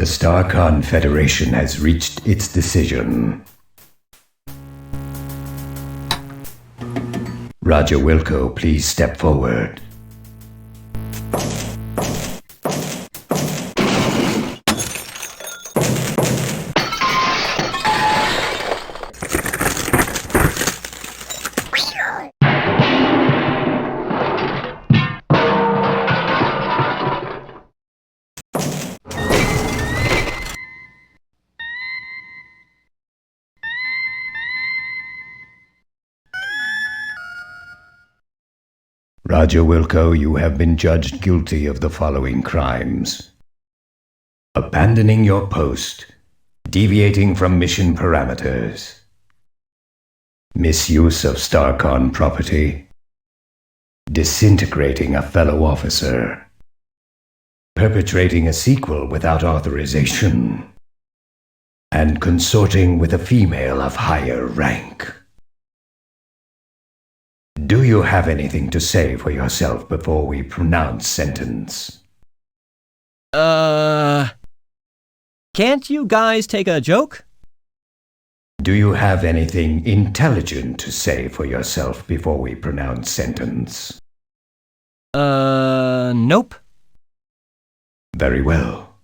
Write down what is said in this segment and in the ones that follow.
The Starcon Federation has reached its decision. Roger Wilco, please step forward. Roger Wilco, you have been judged guilty of the following crimes: abandoning your post, deviating from mission parameters, misuse of Starcon property, disintegrating a fellow officer, perpetrating a sequel without authorization, and consorting with a female of higher rank. Do you have anything to say for yourself before we pronounce sentence? Can't you guys take a joke? Do you have anything intelligent to say for yourself before we pronounce sentence? Nope. Very well.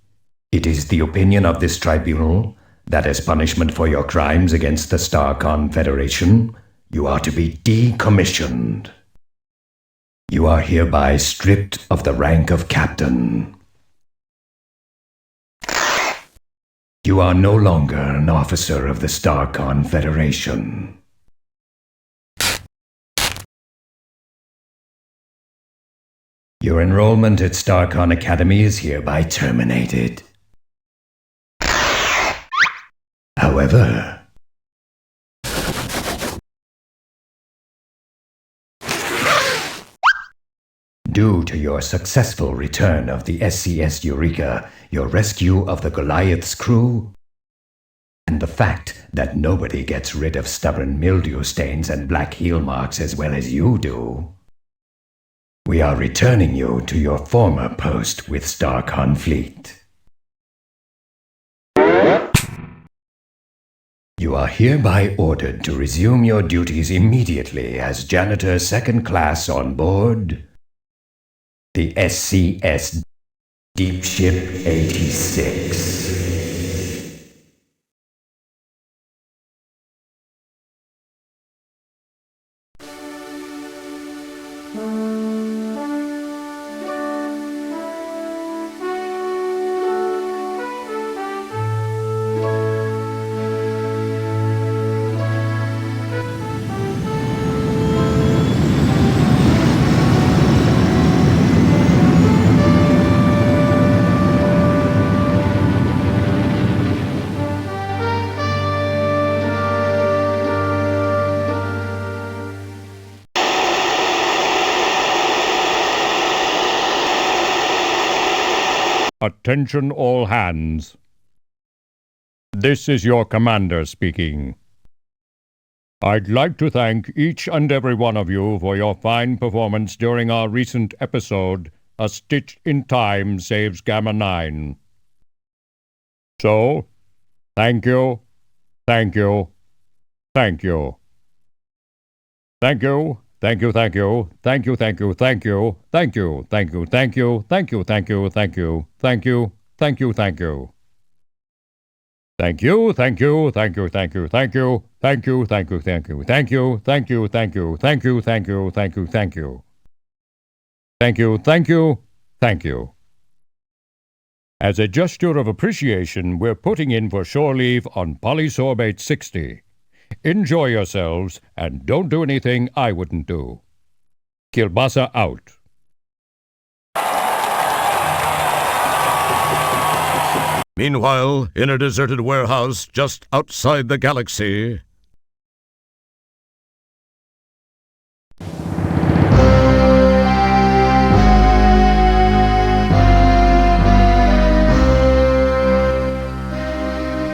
It is the opinion of this tribunal that as punishment for your crimes against the Starcon Federation, you are to be decommissioned. You are hereby stripped of the rank of captain. You are no longer an officer of the Starcon Federation. Your enrollment at Starcon Academy is hereby terminated. However, due to your successful return of the SCS Eureka, your rescue of the Goliath's crew, and the fact that nobody gets rid of stubborn mildew stains and black heel marks as well as you do, we are returning you to your former post with Starcon Fleet. You are hereby ordered to resume your duties immediately as janitor second class on board the SCS Deep Ship 86. Attention all hands. This is your commander speaking. I'd like to thank each and every one of you for your fine performance during our recent episode, A Stitch in Time Saves Gamma 9. So, thank you, thank you, thank you. Thank you. Thank you, thank you, thank you, thank you, thank you, thank you, thank you, thank you, thank you, thank you, thank you, thank you, thank you, thank you. Thank you, thank you, thank you, thank you, thank you, thank you, thank you, thank you, thank you, thank you, thank you, thank you, thank you, thank you, thank you. Thank you, thank you, thank you. As a gesture of appreciation, we're putting in for shore leave on Polysorbate 60. Enjoy yourselves, and don't do anything I wouldn't do. Kielbasa out. Meanwhile, in a deserted warehouse just outside the galaxy,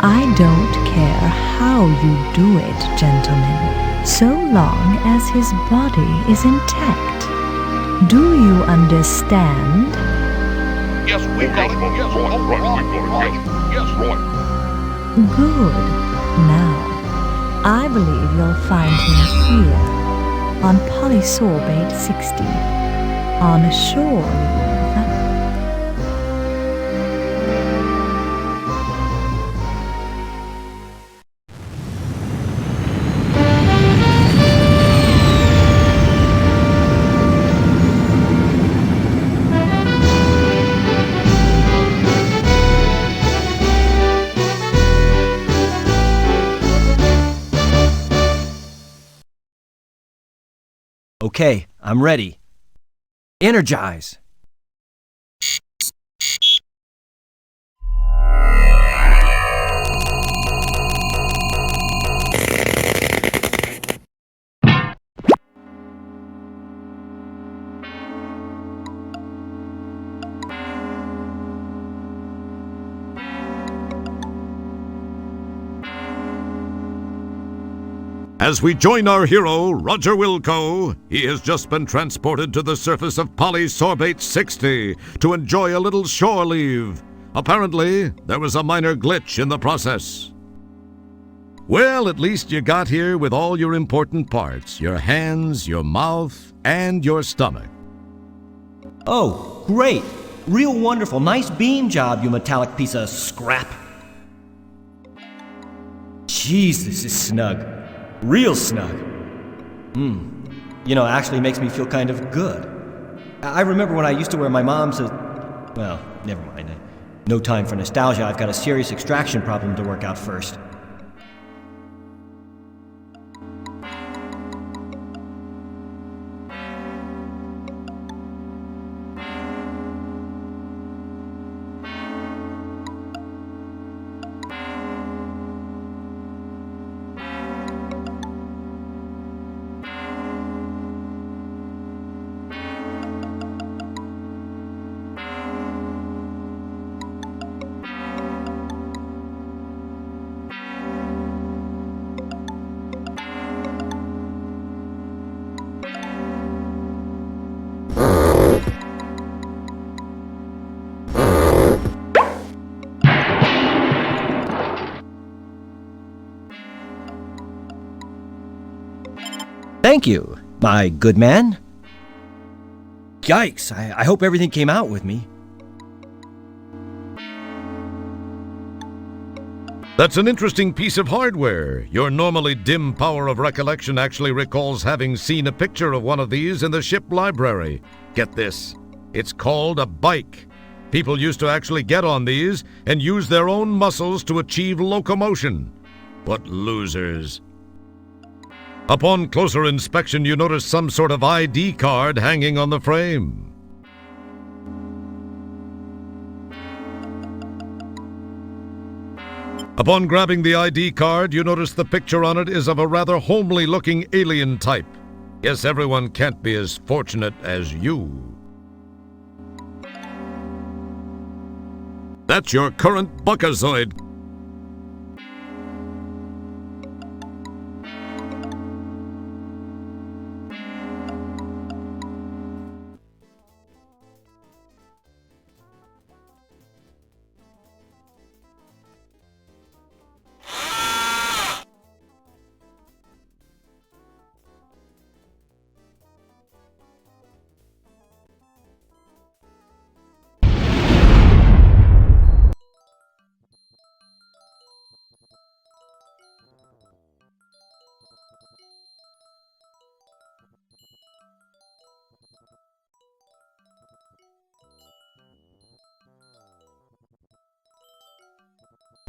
I don't care how you do it, gentlemen, so long as his body is intact. Do you understand? Yes, we got it. Yes, right, we got it. Yes. Yes, Roy. Good. Now, I believe you'll find him here, on Polysorbate 60, on shore leave. Okay, I'm ready. Energize! As we join our hero, Roger Wilco, he has just been transported to the surface of Polysorbate 60 to enjoy a little shore leave. Apparently, there was a minor glitch in the process. Well, at least you got here with all your important parts, your hands, your mouth, and your stomach. Oh, great! Real wonderful. Nice beam job, you metallic piece of scrap. Jeez, this is snug. Real snug. You know, it actually makes me feel kind of good. I remember when I used to wear my mom's... well, never mind. No time for nostalgia. I've got a serious extraction problem to work out first. Thank you, my good man. Yikes, I hope everything came out with me. That's an interesting piece of hardware. Your normally dim power of recollection actually recalls having seen a picture of one of these in the ship library. Get this, it's called a bike. People used to actually get on these and use their own muscles to achieve locomotion. What losers. Upon closer inspection, you notice some sort of ID card hanging on the frame. Upon grabbing the ID card, you notice the picture on it is of a rather homely-looking alien type. Guess everyone can't be as fortunate as you. That's your current Buckazoid.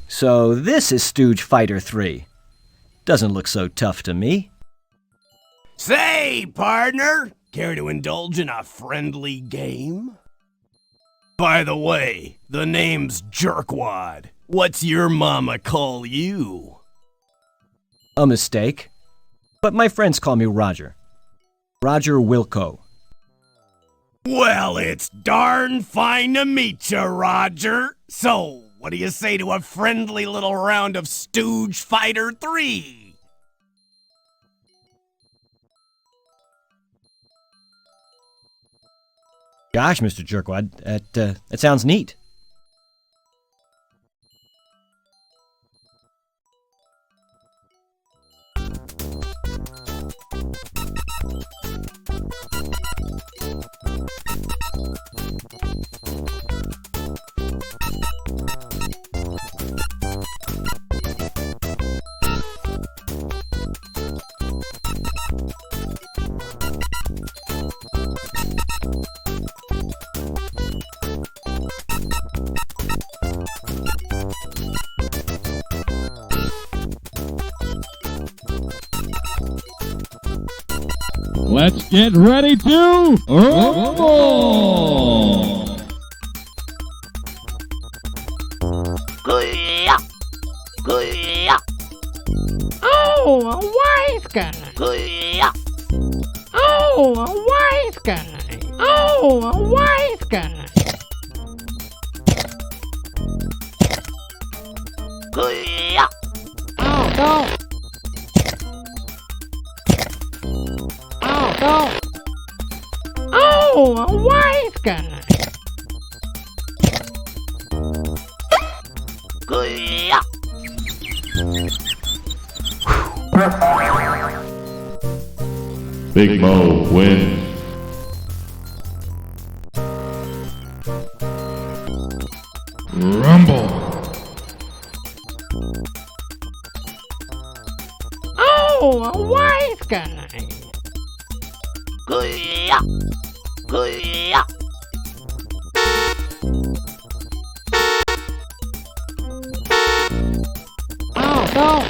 So this is Stooge Fighter 3. Doesn't look so tough to me. Say, partner, care to indulge in a friendly game? By the way, the name's Jerkwad. What's your mama call you? A mistake. But my friends call me Roger. Roger Wilco. Well, it's darn fine to meet you, Roger. So, what do you say to a friendly little round of Stooge Fighter 3? Gosh, Mr. Jerkwad, that sounds neat. Let's get ready to rumble! Oh, a wise guy. Oh, a wise guy. Oh, a wise guy. Oh, no. Oh, no. Oh, a wise guy. Big Mo wins. Rumble! Oh, a wise guy. Oh, no. Oh, no.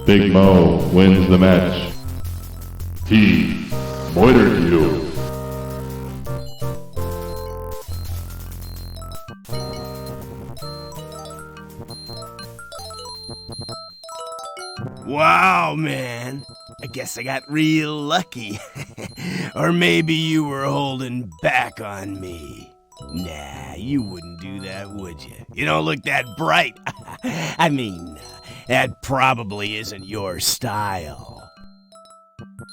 Big Mo wins the match. T. Moiter you. Wow, man. I guess I got real lucky. Or maybe you were holding back on me. Nah, you wouldn't do that, would you? You don't look that bright. I mean, that probably isn't your style.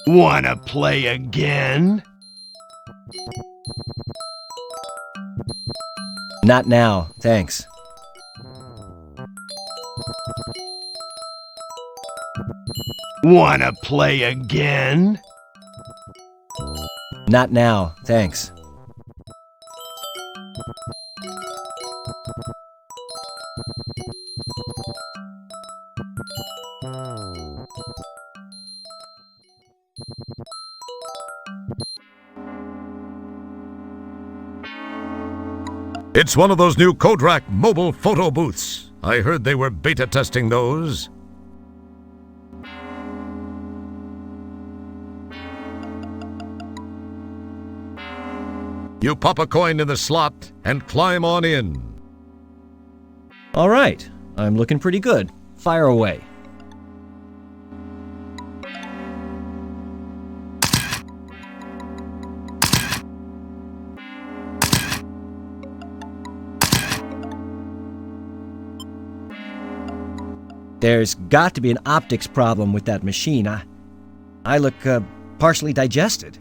Wanna play again? Not now, thanks. Wanna play again? Not now, thanks. It's one of those new Kodak mobile photo booths. I heard they were beta testing those. You pop a coin in the slot and climb on in. All right, I'm looking pretty good. Fire away. There's got to be an optics problem with that machine. I look partially digested.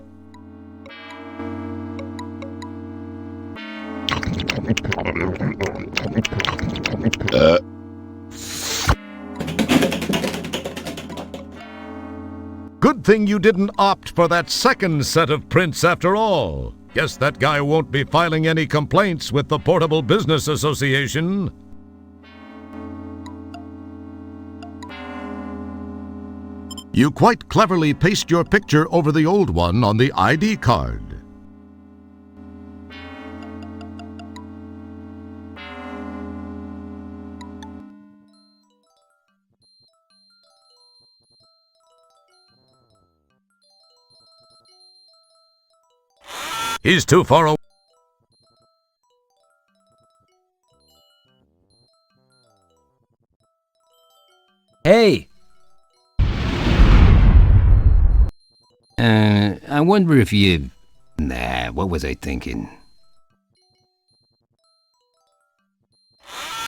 Good thing you didn't opt for that second set of prints after all. Guess that guy won't be filing any complaints with the Portable Business Association. You quite cleverly paste your picture over the old one on the ID card. He's too far away. Hey! I wonder if you... Nah, what was I thinking?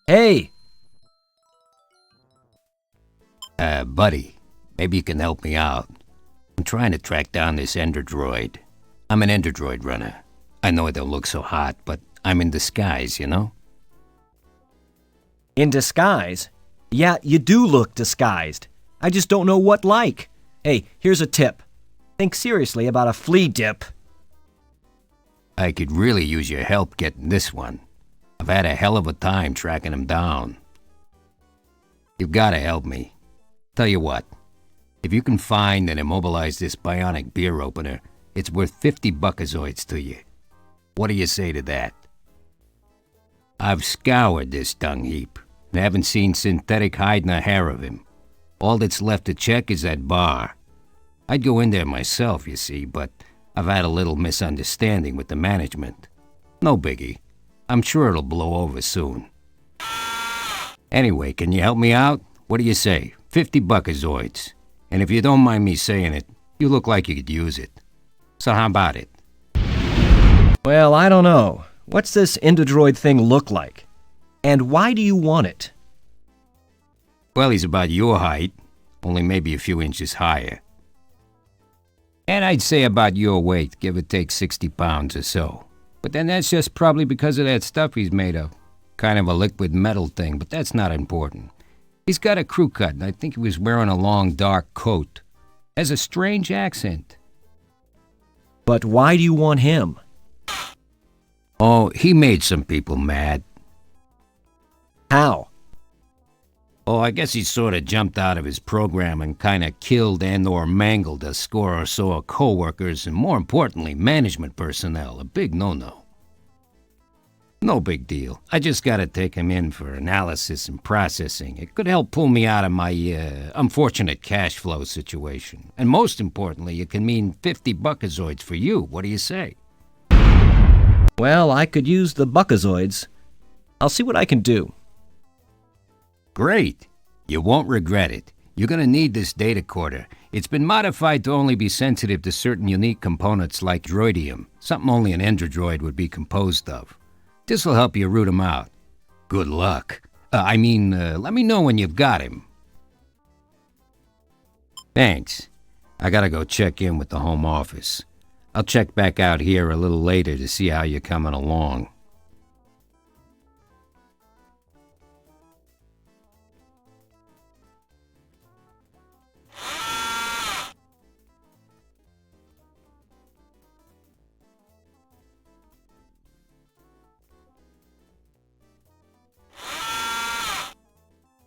Hey! Buddy, maybe you can help me out. I'm trying to track down this Ender Droid. I'm an Ender Droid runner. I know it don't look so hot, but I'm in disguise, you know? In disguise? Yeah, you do look disguised. I just don't know what like. Hey, here's a tip. think seriously about a flea dip. I could really use your help getting this one. I've had a hell of a time tracking him down. You've got to help me. Tell you what, if you can find and immobilize this bionic beer opener, it's worth 50 buckazoids to you. What do you say to that? I've scoured this dung heap and haven't seen synthetic hide nor hair of him. All that's left to check is that bar. I'd go in there myself, you see, but I've had a little misunderstanding with the management. No biggie. I'm sure it'll blow over soon. Anyway, can you help me out? What do you say? 50 buckazoids. And if you don't mind me saying it, you look like you could use it. So how about it? Well, I don't know. What's this Endodroid thing look like? And why do you want it? Well, he's about your height, only maybe a few inches higher. And I'd say about your weight, give or take 60 pounds or so. But then that's just probably because of that stuff he's made of. Kind of a liquid metal thing, but that's not important. He's got a crew cut, and I think he was wearing a long dark coat. Has a strange accent. But why do you want him? Oh, he made some people mad. How? Oh, I guess he sort of jumped out of his program and kind of killed and or mangled a score or so of co-workers and, more importantly, management personnel. A big no-no. No big deal. I just gotta take him in for analysis and processing. It could help pull me out of my, unfortunate cash flow situation. And most importantly, it can mean 50 buckazoids for you. What do you say? Well, I could use the buckazoids. I'll see what I can do. Great. You won't regret it. You're gonna need this datacorder. It's been modified to only be sensitive to certain unique components like droidium, something only an endodroid would be composed of. This'll help you root him out. Good luck. Let me know when you've got him. Thanks. I gotta go check in with the home office. I'll check back out here a little later to see how you're coming along.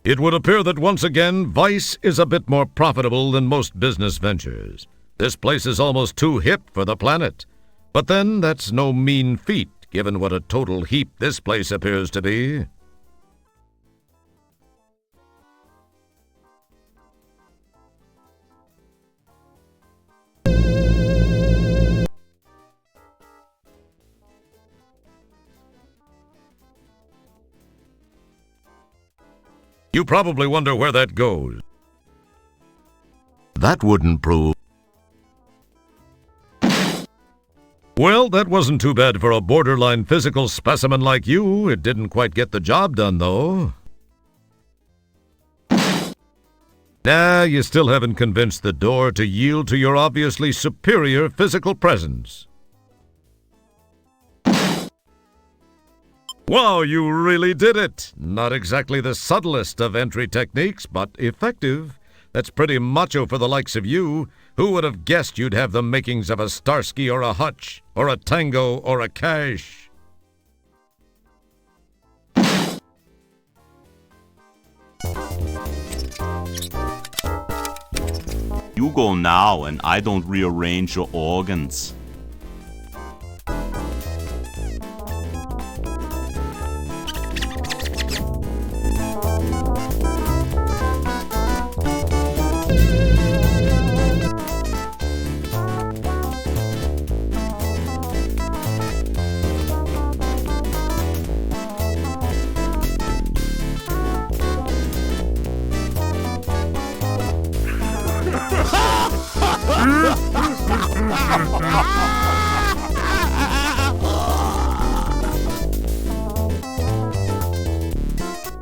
It would appear that once again, Vice is a bit more profitable than most business ventures. This place is almost too hip for the planet. But then, that's no mean feat, given what a total heap this place appears to be. You probably wonder where that goes. That wouldn't prove. Well, that wasn't too bad for a borderline physical specimen like you. It didn't quite get the job done, though. Nah, you still haven't convinced the door to yield to your obviously superior physical presence. Wow, you really did it! Not exactly the subtlest of entry techniques, but effective. That's pretty macho for the likes of you. Who would have guessed you'd have the makings of a Starsky or a Hutch, or a Tango or a Cash? You go now and I don't rearrange your organs.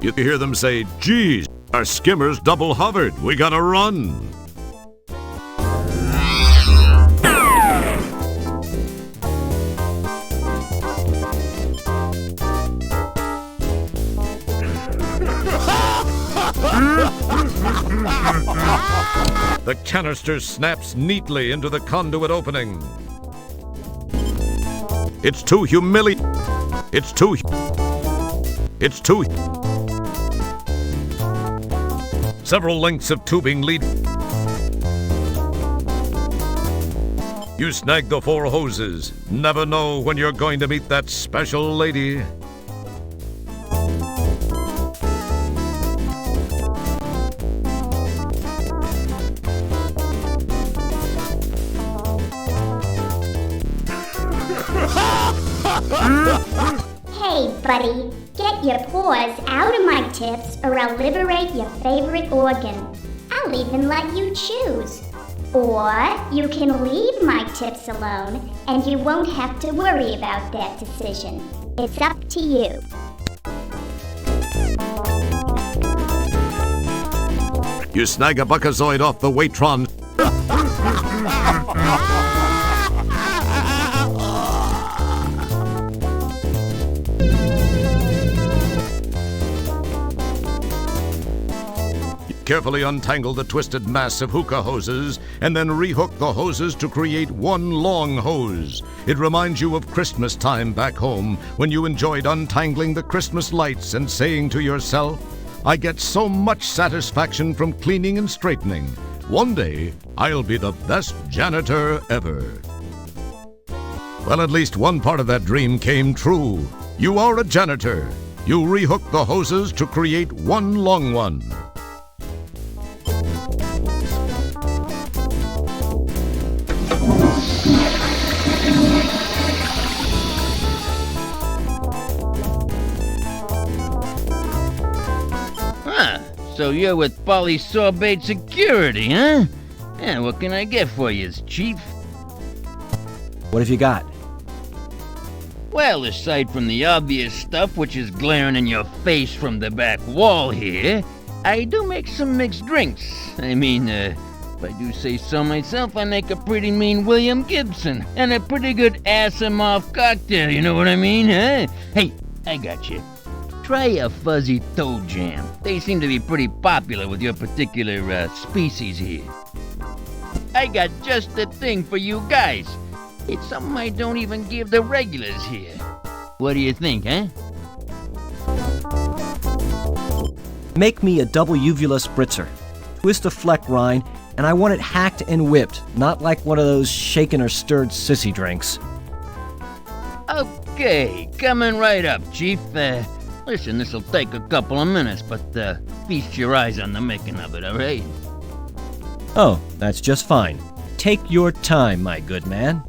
You hear them say, "Geez, our skimmer's double hovered. We gotta run." The canister snaps neatly into the conduit opening. It's too humiliating. It's too. Several lengths of tubing lead. You snag the 4 hoses. Never know when you're going to meet that special lady. Hey, buddy, get your paws out of my tips or I'll liberate your favorite organ. I'll even let you choose. Or you can leave my tips alone and you won't have to worry about that decision. It's up to you. You snag a buckazoid off the Waitron. Carefully untangle the twisted mass of hookah hoses and then rehook the hoses to create one long hose. It reminds you of Christmas time back home when you enjoyed untangling the Christmas lights and saying to yourself, I get so much satisfaction from cleaning and straightening. One day, I'll be the best janitor ever. Well, at least one part of that dream came true. You are a janitor. You rehook the hoses to create one long one. So you're with Polysorbate Security, huh? Yeah, what can I get for you, Chief? What have you got? Well, aside from the obvious stuff which is glaring in your face from the back wall here, I do make some mixed drinks. I mean, if I do say so myself, I make a pretty mean William Gibson and a pretty good ass-em-off cocktail, you know what I mean, huh? Hey, I got you. Try a fuzzy toe jam. They seem to be pretty popular with your particular species here. I got just the thing for you guys. It's something I don't even give the regulars here. What do you think, huh? Make me a double uvula spritzer. Twist a fleck rind, and I want it hacked and whipped, not like one of those shaken or stirred sissy drinks. Okay, coming right up, Chief. Listen, this'll take a couple of minutes, but feast your eyes on the making of it, all right? Oh, that's just fine. Take your time, my good man.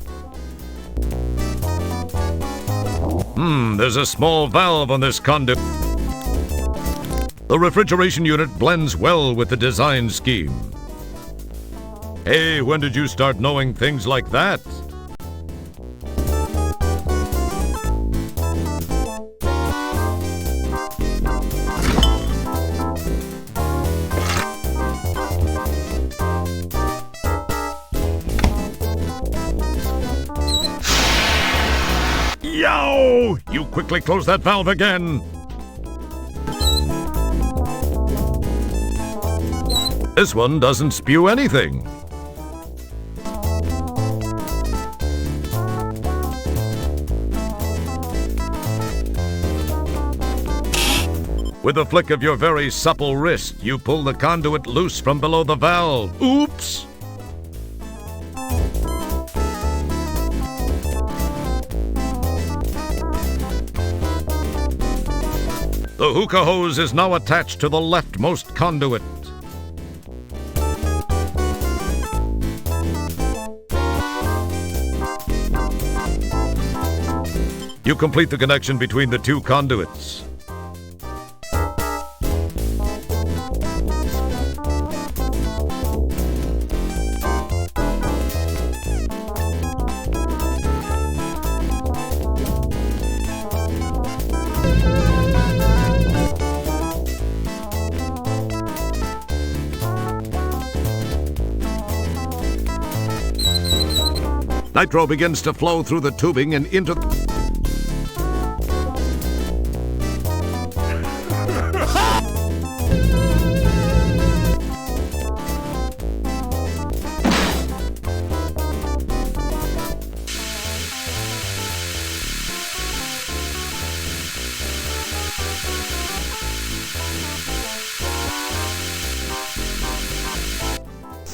There's a small valve on this conduit. The refrigeration unit blends well with the design scheme. Hey, when did you start knowing things like that? Yow! You quickly close that valve again. This one doesn't spew anything. With a flick of your very supple wrist, you pull the conduit loose from below the valve. Oops! The hookah hose is now attached to the leftmost conduit. You complete the connection between the two conduits. Nitro begins to flow through the tubing and into...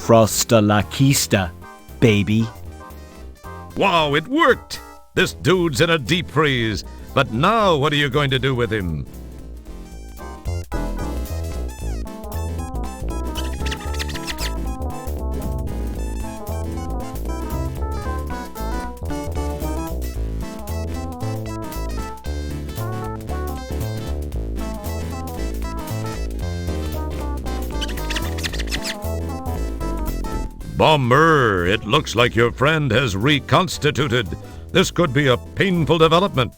Frosta la Kista, baby. Wow, it worked! This dude's in a deep freeze. But now what are you going to do with him? Bummer! It looks like your friend has reconstituted. This could be a painful development.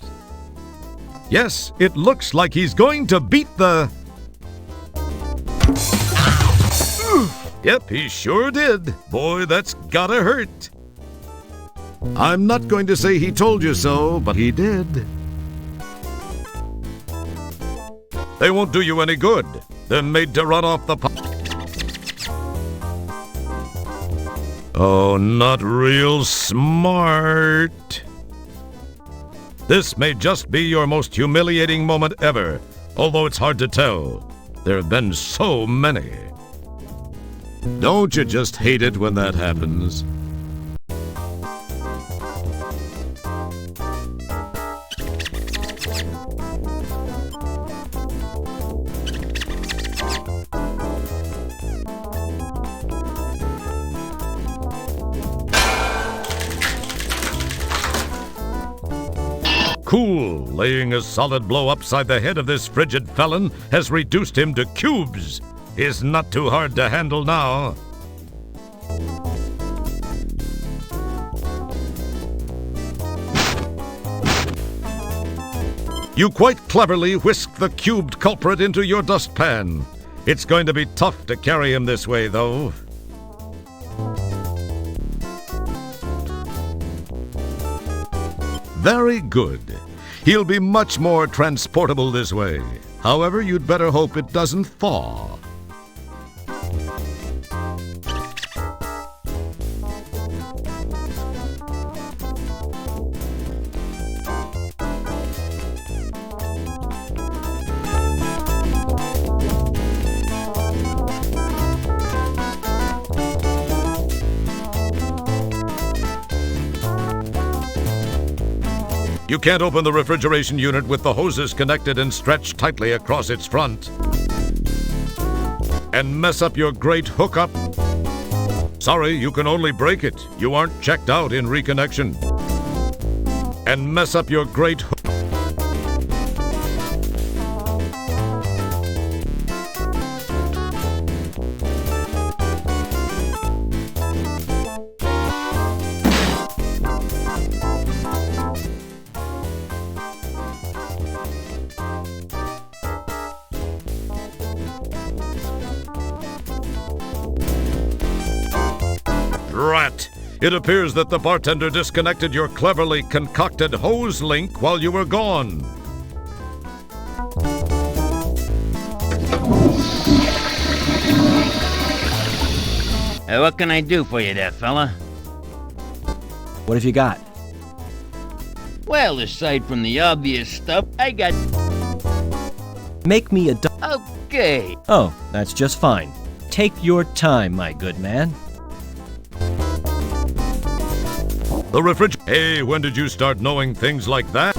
Yes, it looks like he's going to beat the... Yep, he sure did. Boy, that's gotta hurt. I'm not going to say he told you so, but he did. They won't do you any good. They're made to run off the... Oh, not real smart. This may just be your most humiliating moment ever, although it's hard to tell. There have been so many. Don't you just hate it when that happens? Cool! Laying a solid blow upside the head of this frigid felon has reduced him to cubes. Is not too hard to handle now. You quite cleverly whisk the cubed culprit into your dustpan. It's going to be tough to carry him this way, though. Very good. He'll be much more transportable this way. However, you'd better hope it doesn't thaw. You can't open the refrigeration unit with the hoses connected and stretched tightly across its front. And mess up your great hookup. Sorry, you can only break it. You aren't checked out in reconnection. And mess up your great hook. Rat! It appears that the bartender disconnected your cleverly concocted hose link while you were gone. What can I do for you there, fella? What have you got? Well, aside from the obvious stuff, I got... Make me a Okay. Oh, that's just fine. Take your time, my good man. The refrigerator. Hey, when did you start knowing things like that?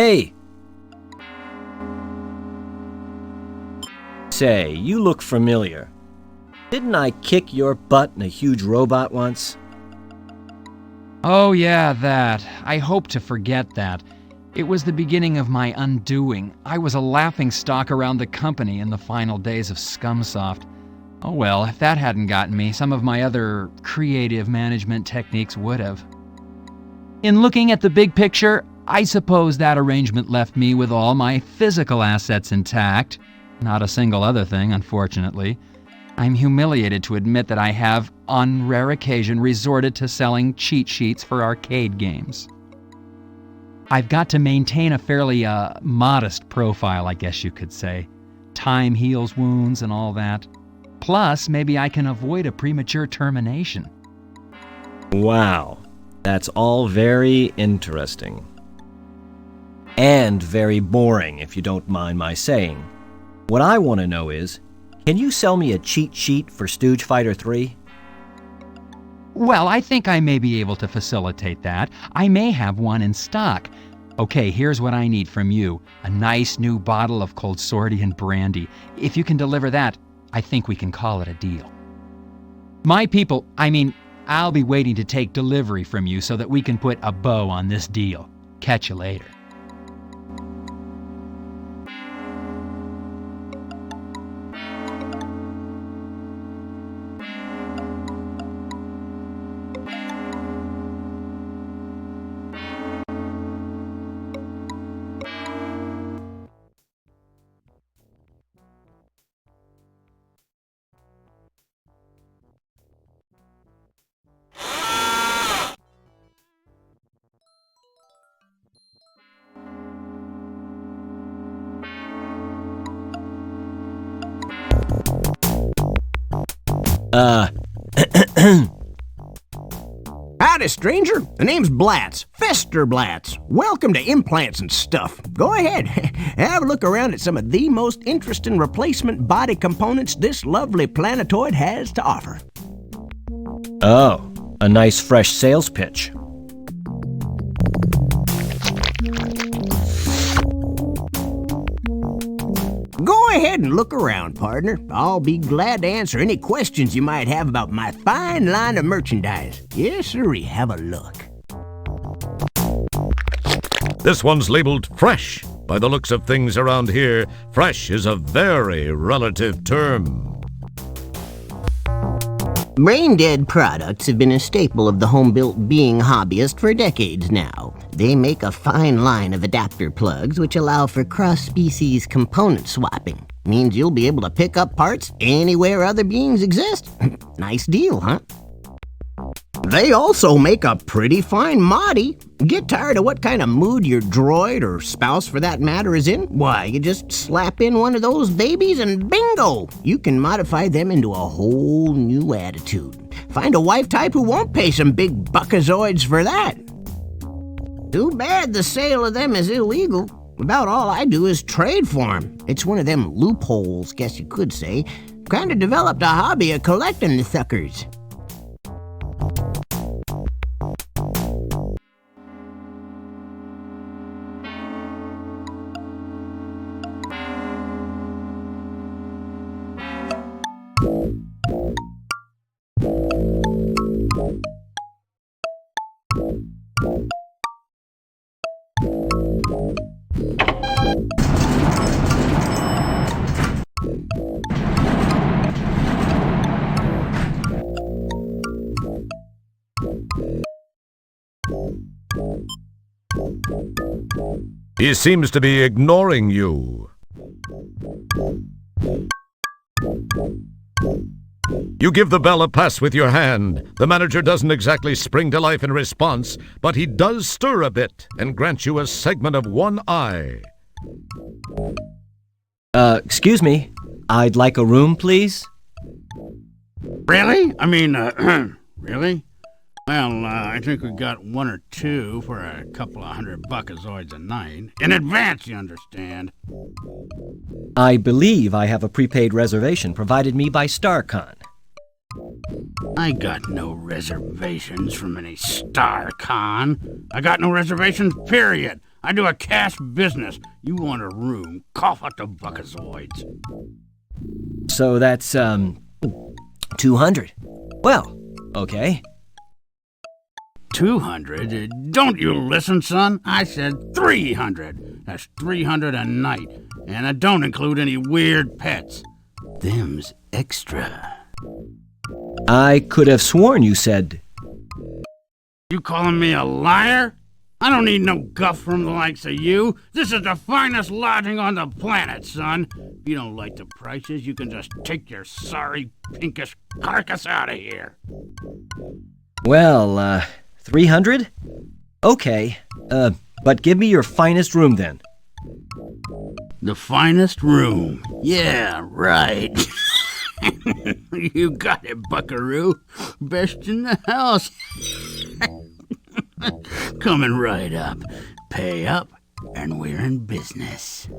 Hey! Say, you look familiar. Didn't I kick your butt in a huge robot once? Oh yeah, that. I hope to forget that. It was the beginning of my undoing. I was a laughingstock around the company in the final days of Scumsoft. Oh well, if that hadn't gotten me, some of my other creative management techniques would have. In looking at the big picture, I suppose that arrangement left me with all my physical assets intact. Not a single other thing, unfortunately. I'm humiliated to admit that I have, on rare occasion, resorted to selling cheat sheets for arcade games. I've got to maintain a fairly, modest profile, I guess you could say. Time heals wounds and all that. Plus, maybe I can avoid a premature termination. Wow. That's all very interesting. And very boring, if you don't mind my saying. What I want to know is, can you sell me a cheat sheet for Stooge Fighter 3? Well, I think I may be able to facilitate that. I may have one in stock. Okay, here's what I need from you. A nice new bottle of Coldsortian brandy. If you can deliver that, I think we can call it a deal. I'll be waiting to take delivery from you so that we can put a bow on this deal. Catch you later. Howdy, stranger. The name's Blatz. Fester Blatz. Welcome to Implants and Stuff. Go ahead. Have a look around at some of the most interesting replacement body components this lovely planetoid has to offer. Oh, a nice fresh sales pitch. Go ahead and look around, partner. I'll be glad to answer any questions you might have about my fine line of merchandise. Yes, sirree, have a look. This one's labeled fresh. By the looks of things around here, fresh is a very relative term. Brain-dead products have been a staple of the home-built being hobbyist for decades now. They make a fine line of adapter plugs which allow for cross-species component swapping. Means you'll be able to pick up parts anywhere other beings exist. Nice deal, huh? They also make a pretty fine moddy. Get tired of what kind of mood your droid, or spouse for that matter, is in? Why, you just slap in one of those babies and bingo! You can modify them into a whole new attitude. Find a wife type who won't pay some big buckazoids for that. Too bad the sale of them is illegal. About all I do is trade for them. It's one of them loopholes, guess you could say. Kinda developed a hobby of collecting the suckers. He seems to be ignoring you. You give the bell a pass with your hand. The manager doesn't exactly spring to life in response, but he does stir a bit and grants you a segment of one eye. Excuse me. I'd like a room, please. Really? Really? Well, I think we got one or two for a couple of $100 buckazoids a night. In advance, you understand. I believe I have a prepaid reservation provided me by StarCon. I got no reservations from any StarCon. I got no reservations, period. I do a cash business. You want a room, cough out the buckazoids. So that's, 200. Well, okay. 200? Don't you listen, son? I said 300. That's 300 a night. And I don't include any weird pets. Them's extra. I could have sworn you said... You calling me a liar? I don't need no guff from the likes of you. This is the finest lodging on the planet, son. If you don't like the prices, you can just take your sorry, pinkish carcass out of here. Well, 300? Okay, but give me your finest room then. The finest room? Yeah, right. You got it, buckaroo. Best in the house. Coming right up. Pay up, and we're in business.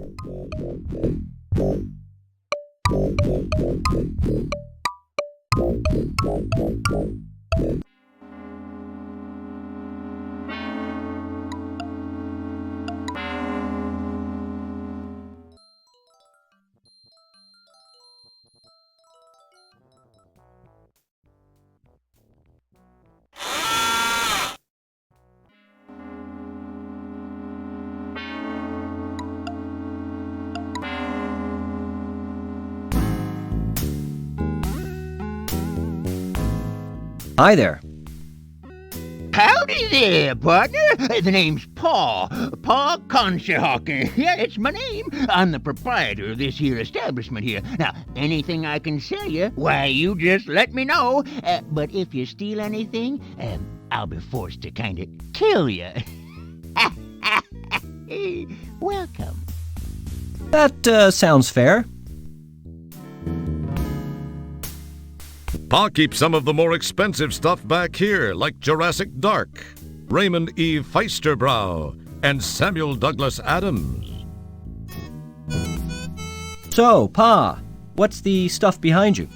Hi there. Howdy there, partner. The name's Paul Conshohocker. Yeah, it's my name. I'm the proprietor of this here establishment here. Now, anything I can sell you, why, you just let me know. But if you steal anything, I'll be forced to kind of kill you. Welcome. That, sounds fair. Pa keeps some of the more expensive stuff back here, like Jurassic Dark, Raymond E. Feisterbrow, and Samuel Douglas Adams. So, Pa, what's the stuff behind you?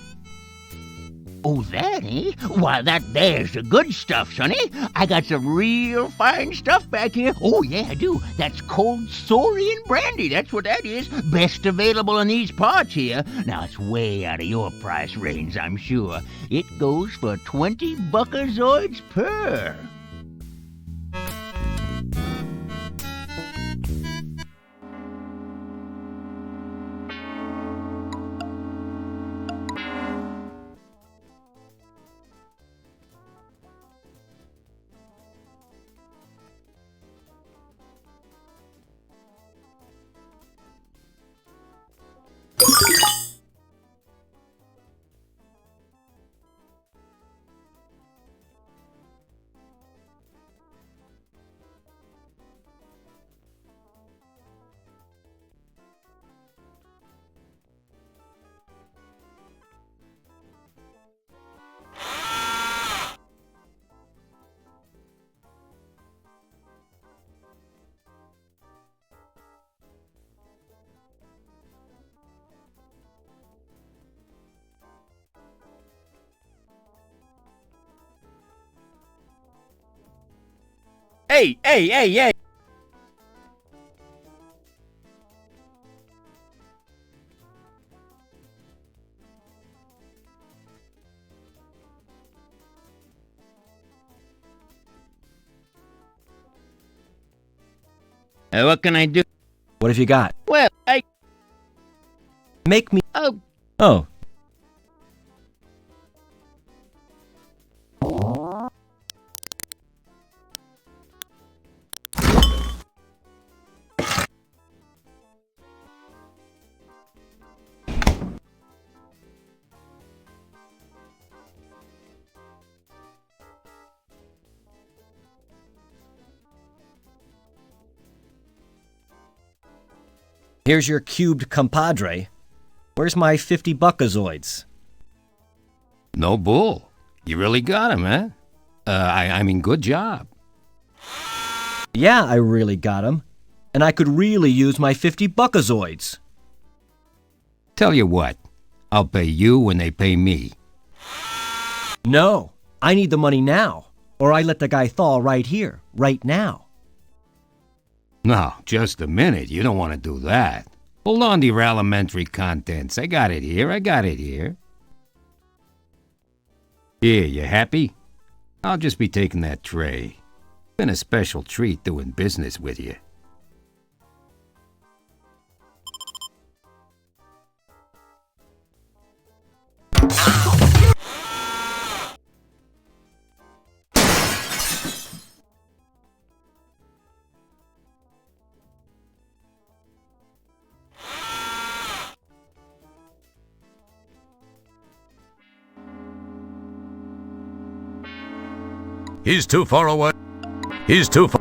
Oh, that, eh? Why, that there's the good stuff, sonny. I got some real fine stuff back here. Oh, yeah, I do. That's cold Saurian brandy. That's what that is. Best available in these parts here. Now, it's way out of your price range, I'm sure. It goes for 20 buckazoids per. Hey! What can I do? What have you got? Well, Make me... Oh. Here's your cubed compadre. Where's my 50 buckazoids? No bull. You really got him, huh? I mean, good job. Yeah, I really got him. And I could really use my 50 buckazoids. Tell you what, I'll pay you when they pay me. No, I need the money now, or I let the guy thaw right here, right now. No, just a minute. You don't want to do that. Hold on to your alimentary contents. I got it here. Here, you happy? I'll just be taking that tray. Been a special treat doing business with you. He's too far away. He's too far.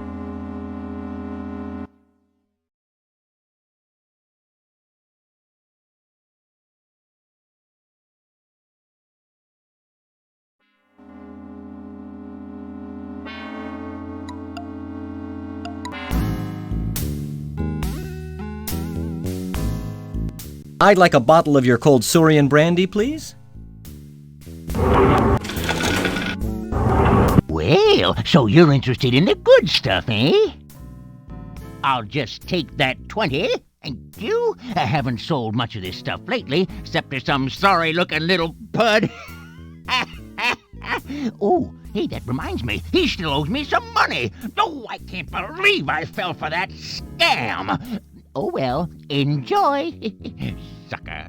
I'd like a bottle of your cold Surian brandy, please. Well, so you're interested in the good stuff, eh? I'll just take that 20. Thank you. I haven't sold much of this stuff lately, except to some sorry-looking little pud. Oh, hey, that reminds me. He still owes me some money. Oh, I can't believe I fell for that scam. Oh, well, enjoy, sucker.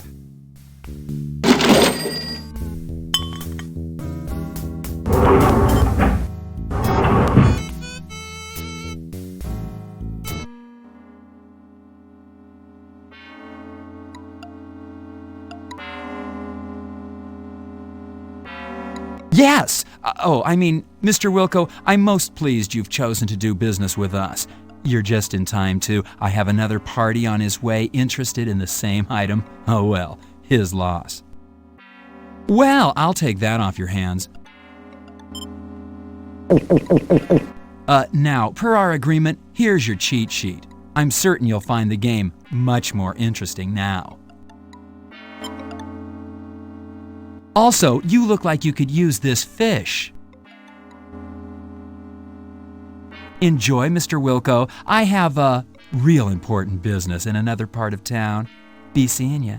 Yes! Mr. Wilco, I'm most pleased you've chosen to do business with us. You're just in time, too. I have another party on his way interested in the same item. Oh well, his loss. Well, I'll take that off your hands. Now, per our agreement, here's your cheat sheet. I'm certain you'll find the game much more interesting now. Also, you look like you could use this fish. Enjoy, Mr. Wilco. I have a real important business in another part of town. Be seeing ya.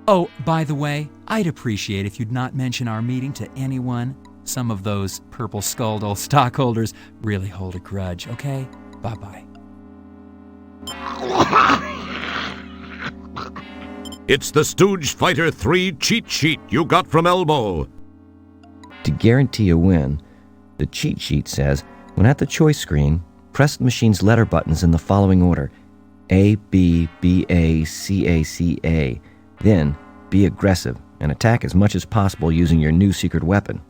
Oh, by the way, I'd appreciate if you'd not mention our meeting to anyone. Some of those purple-skulled old stockholders really hold a grudge, okay? Bye-bye. It's the Stooge Fighter 3 cheat sheet you got from Elmo. To guarantee a win, the cheat sheet says, when at the choice screen, press the machine's letter buttons in the following order: A, B, B, A, C, A, C, A. Then, be aggressive and attack as much as possible using your new secret weapon.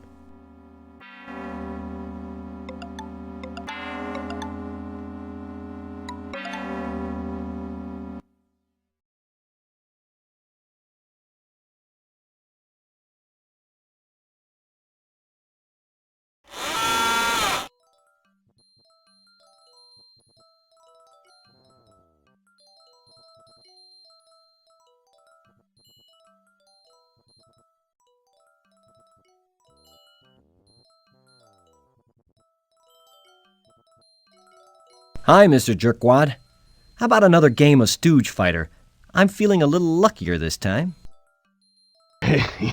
Hi, Mr. Jerkwad. How about another game of Stooge Fighter? I'm feeling a little luckier this time.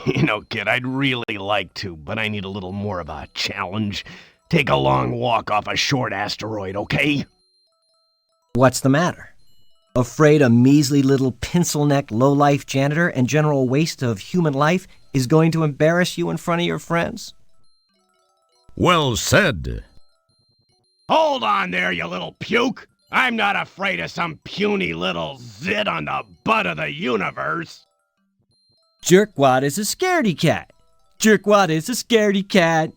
You know, kid, I'd really like to, but I need a little more of a challenge. Take a long walk off a short asteroid, okay? What's the matter? Afraid a measly little pencil-necked low-life janitor and general waste of human life is going to embarrass you in front of your friends? Well said. Hold on there, you little puke! I'm not afraid of some puny little zit on the butt of the universe! Jerkwad is a scaredy cat! Jerkwad is a scaredy cat!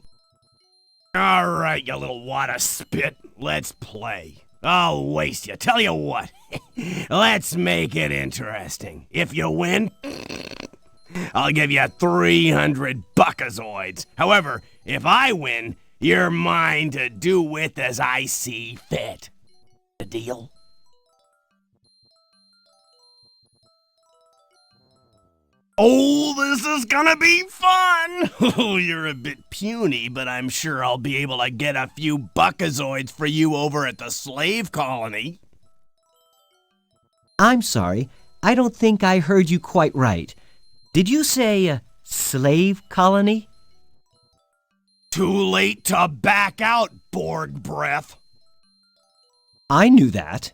Alright, you little wad of spit, let's play. I'll waste you. Tell you what, let's make it interesting. If you win, I'll give you 300 buckazoids. However, if I win, you're mine to do with as I see fit. The deal? Oh, this is gonna be fun! Oh, you're a bit puny, but I'm sure I'll be able to get a few buckazoids for you over at the slave colony. I'm sorry, I don't think I heard you quite right. Did you say slave colony? Too late to back out, Borg breath. I knew that.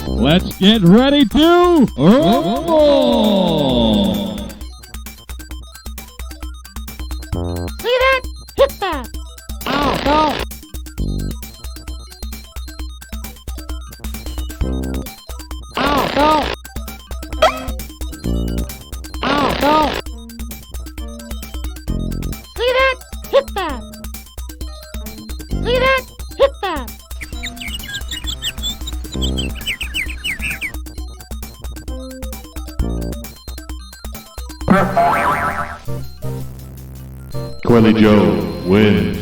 Let's get ready to rumble! See that? Hit that! Oh, go! Oh, go! Oh, go! See that? Hit that! See that? Hit that! Quelly Joe wins.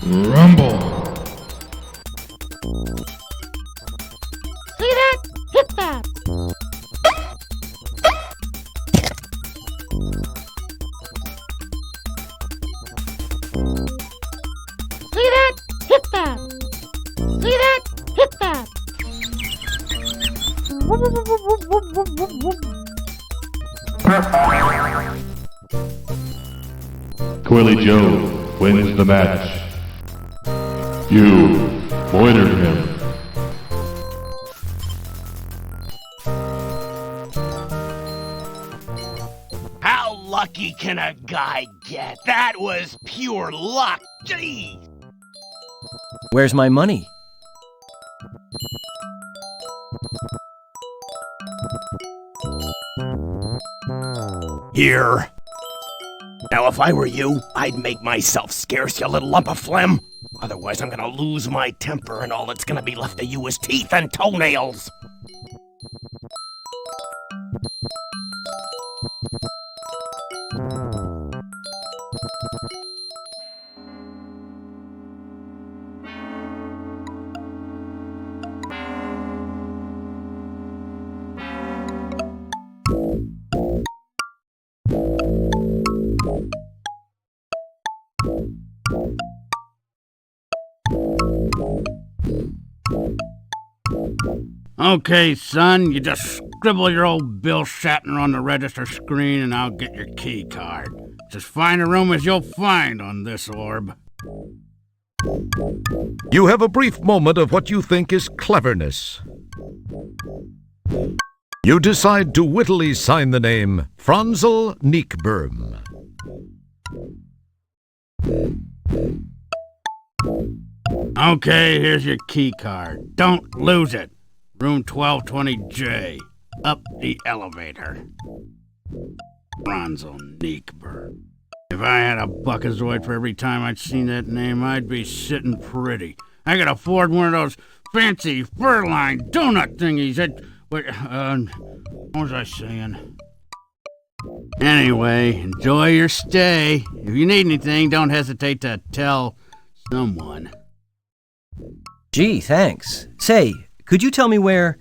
Rumble. See that? Hit that! See that? Hit that! See that? Hit that! Quelly Joe wins the match. You loitered him. How lucky can a guy get? That was pure luck. Jeez. Where's my money? Here. Now, if I were you, I'd make myself scarce, you little lump of phlegm. Otherwise, I'm gonna lose my temper, and all that's gonna be left of you is teeth and toenails. Okay, son, you just scribble your old Bill Shatner on the register screen and I'll get your key card. It's as fine a room as you'll find on this orb. You have a brief moment of what you think is cleverness. You decide to wittily sign the name Franzel Neekberm. Okay, here's your key card. Don't lose it. Room 1220J. Up the elevator. Franzel Neekberm. If I had a buckazoid for every time I'd seen that name, I'd be sitting pretty. I could afford one of those fancy fur-lined donut thingies that... what was I saying? Anyway, enjoy your stay. If you need anything, don't hesitate to tell someone. Gee, thanks. Say, could you tell me where...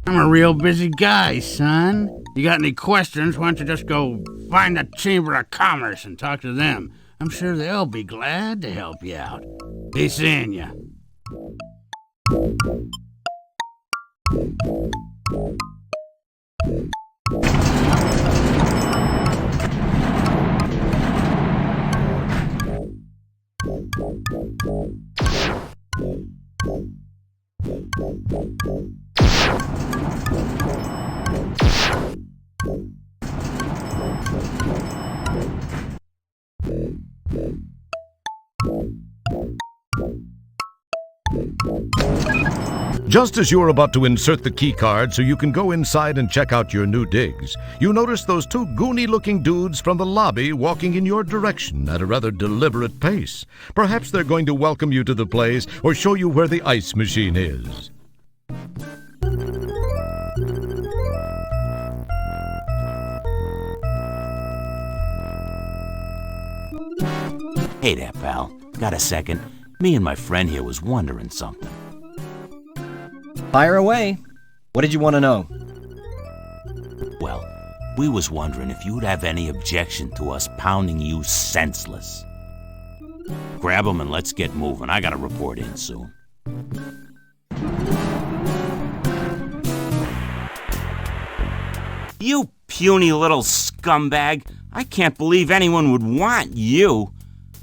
I'm a real busy guy, son. You got any questions, why don't you just go find the Chamber of Commerce and talk to them. I'm sure they'll be glad to help you out. Be seeing ya. Just as you're about to insert the key card so you can go inside and check out your new digs, you notice those two goony-looking dudes from the lobby walking in your direction at a rather deliberate pace. Perhaps they're going to welcome you to the place or show you where the ice machine is. Hey there, pal. Got a second? Me and my friend here was wondering something. Fire away. What did you want to know? Well, we was wondering if you'd have any objection to us pounding you senseless. Grab 'em and let's get moving. I gotta report in soon. You puny little scumbag. I can't believe anyone would want you.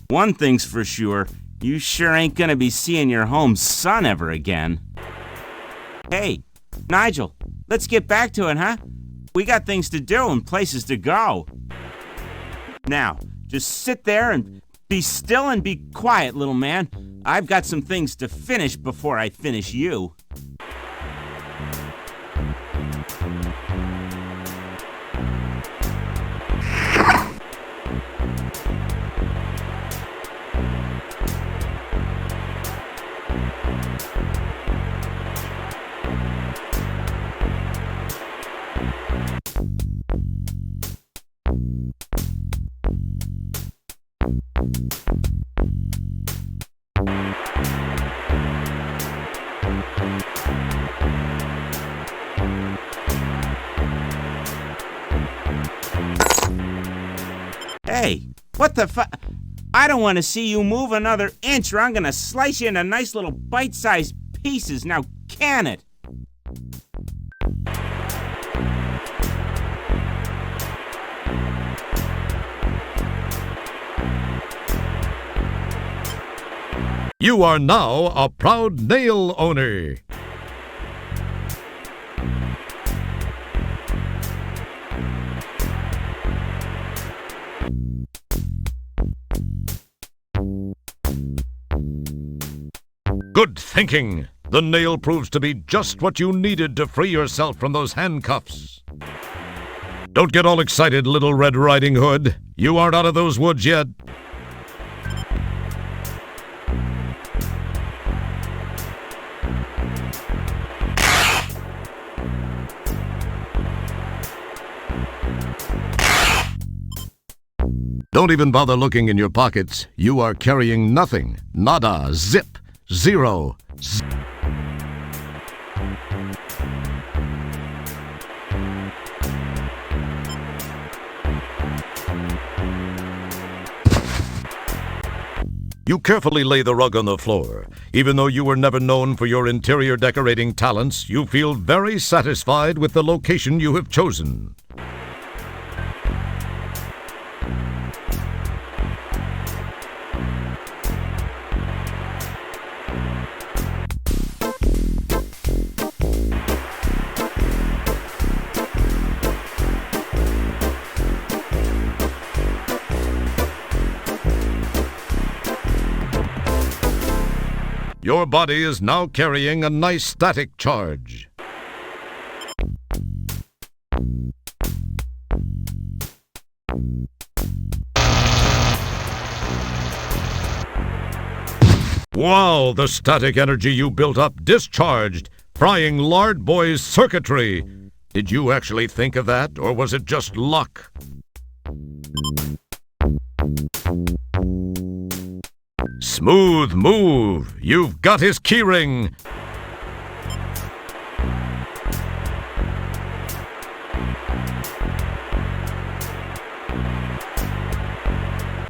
One thing's for sure, you sure ain't gonna be seeing your home son ever again. Hey, Nigel, let's get back to it, huh? We got things to do and places to go. Now, just sit there and be still and be quiet, little man. I've got some things to finish before I finish you. Hey, what the fu- I don't want to see you move another inch or I'm gonna slice you into nice little bite-sized pieces. Now, can it? You are now a proud nail owner. Good thinking. The nail proves to be just what you needed to free yourself from those handcuffs. Don't get all excited, Little Red Riding Hood. You aren't out of those woods yet. Don't even bother looking in your pockets. You are carrying nothing. Nada. Zip. Zero. You carefully lay the rug on the floor. Even though you were never known for your interior decorating talents, you feel very satisfied with the location you have chosen. Your body is now carrying a nice static charge. Wow, the static energy you built up discharged, frying Lard Boy's circuitry. Did you actually think of that, or was it just luck? Smooth move. You've got his keyring.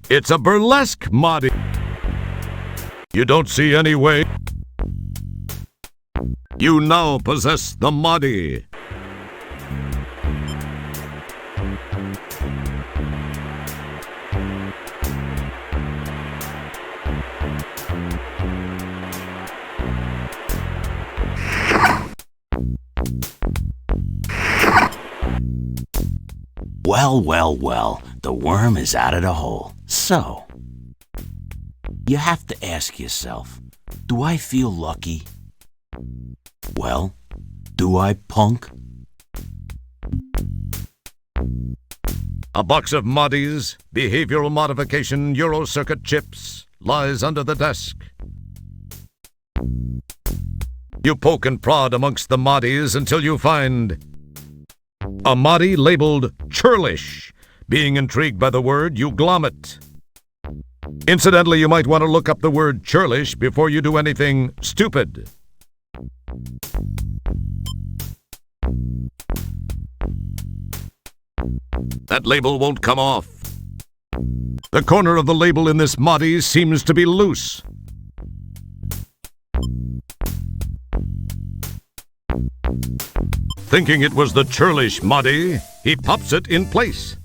It's a burlesque Moddy. You don't see any way. You now possess the Moddy. Well, well, well, the worm is out of the hole. So, you have to ask yourself, do I feel lucky? Well, do I, punk? A box of MODIs, behavioral modification Eurocircuit chips, lies under the desk. You poke and prod amongst the MODIs until you find a MODI labeled churlish. Being intrigued by the word, you glom it. Incidentally, you might want to look up the word churlish before you do anything stupid. That label won't come off. The corner of the label in this MODI seems to be loose. Thinking it was the churlish MODI, he pops it in place.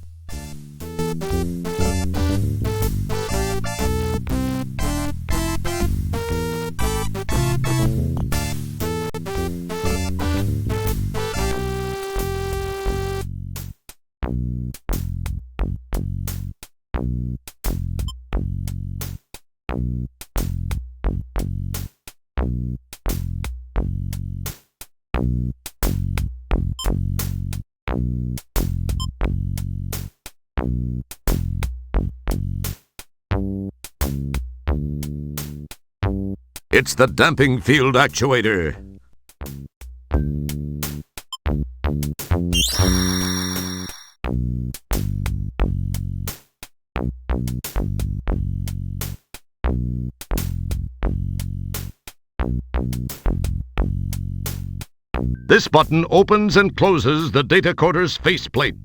It's the damping field actuator. This button opens and closes the datacorder's faceplate.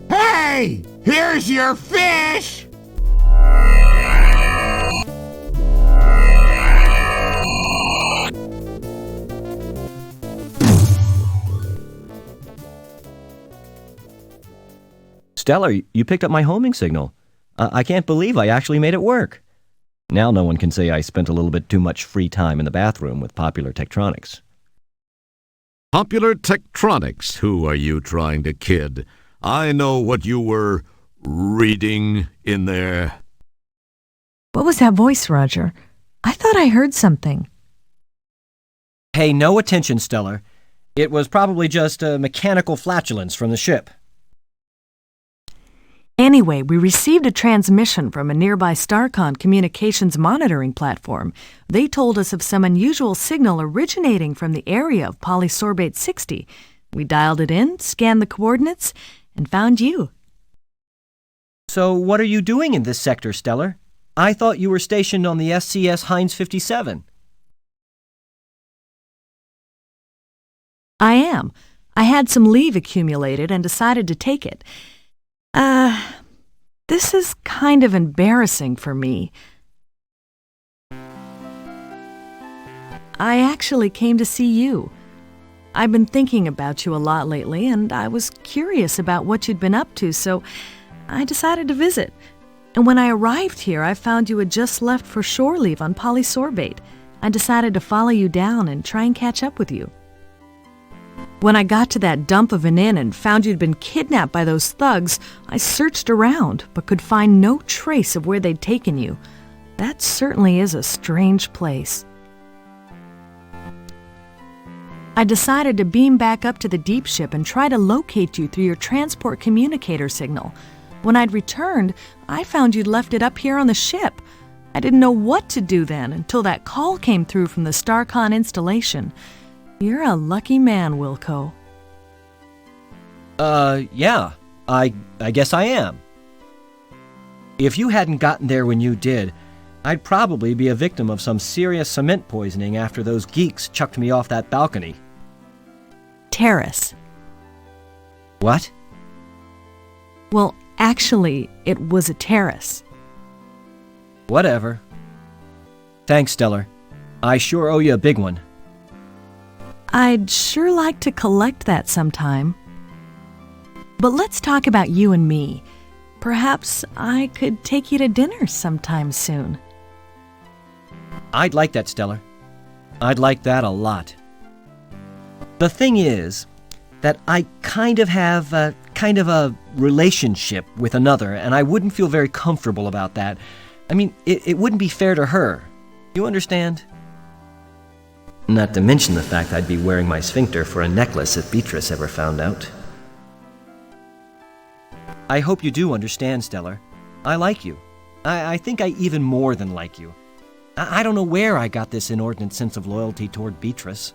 Hey! Here's your fish! Stellar, you picked up my homing signal. I can't believe I actually made it work. Now no one can say I spent a little bit too much free time in the bathroom with Popular Tektronix. Popular Tektronix, who are you trying to kid? I know what you were reading in there. What was that voice, Roger? I thought I heard something. Pay no attention, Stellar. It was probably just a mechanical flatulence from the ship. Anyway, we received a transmission from a nearby StarCon communications monitoring platform. They told us of some unusual signal originating from the area of polysorbate 60. We dialed it in, scanned the coordinates, and found you. So what are you doing in this sector, Stellar? I thought you were stationed on the SCS Heinz 57. I am. I had some leave accumulated and decided to take it. This is kind of embarrassing for me. I actually came to see you. I've been thinking about you a lot lately, and I was curious about what you'd been up to, so I decided to visit. And when I arrived here, I found you had just left for shore leave on polysorbate. I decided to follow you down and try and catch up with you. When I got to that dump of an inn and found you'd been kidnapped by those thugs, I searched around, but could find no trace of where they'd taken you. That certainly is a strange place. I decided to beam back up to the deep ship and try to locate you through your transport communicator signal. When I'd returned, I found you'd left it up here on the ship. I didn't know what to do then until that call came through from the StarCon installation. You're a lucky man, Wilco. Yeah. I guess I am. If you hadn't gotten there when you did, I'd probably be a victim of some serious cement poisoning after those geeks chucked me off that balcony. Terrace. What? Well, actually, it was a terrace. Whatever. Thanks, Stellar. I sure owe you a big one. I'd sure like to collect that sometime. But let's talk about you and me. Perhaps I could take you to dinner sometime soon. I'd like that, Stellar. I'd like that a lot. The thing is that I kind of have a relationship with another, and I wouldn't feel very comfortable about that. I mean, it wouldn't be fair to her. You understand? Not to mention the fact I'd be wearing my sphincter for a necklace if Beatrice ever found out. I hope you do understand, Stellar. I like you. I think I even more than like you. I don't know where I got this inordinate sense of loyalty toward Beatrice.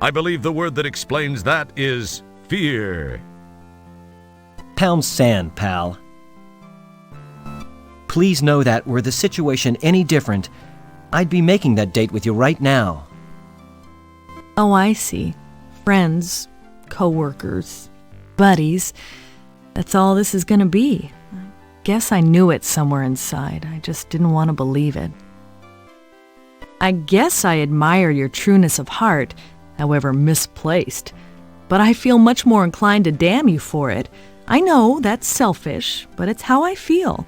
I believe the word that explains that is fear. Pound sand, pal. Please know that were the situation any different, I'd be making that date with you right now. Oh, I see. Friends, co-workers, buddies. That's all this is gonna be. I guess I knew it somewhere inside. I just didn't want to believe it. I guess I admire your trueness of heart, however misplaced, but I feel much more inclined to damn you for it. I know that's selfish, but it's how I feel.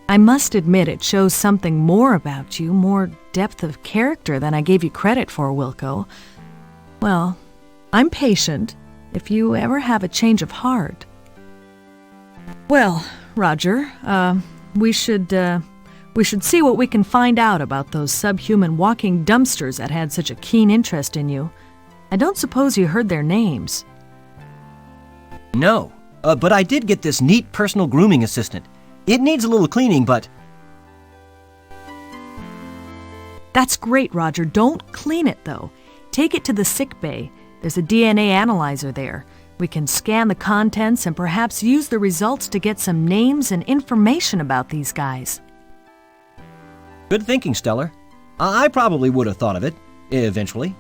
I must admit it shows something more about you, more depth of character than I gave you credit for, Wilco. Well, I'm patient if you ever have a change of heart. Well, Roger, we should see what we can find out about those subhuman walking dumpsters that had such a keen interest in you. I don't suppose you heard their names. No, but I did get this neat personal grooming assistant. It needs a little cleaning, but... That's great, Roger. Don't clean it, though. Take it to the sick bay. There's a DNA analyzer there. We can scan the contents and perhaps use the results to get some names and information about these guys. Good thinking, Stellar. I probably would have thought of it, eventually.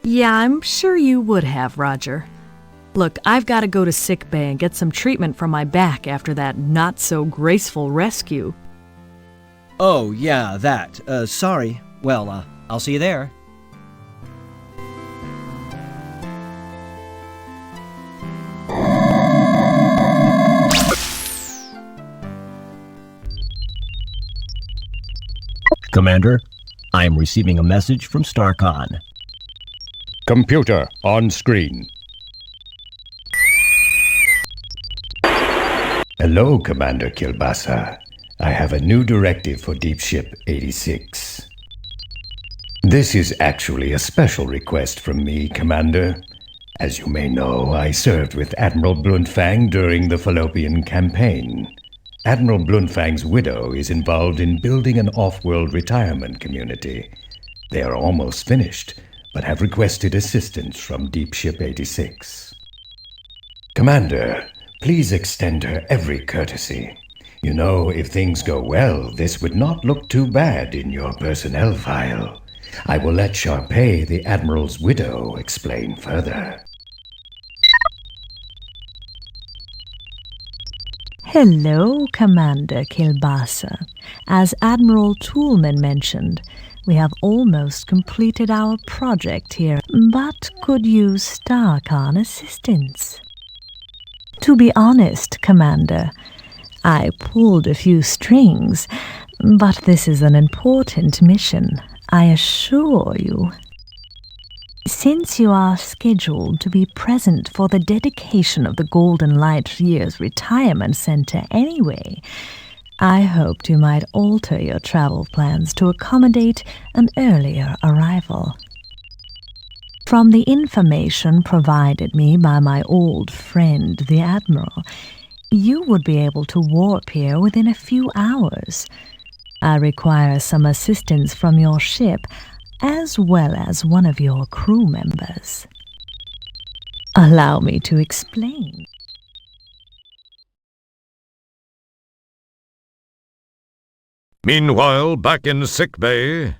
Yeah, I'm sure you would have, Roger. Look, I've got to go to sick bay and get some treatment for my back after that not-so-graceful rescue. Oh, yeah, that. Sorry. Well, I'll see you there. Commander, I am receiving a message from StarCon. Computer on screen. Hello, Commander Kilbasa. I have a new directive for Deep Ship 86. This is actually a special request from me, Commander. As you may know, I served with Admiral Bluntfang during the Fallopian campaign. Admiral Bluntfang's widow is involved in building an off-world retirement community. They are almost finished, but have requested assistance from Deep Ship 86. Commander, please extend her every courtesy. You know, if things go well, this would not look too bad in your personnel file. I will let Sharpay, the Admiral's widow, explain further. Hello, Commander Kilbasa. As Admiral Toolman mentioned, we have almost completed our project here, but could use StarCon assistance. To be honest, Commander, I pulled a few strings, but this is an important mission, I assure you. Since you are scheduled to be present for the dedication of the Golden Light Year's retirement center anyway, I hoped you might alter your travel plans to accommodate an earlier arrival. From the information provided me by my old friend, the Admiral, you would be able to warp here within a few hours. I require some assistance from your ship, as well as one of your crew members. Allow me to explain. Meanwhile, back in sickbay.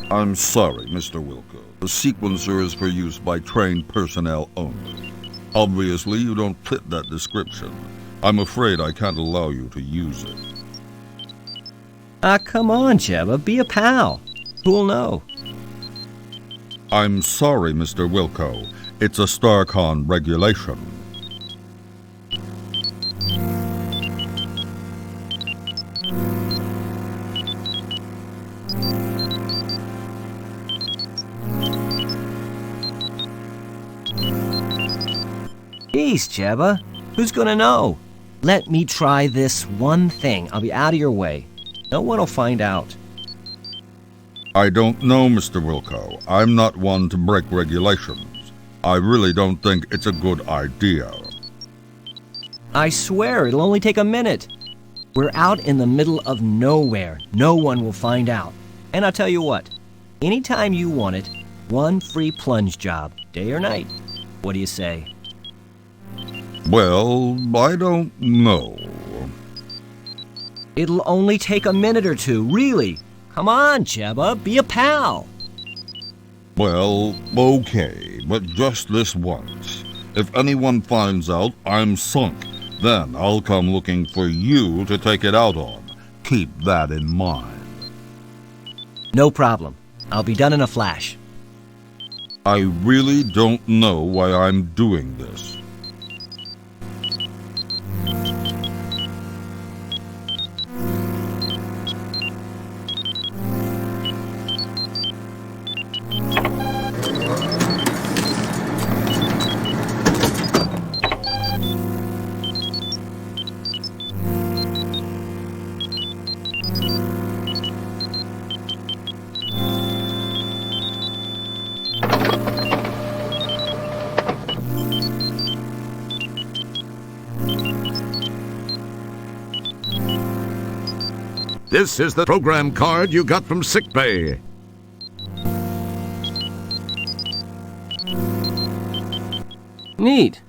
I'm sorry, Mr. Wilco. The sequencer is for use by trained personnel only. Obviously, you don't fit that description. I'm afraid I can't allow you to use it. Come on, Jebba, be a pal. Who'll know? I'm sorry, Mr. Wilco. It's a StarCon regulation. Jeez, Jebba, who's gonna know? Let me try this one thing. I'll be out of your way. No one will find out. I don't know, Mr. Wilco. I'm not one to break regulations. I really don't think it's a good idea. I swear, it'll only take a minute. We're out in the middle of nowhere. No one will find out. And I'll tell you what, anytime you want it, one free plunge job, day or night. What do you say? Well, I don't know. It'll only take a minute or two, really. Come on, Jebba, be a pal. Well, okay, but just this once. If anyone finds out I'm sunk, then I'll come looking for you to take it out on. Keep that in mind. No problem. I'll be done in a flash. I really don't know why I'm doing this. This is the program card you got from sickbay. Neat.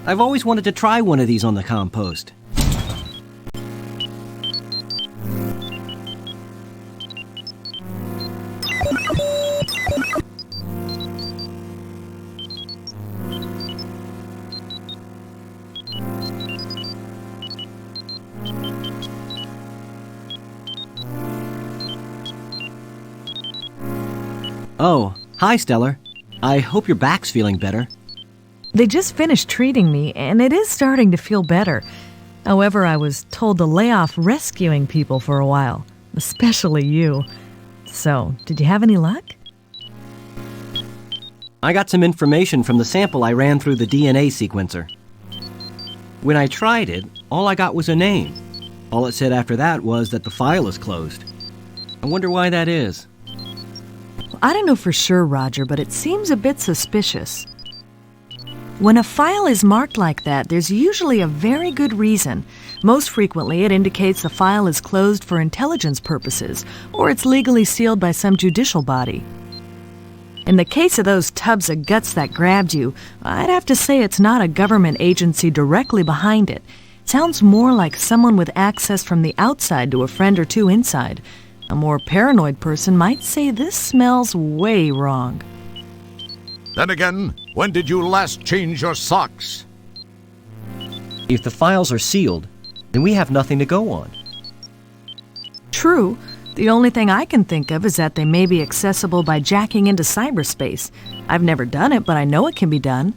I've always wanted to try one of these on the compost. Oh, hi, Stellar. I hope your back's feeling better. They just finished treating me, and it is starting to feel better. However, I was told to lay off rescuing people for a while, especially you. So, did you have any luck? I got some information from the sample I ran through the DNA sequencer. When I tried it, all I got was a name. All it said after that was that the file is closed. I wonder why that is. I don't know for sure, Roger, but it seems a bit suspicious. When a file is marked like that, there's usually a very good reason. Most frequently, it indicates the file is closed for intelligence purposes, or it's legally sealed by some judicial body. In the case of those tubs of guts that grabbed you, I'd have to say it's not a government agency directly behind it. It sounds more like someone with access from the outside to a friend or two inside. A more paranoid person might say this smells way wrong. Then again, when did you last change your socks? If the files are sealed, then we have nothing to go on. True. The only thing I can think of is that they may be accessible by jacking into cyberspace. I've never done it, but I know it can be done.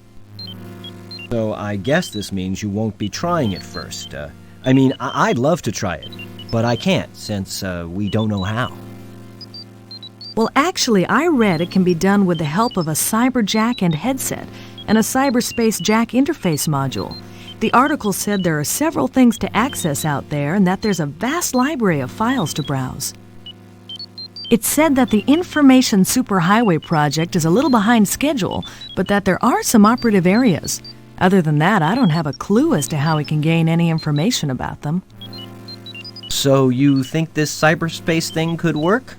So I guess this means you won't be trying it first. I'd love to try it, but I can't since we don't know how. Well, actually, I read it can be done with the help of a CyberJack and headset and a Cyberspace Jack interface module. The article said there are several things to access out there and that there's a vast library of files to browse. It said that the Information Superhighway project is a little behind schedule, but that there are some operative areas. Other than that, I don't have a clue as to how we can gain any information about them. So you think this cyberspace thing could work?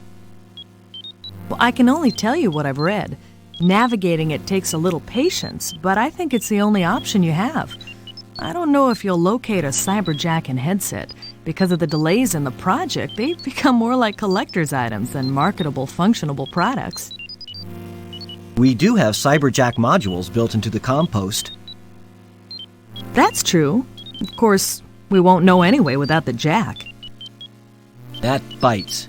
Well, I can only tell you what I've read. Navigating it takes a little patience, but I think it's the only option you have. I don't know if you'll locate a CyberJack and headset. Because of the delays in the project, they've become more like collector's items than marketable, functionable products. We do have CyberJack modules built into the compost. That's true. Of course, we won't know anyway without the jack. That bites.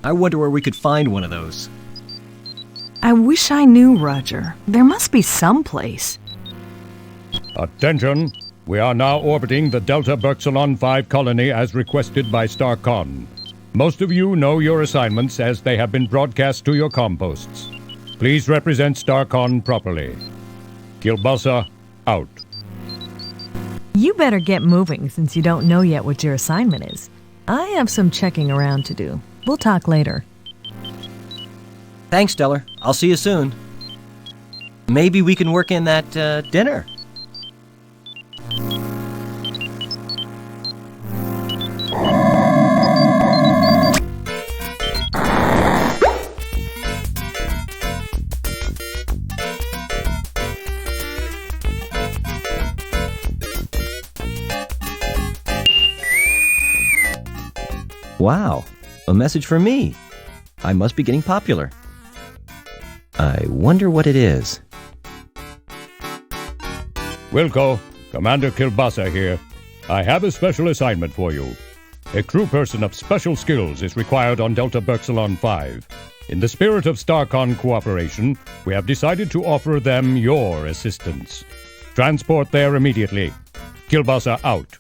I wonder where we could find one of those. I wish I knew, Roger. There must be some place. Attention! We are now orbiting the Delta Berxalon 5 colony as requested by StarCon. Most of you know your assignments as they have been broadcast to your composts. Please represent StarCon properly. Kilbasa, out. You better get moving since you don't know yet what your assignment is. I have some checking around to do. We'll talk later. Thanks, Stellar. I'll see you soon. Maybe we can work in that dinner. Wow, a message for me. I must be getting popular. I wonder what it is. Wilco, Commander Kilbasa here. I have a special assignment for you. A crew person of special skills is required on Delta Berxalon 5. In the spirit of StarCon cooperation, we have decided to offer them your assistance. Transport there immediately. Kilbasa out.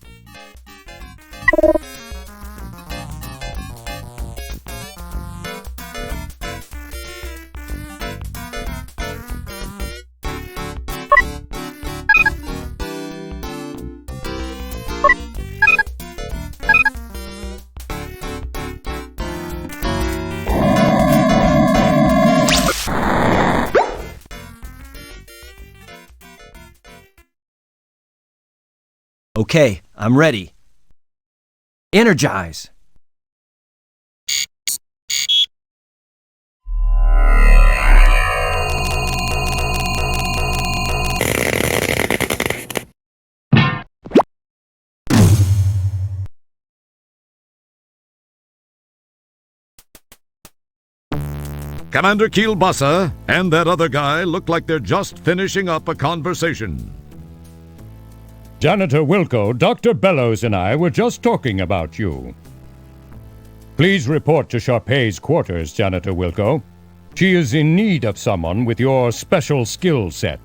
Okay, I'm ready. Energize! Commander Kilbasa and that other guy look like they're just finishing up a conversation. Janitor Wilco, Dr. Bellows and I were just talking about you. Please report to Sharpay's quarters, Janitor Wilco. She is in need of someone with your special skill set.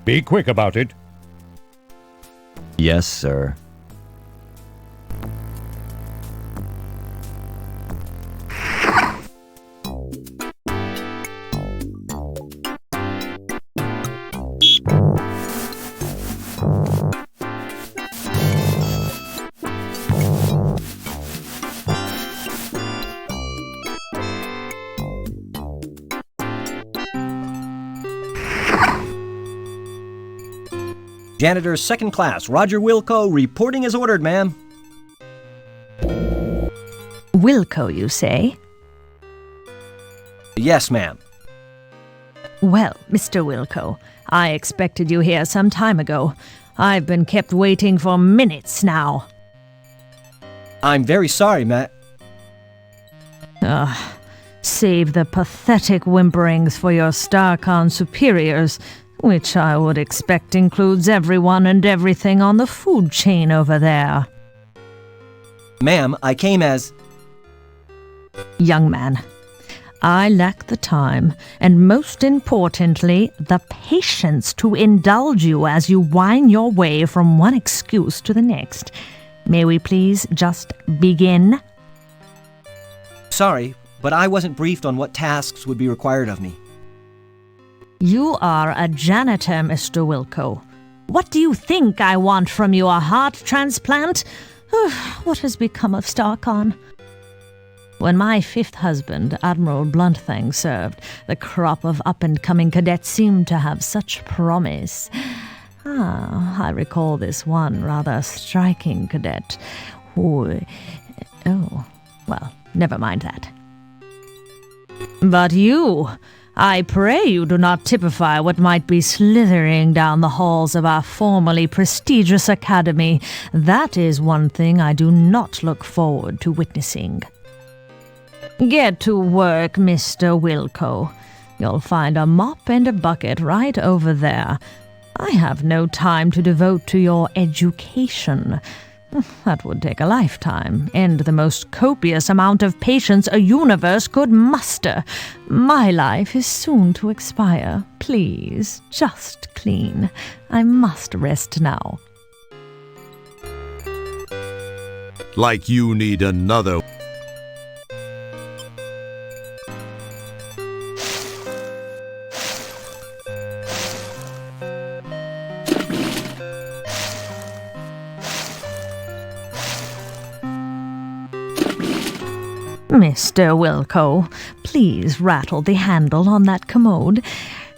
Be quick about it. Yes, sir. Janitor second class, Roger Wilco, reporting as ordered, ma'am. Wilco, you say? Yes, ma'am. Well, Mr. Wilco, I expected you here some time ago. I've been kept waiting for minutes now. I'm very sorry, Matt. Save the pathetic whimperings for your StarCon superiors, which I would expect includes everyone and everything on the food chain over there. Ma'am, I came as... Young man, I lack the time, and most importantly, the patience to indulge you as you whine your way from one excuse to the next. May we please just begin? Sorry, but I wasn't briefed on what tasks would be required of me. You are a janitor, Mr. Wilco. What do you think I want from you, a heart transplant? What has become of Starcon? When my fifth husband, Admiral Bluntfang, served, the crop of up-and-coming cadets seemed to have such promise. I recall this one rather striking cadet who... Oh, well, never mind that. But you... I pray you do not typify what might be slithering down the halls of our formerly prestigious academy. That is one thing I do not look forward to witnessing. Get to work, Mr. Wilco. You'll find a mop and a bucket right over there. I have no time to devote to your education. That would take a lifetime, and the most copious amount of patience a universe could muster. My life is soon to expire. Please, just clean. I must rest now. Like you need another. Mr. Wilco, please rattle the handle on that commode.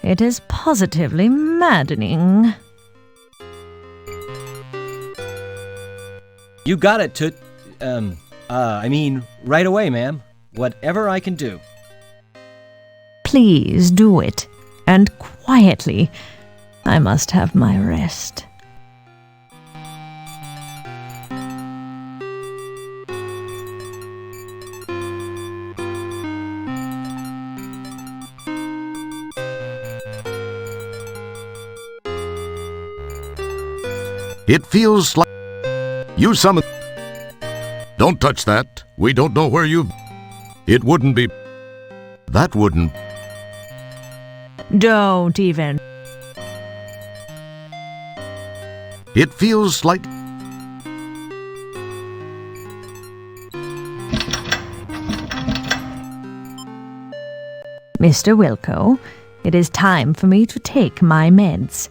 It is positively maddening. You got it, right away, ma'am. Whatever I can do. Please do it, and quietly. I must have my rest. It feels like you summoned. Don't touch that. We don't know where you. It wouldn't be. That wouldn't. Don't even. It feels like. Mr. Wilco, it is time for me to take my meds.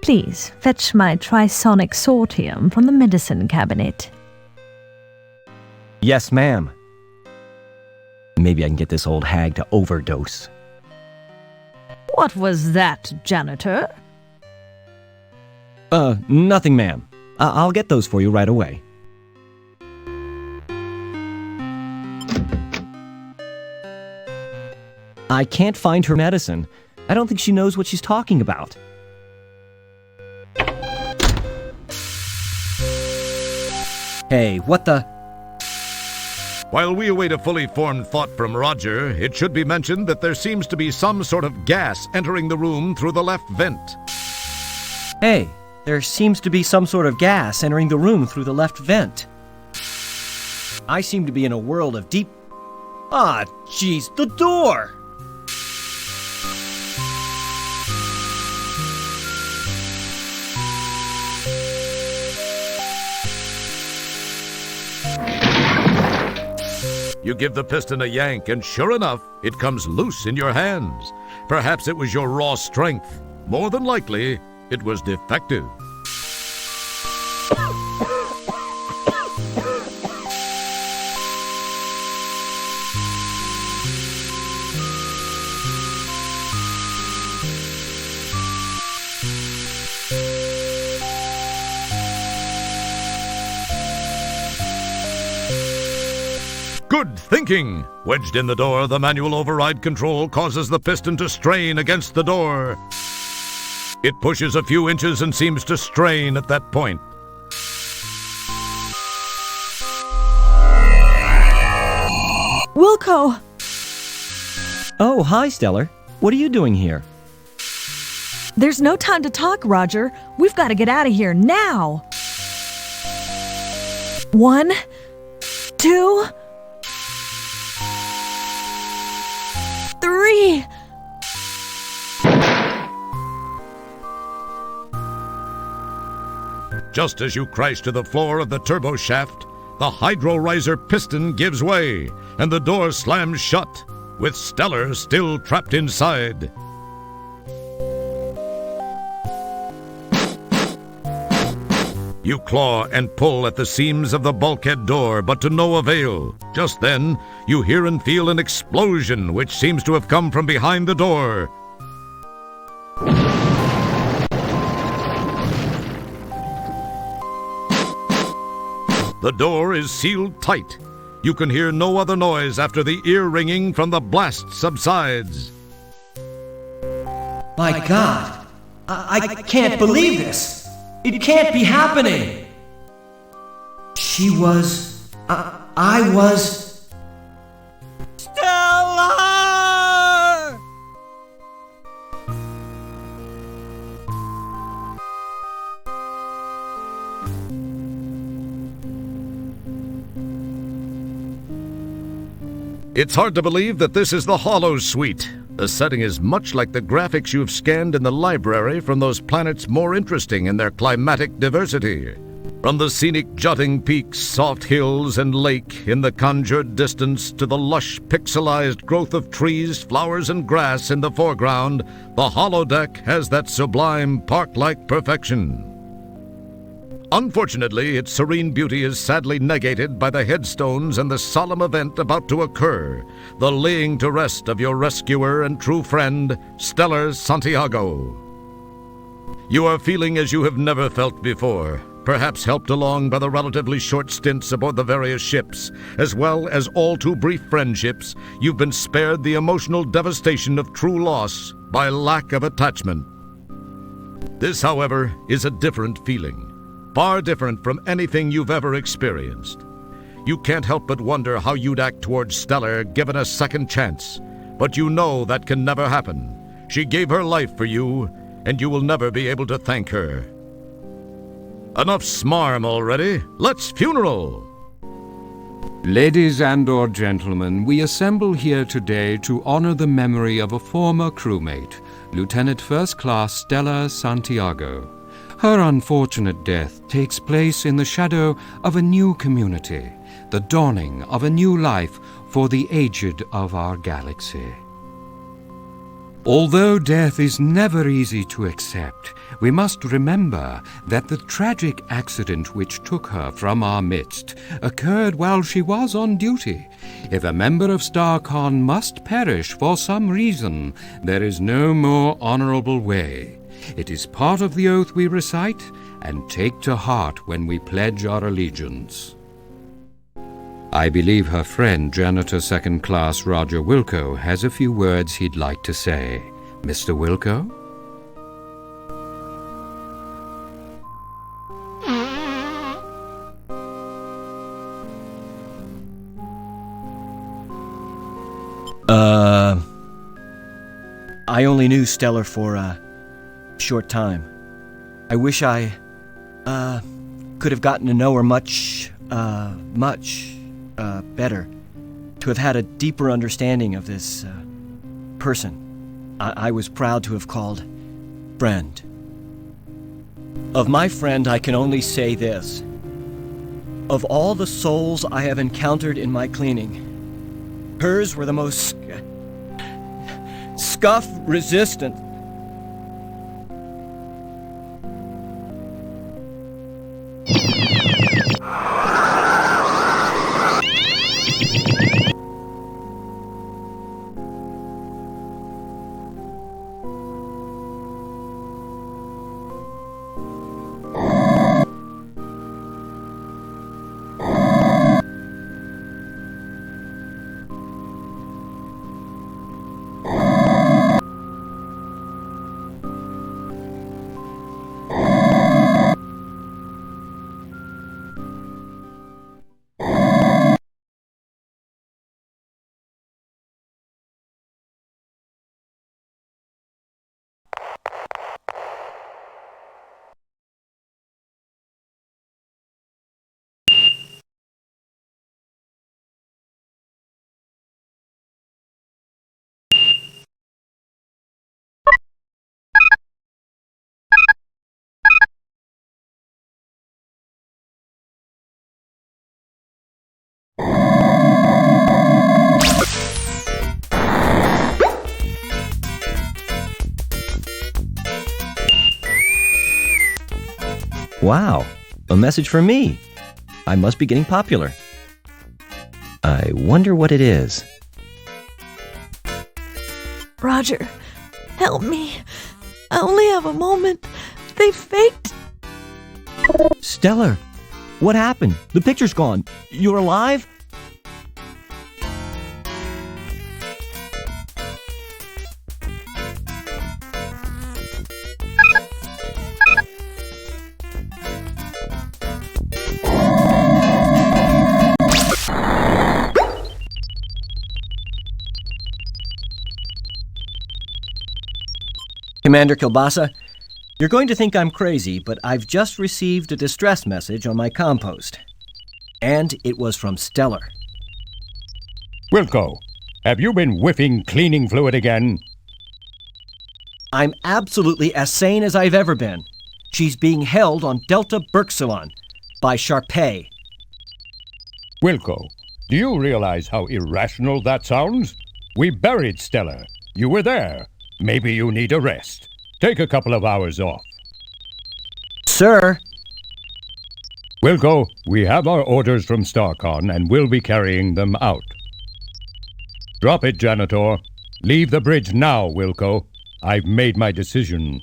Please fetch my trisonic sortium from the medicine cabinet. Yes, ma'am. Maybe I can get this old hag to overdose. What was that, janitor? Nothing, ma'am. I'll get those for you right away. I can't find her medicine. I don't think she knows what she's talking about. Hey, what the... While we await a fully formed thought from Roger, it should be mentioned that there seems to be some sort of gas entering the room through the left vent. Hey, there seems to be some sort of gas entering the room through the left vent. I seem to be in a world of deep... Ah, jeez, the door! You give the piston a yank, and sure enough, it comes loose in your hands. Perhaps it was your raw strength. More than likely, it was defective. Good thinking! Wedged in the door, the manual override control causes the piston to strain against the door. It pushes a few inches and seems to strain at that point. Wilco! Oh, hi, Stellar. What are you doing here? There's no time to talk, Roger. We've got to get out of here now. 1, 2... 3. Just as you crash to the floor of the turbo shaft, The hydro-riser piston gives way, and the door slams shut, with Stellar still trapped inside. You claw and pull at the seams of the bulkhead door, but to no avail. Just then, you hear and feel an explosion which seems to have come from behind the door. The door is sealed tight. You can hear no other noise after the ear ringing from the blast subsides. My God! I can't believe this! It can't be happening! She was... I was... Stella! It's hard to believe that this is the Hollow Suite. The setting is much like the graphics you've scanned in the library from those planets more interesting in their climatic diversity. From the scenic jutting peaks, soft hills, and lake in the conjured distance to the lush, pixelized growth of trees, flowers, and grass in the foreground, the holodeck has that sublime park-like perfection. Unfortunately, its serene beauty is sadly negated by the headstones and the solemn event about to occur, the laying to rest of your rescuer and true friend, Stellar Santiago. You are feeling as you have never felt before, perhaps helped along by the relatively short stints aboard the various ships, as well as all too brief friendships. You've been spared the emotional devastation of true loss by lack of attachment. This, however, is a different feeling. Far different from anything you've ever experienced. You can't help but wonder how you'd act towards Stellar given a second chance, but you know that can never happen. She gave her life for you, and you will never be able to thank her. Enough smarm already. Let's funeral! Ladies and/or gentlemen, we assemble here today to honor the memory of a former crewmate, Lieutenant First Class Stellar Santiago. Her unfortunate death takes place in the shadow of a new community, the dawning of a new life for the aged of our galaxy. Although death is never easy to accept, we must remember that the tragic accident which took her from our midst occurred while she was on duty. If a member of StarCon must perish for some reason, there is no more honorable way. It is part of the oath we recite and take to heart when we pledge our allegiance. I believe her friend, Janitor Second Class Roger Wilco, has a few words he'd like to say. Mr. Wilco? I only knew Stellar for a short time. I wish I, could have gotten to know her much better. To have had a deeper understanding of this, person I was proud to have called friend. Of my friend, I can only say this. Of all the souls I have encountered in my cleaning, hers were the most scuff-resistant. Wow, a message for me. I must be getting popular. I wonder what it is. Roger, help me. I only have a moment. They faked. Stellar, what happened? The picture's gone. You're alive? Commander Kilbasa, you're going to think I'm crazy, but I've just received a distress message on my compost. And it was from Stellar. Wilco, have you been whiffing cleaning fluid again? I'm absolutely as sane as I've ever been. She's being held on Delta Berxilon by Sharpay. Wilco, do you realize how irrational that sounds? We buried Stellar. You were there. Maybe you need a rest. Take a couple of hours off. Sir! Wilco, we have our orders from StarCon and we'll be carrying them out. Drop it, Janitor. Leave the bridge now, Wilco. I've made my decision.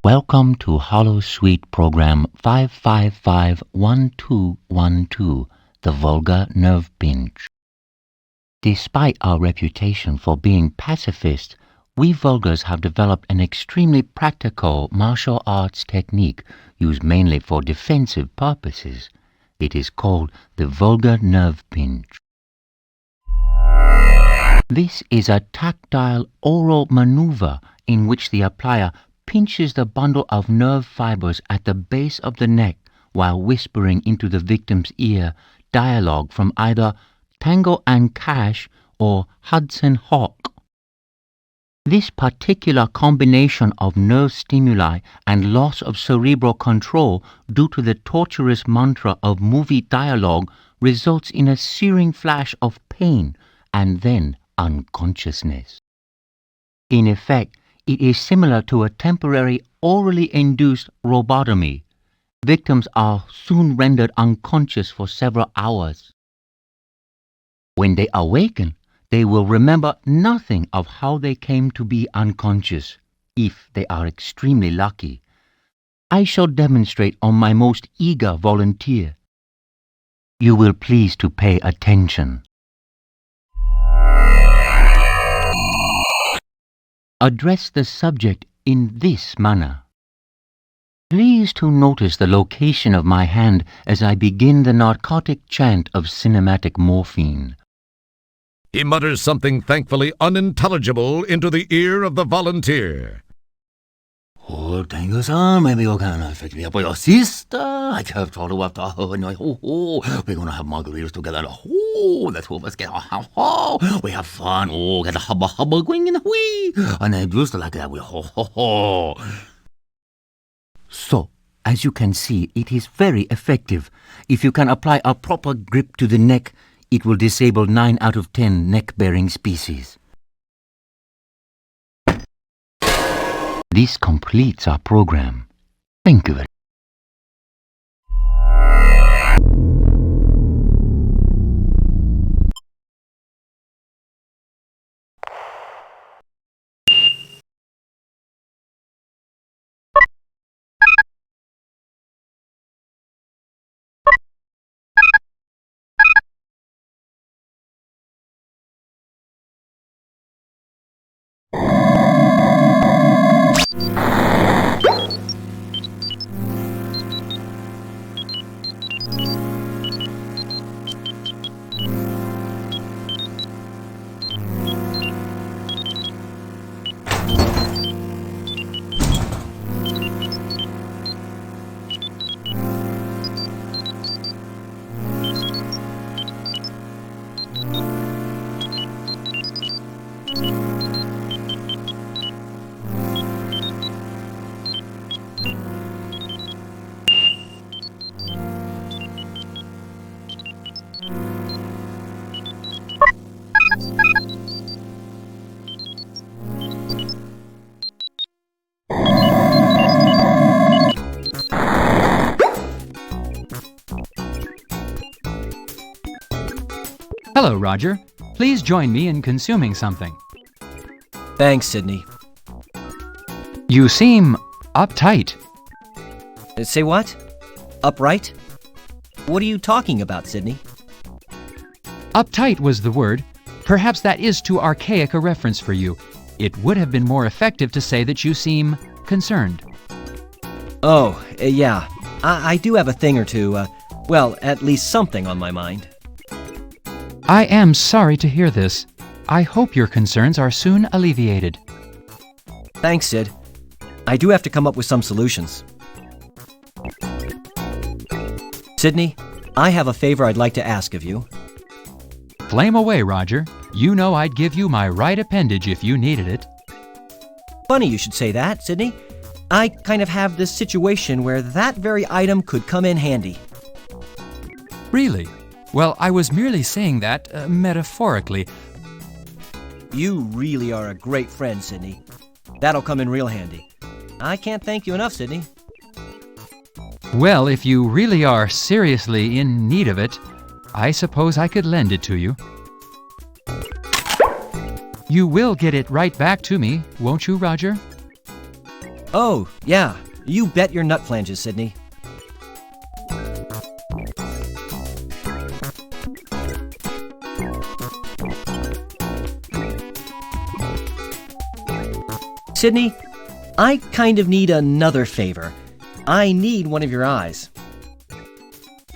Welcome to Hollow Suite Program 5551212, the Volga Nerve Pinch. Despite our reputation for being pacifist, we Volgars have developed an extremely practical martial arts technique used mainly for defensive purposes. It is called the Volga Nerve Pinch. This is a tactile oral maneuver in which the applier pinches the bundle of nerve fibers at the base of the neck while whispering into the victim's ear dialogue from either Tango and Cash or Hudson Hawk. This particular combination of nerve stimuli and loss of cerebral control due to the torturous mantra of movie dialogue results in a searing flash of pain and then unconsciousness. In effect, it is similar to a temporary orally induced robotomy. Victims are soon rendered unconscious for several hours. When they awaken, they will remember nothing of how they came to be unconscious, if they are extremely lucky. I shall demonstrate on my most eager volunteer. You will please to pay attention. Address the subject in this manner. Please to notice the location of my hand as I begin the narcotic chant of cinematic morphine. He mutters something thankfully unintelligible into the ear of the volunteer. Oh, thank you, sir. Maybe you can fix me up with your sister. I have told her what we're gonna have margaritas together. Oh, the two of us get we have fun. Oh, get a hubba hubba going in the wee. And I just like that. So, as you can see, it is very effective. If you can apply a proper grip to the neck, it will disable 9 out of 10 neck-bearing species. This completes our program. Thank you very much. Hello, Roger. Please join me in consuming something. Thanks, Sydney. You seem uptight. Say what? Upright? What are you talking about, Sydney? Uptight was the word. Perhaps that is too archaic a reference for you. It would have been more effective to say that you seem concerned. Oh, yeah. I do have a thing or two, well, at least something on my mind. I am sorry to hear this. I hope your concerns are soon alleviated. Thanks, Sid. I do have to come up with some solutions. Sydney, I have a favor I'd like to ask of you. Flame away, Roger. You know I'd give you my right appendage if you needed it. Funny you should say that, Sydney. I kind of have this situation where that very item could come in handy. Really? Well, I was merely saying that metaphorically. You really are a great friend, Sydney. That'll come in real handy. I can't thank you enough, Sydney. Well, if you really are seriously in need of it, I suppose I could lend it to you. You will get it right back to me, won't you, Roger? Oh, yeah. You bet your nut flanges, Sydney. Sydney, I kind of need another favor. I need one of your eyes.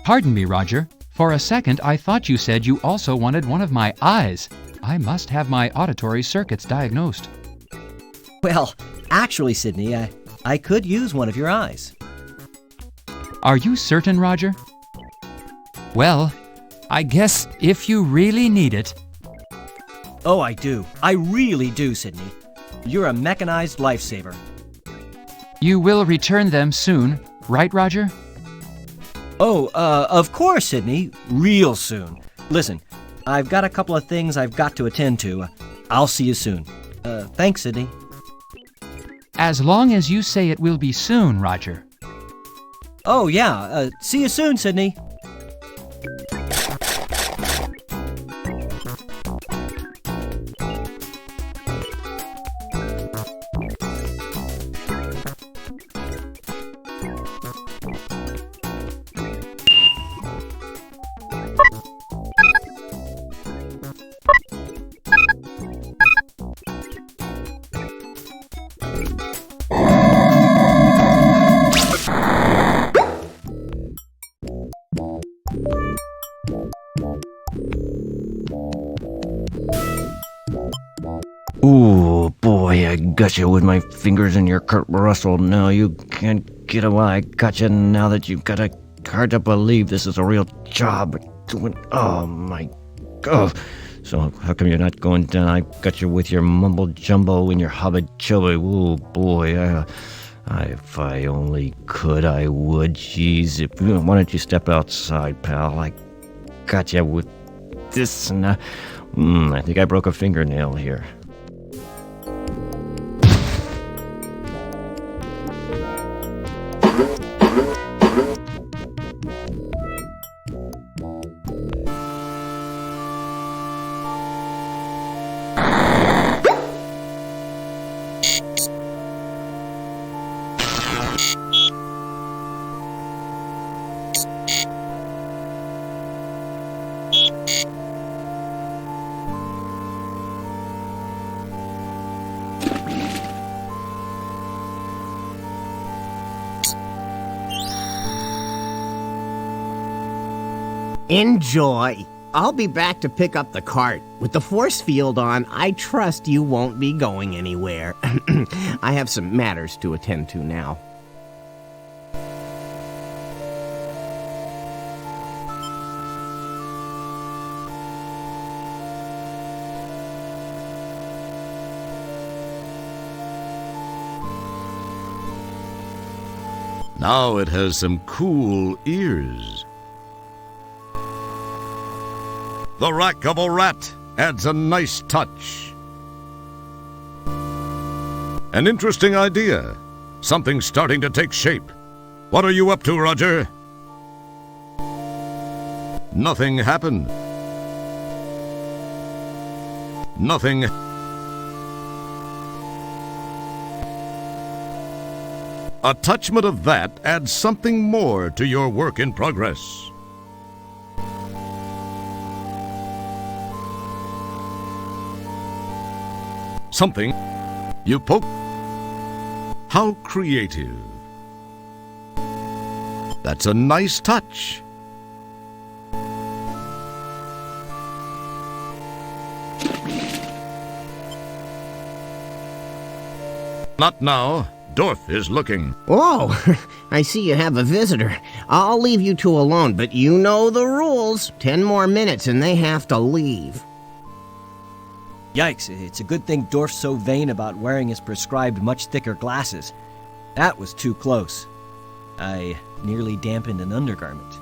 Pardon me, Roger. For a second, I thought you said you also wanted one of my eyes. I must have my auditory circuits diagnosed. Well, actually, Sydney, I could use one of your eyes. Are you certain, Roger? Well, I guess if you really need it. Oh, I do. I really do, Sydney. You're a mechanized lifesaver. You will return them soon, right, Roger? Oh, of course, Sydney. Real soon. Listen, I've got a couple of things I've got to attend to. I'll see you soon. Thanks, Sydney. As long as you say it will be soon, Roger. Oh, yeah. See you soon, Sydney. Ooh, boy, I got you with my fingers in your Kurt Russell. Now you can't get away. I got you now that you've got a... Hard to believe this is a real job. Oh, my God. So how come you're not going down? I got you with your mumble-jumbo and your hubba-chubba. Ooh, boy, if I only could, I would. Jeez, why don't you step outside, pal? I got you with this, and I think I broke a fingernail here. Enjoy. I'll be back to pick up the cart. With the force field on, I trust you won't be going anywhere. I have some matters to attend to now. Now it has some cool ears. The rack of a rat adds a nice touch. An interesting idea. Something's starting to take shape. What are you up to, Roger? Nothing happened. Nothing. A touchment of that adds something more to your work in progress. Something you poke. How creative. That's a nice touch. Not now. Dorf is looking. Oh, I see you have a visitor. I'll leave you two alone, but you know the rules. 10 more minutes and they have to leave. Yikes, it's a good thing Dorf's so vain about wearing his prescribed much thicker glasses. That was too close. I nearly dampened an undergarment.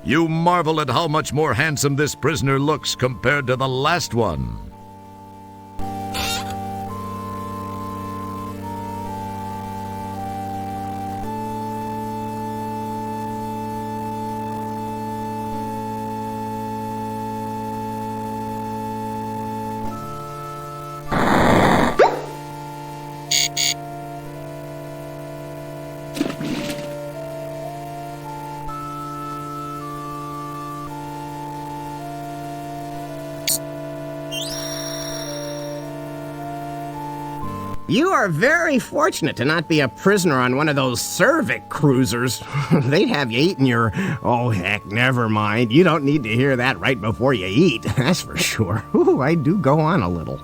You marvel at how much more handsome this prisoner looks compared to the last one. You are very fortunate to not be a prisoner on one of those Cervic cruisers. They'd have you eating your... Oh, heck, never mind. You don't need to hear that right before you eat, that's for sure. Ooh, I do go on a little.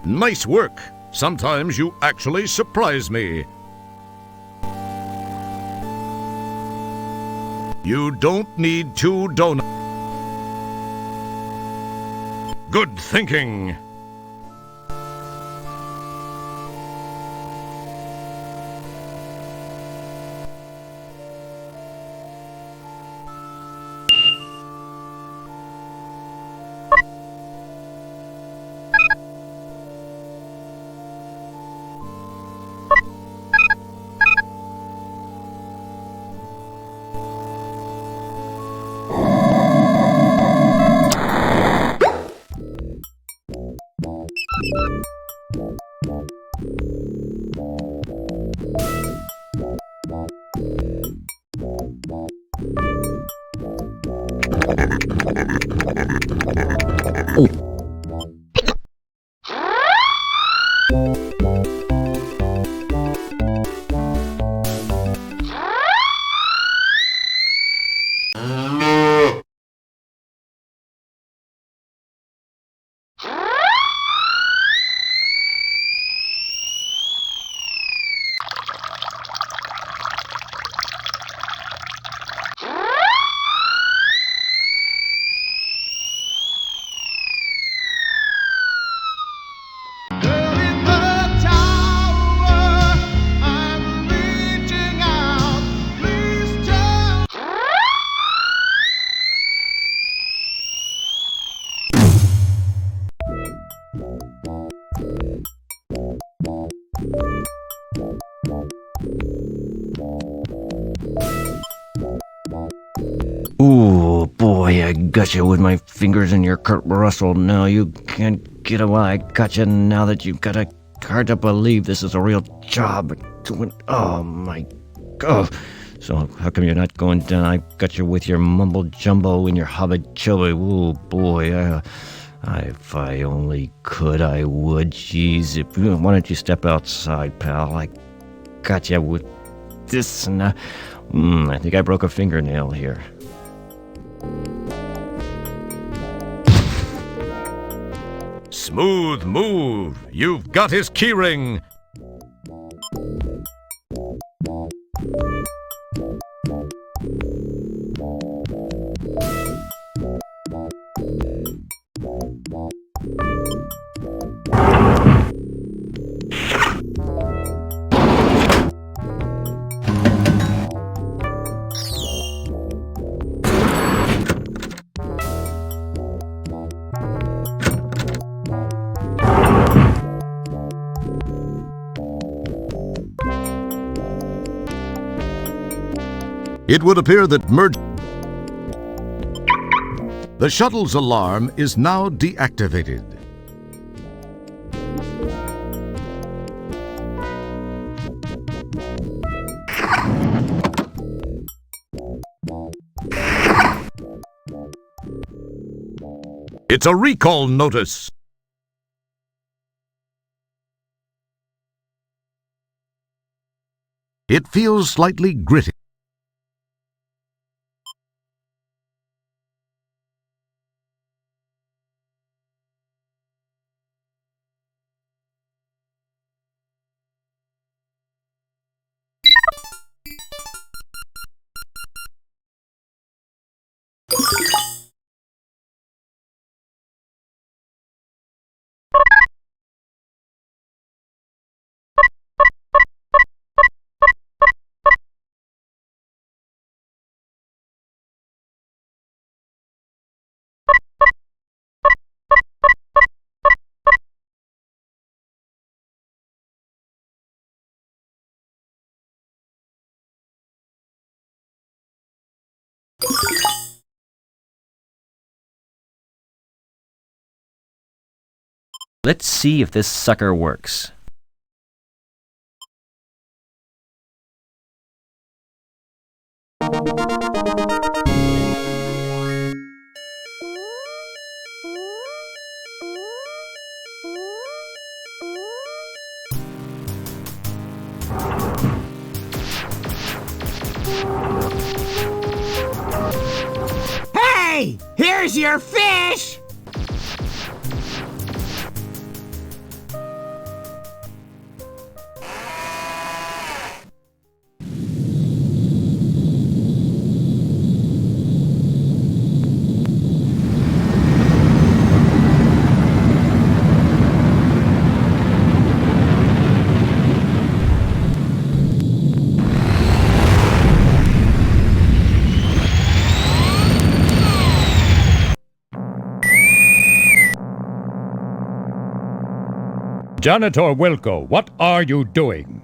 Nice work. Sometimes you actually surprise me. You don't need 2 donuts. Good thinking. got you with my fingers in your Kurt Russell. No, you can't get away. I got you now that you've got a hard to believe this is a real job. Oh my God. So how come you're not going down? I got you with your mumble jumbo and your hubba chubba. Oh boy. If I only could, I would. Jeez, why don't you step outside, pal? I got you with this, and I think I broke a fingernail here. Smooth move. You've got his keyring. It would appear that the shuttle's alarm is now deactivated. It's a recall notice. It feels slightly gritty. Let's see if this sucker works. Hey! Here's your fish! Janitor Wilco, what are you doing?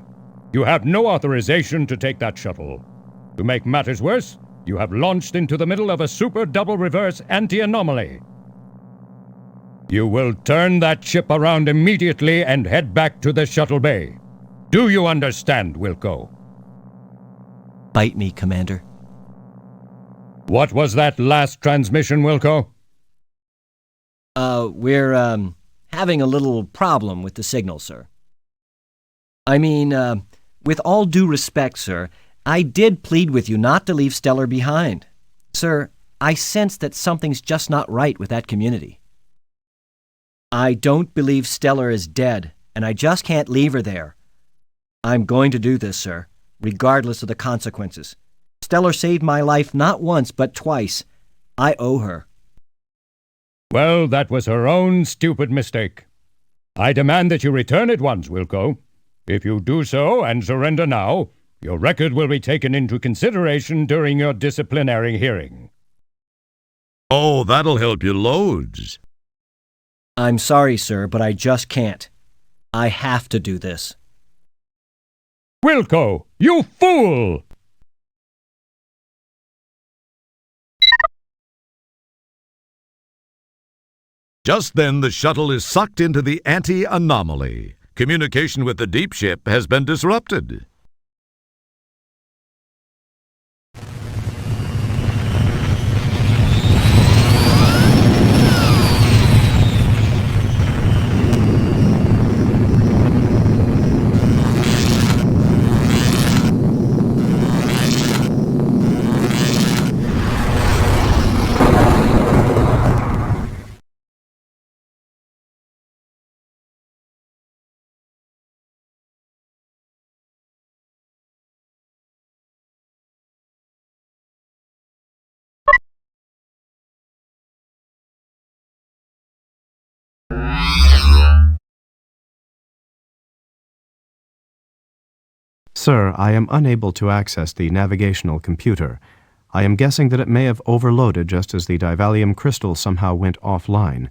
You have no authorization to take that shuttle. To make matters worse, you have launched into the middle of a super double reverse anti-anomaly. You will turn that ship around immediately and head back to the shuttle bay. Do you understand, Wilco? Bite me, Commander. What was that last transmission, Wilco? We're having a little problem with the signal, sir. I mean, with all due respect, sir, I did plead with you not to leave Stellar behind. Sir, I sense that something's just not right with that community. I don't believe Stellar is dead, and I just can't leave her there. I'm going to do this, sir, regardless of the consequences. Stellar saved my life not once, but twice. I owe her. Well, that was her own stupid mistake. I demand that you return at once, Wilco. If you do so and surrender now, your record will be taken into consideration during your disciplinary hearing. Oh, that'll help you loads. I'm sorry, sir, but I just can't. I have to do this. Wilco, you fool! Just then, the shuttle is sucked into the anti-anomaly. Communication with the deep ship has been disrupted. Sir, I am unable to access the navigational computer. I am guessing that it may have overloaded just as the divalium crystal somehow went offline.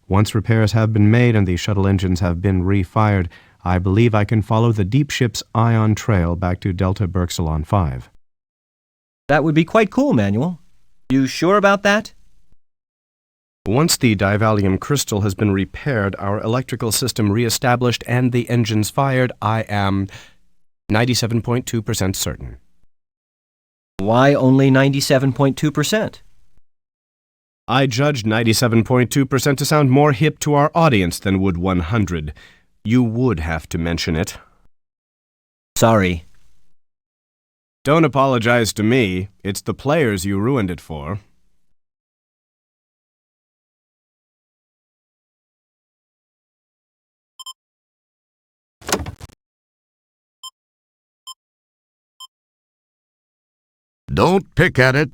Once repairs have been made and the shuttle engines have been refired, I believe I can follow the deep ship's ion trail back to Delta Berxilon 5. That would be quite cool, Manuel. You sure about that? Once the divalium crystal has been repaired, our electrical system reestablished, and the engines fired, I am 97.2% certain. Why only 97.2%? I judged 97.2% to sound more hip to our audience than would 100. You would have to mention it. Sorry. Don't apologize to me. It's the players you ruined it for. Don't pick at it.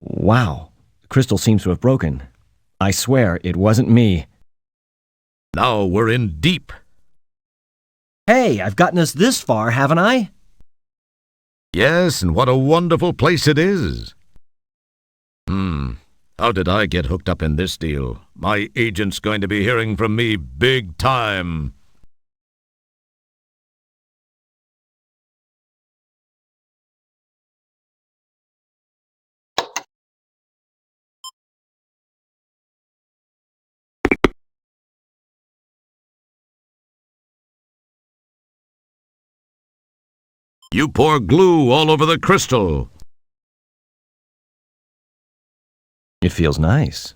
Wow, the crystal seems to have broken. I swear it wasn't me. Now we're in deep. Hey, I've gotten us this far, haven't I? Yes, and what a wonderful place it is. How did I get hooked up in this deal? My agent's going to be hearing from me big time. You pour glue all over the crystal. It feels nice.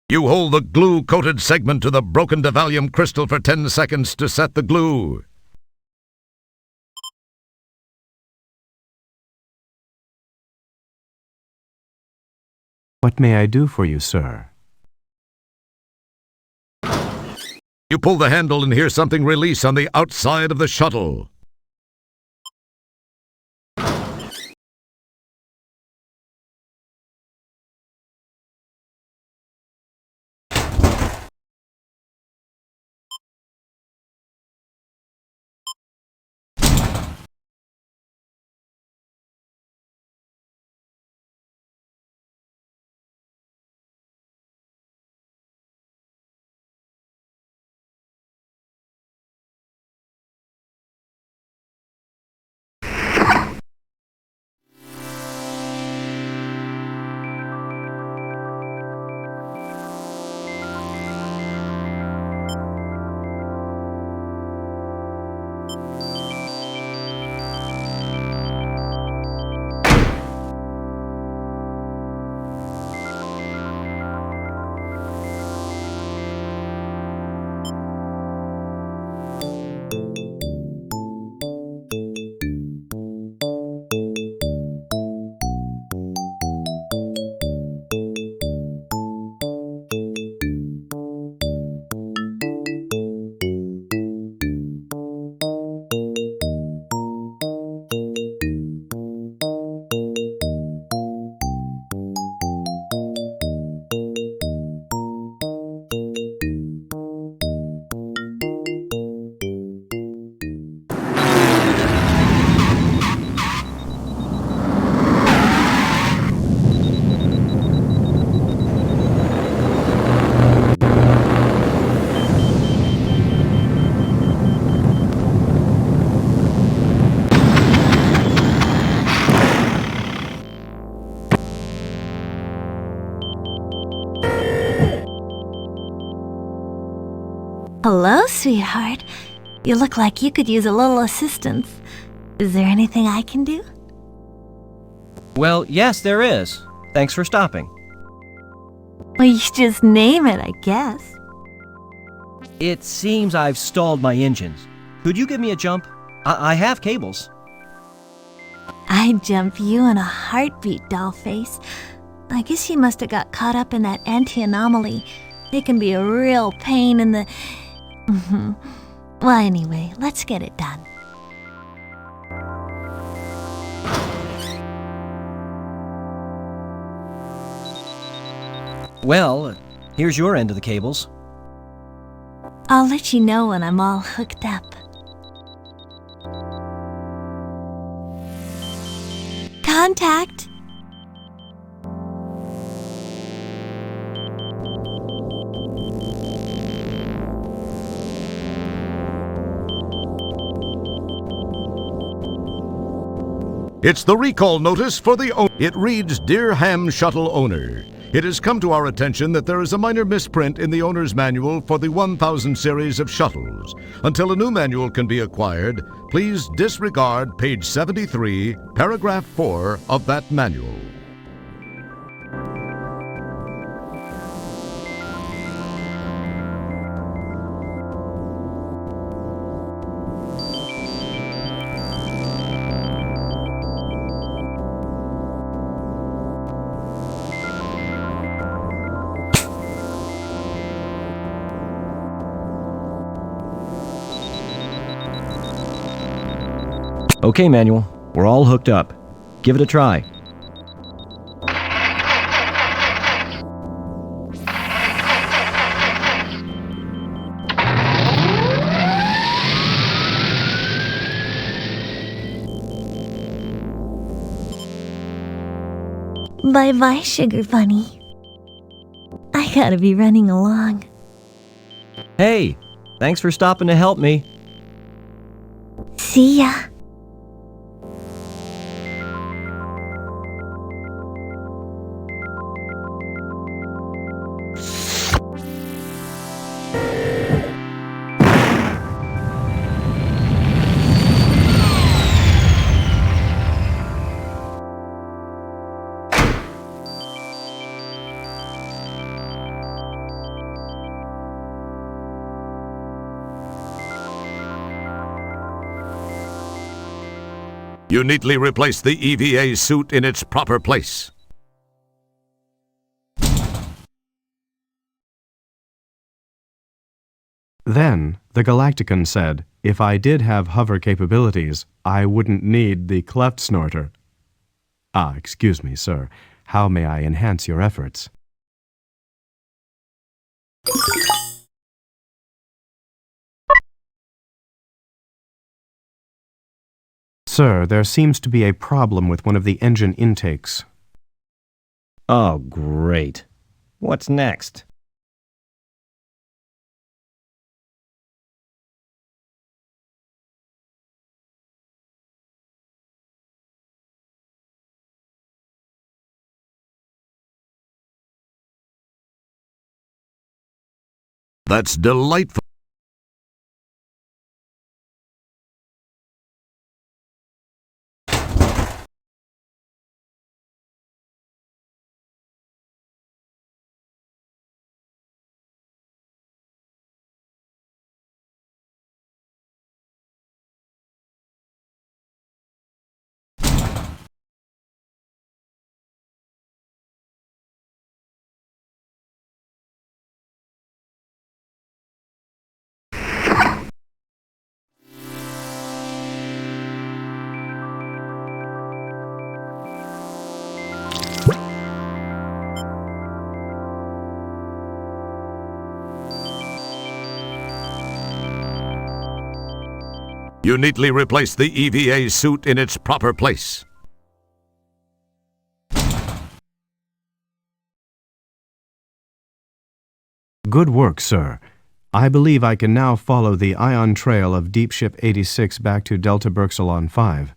You hold the glue-coated segment to the broken divalium crystal for 10 seconds to set the glue. What may I do for you, sir? You pull the handle and hear something release on the outside of the shuttle. Hello, sweetheart. You look like you could use a little assistance. Is there anything I can do? Well, yes, there is. Thanks for stopping. Well, you just name it, I guess. It seems I've stalled my engines. Could you give me a jump? I have cables. I'd jump you in a heartbeat, dollface. I guess you must have got caught up in that anti-anomaly. It can be a real pain in the... Well, anyway, let's get it done. Well, here's your end of the cables. I'll let you know when I'm all hooked up. Contact! It's the recall notice for the owner. It reads, Dear Ham Shuttle Owner, it has come to our attention that there is a minor misprint in the owner's manual for the 1000 series of shuttles. Until a new manual can be acquired, please disregard page 73, paragraph 4 of that manual. Okay, Manual. We're all hooked up. Give it a try. Bye-bye, Sugar Bunny. I gotta be running along. Hey, thanks for stopping to help me. See ya. You neatly replace the EVA suit in its proper place. Then, the Galactican said, if I did have hover capabilities, I wouldn't need the cleft snorter. Excuse me, sir. How may I enhance your efforts? Sir, there seems to be a problem with one of the engine intakes. Oh, great. What's next? That's delightful. You neatly replace the EVA suit in its proper place. Good work, sir. I believe I can now follow the ion trail of Deep Ship 86 back to Delta Berxalon 5.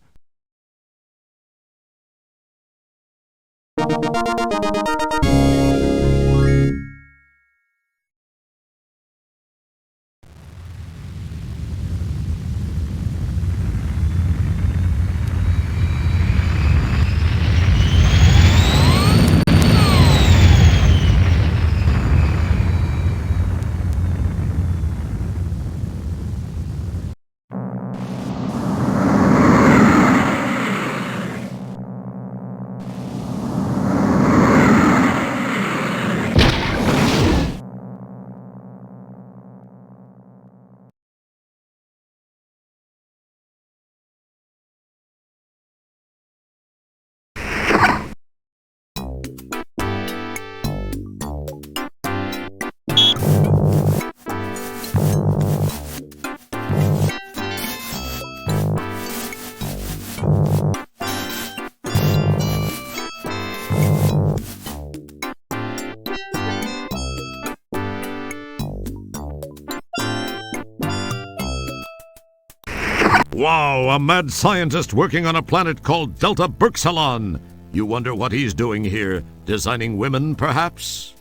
Wow, a mad scientist working on a planet called Delta Berxalon. You wonder what he's doing here? Designing women, perhaps?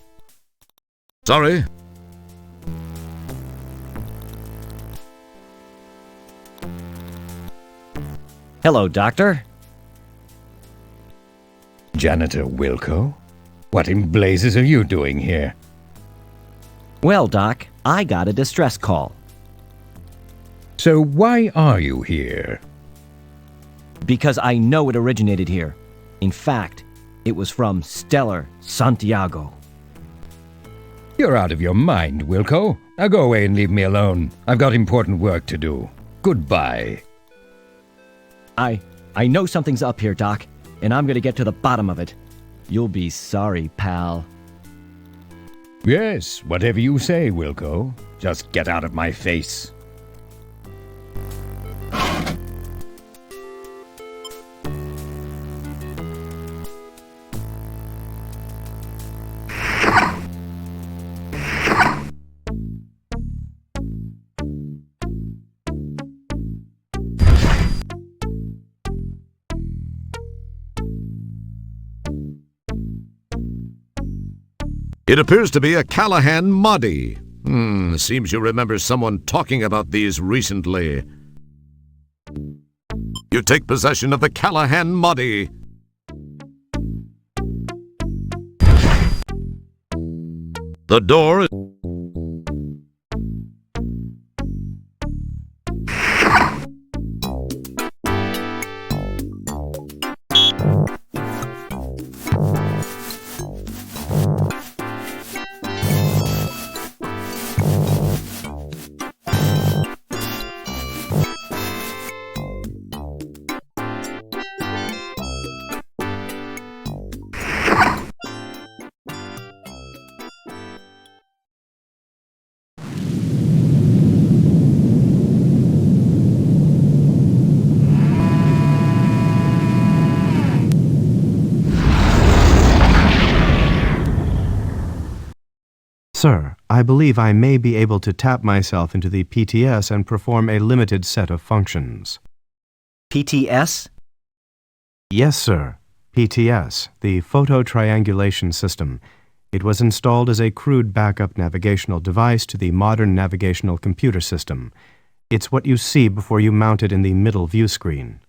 Sorry? Hello, Doctor. Janitor Wilco? What in blazes are you doing here? Well, Doc, I got a distress call. So why are you here? Because I know it originated here. In fact, it was from Stellar Santiago. You're out of your mind, Wilco. Now go away and leave me alone. I've got important work to do. Goodbye. I know something's up here, Doc, and I'm gonna get to the bottom of it. You'll be sorry, pal. Yes, whatever you say, Wilco. Just get out of my face. It appears to be a Callahan Muddy. Seems you remember someone talking about these recently. You take possession of the Callahan Muddy. The door is... Sir, I believe I may be able to tap myself into the PTS and perform a limited set of functions. PTS? Yes, sir. PTS, the Photo Triangulation System. It was installed as a crude backup navigational device to the modern navigational computer system. It's what you see before you mount it in the middle view screen.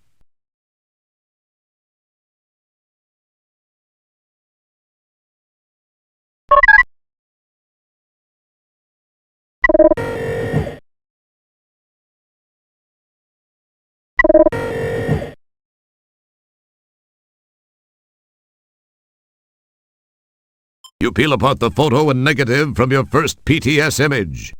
You peel apart the photo and negative from your first PTS image.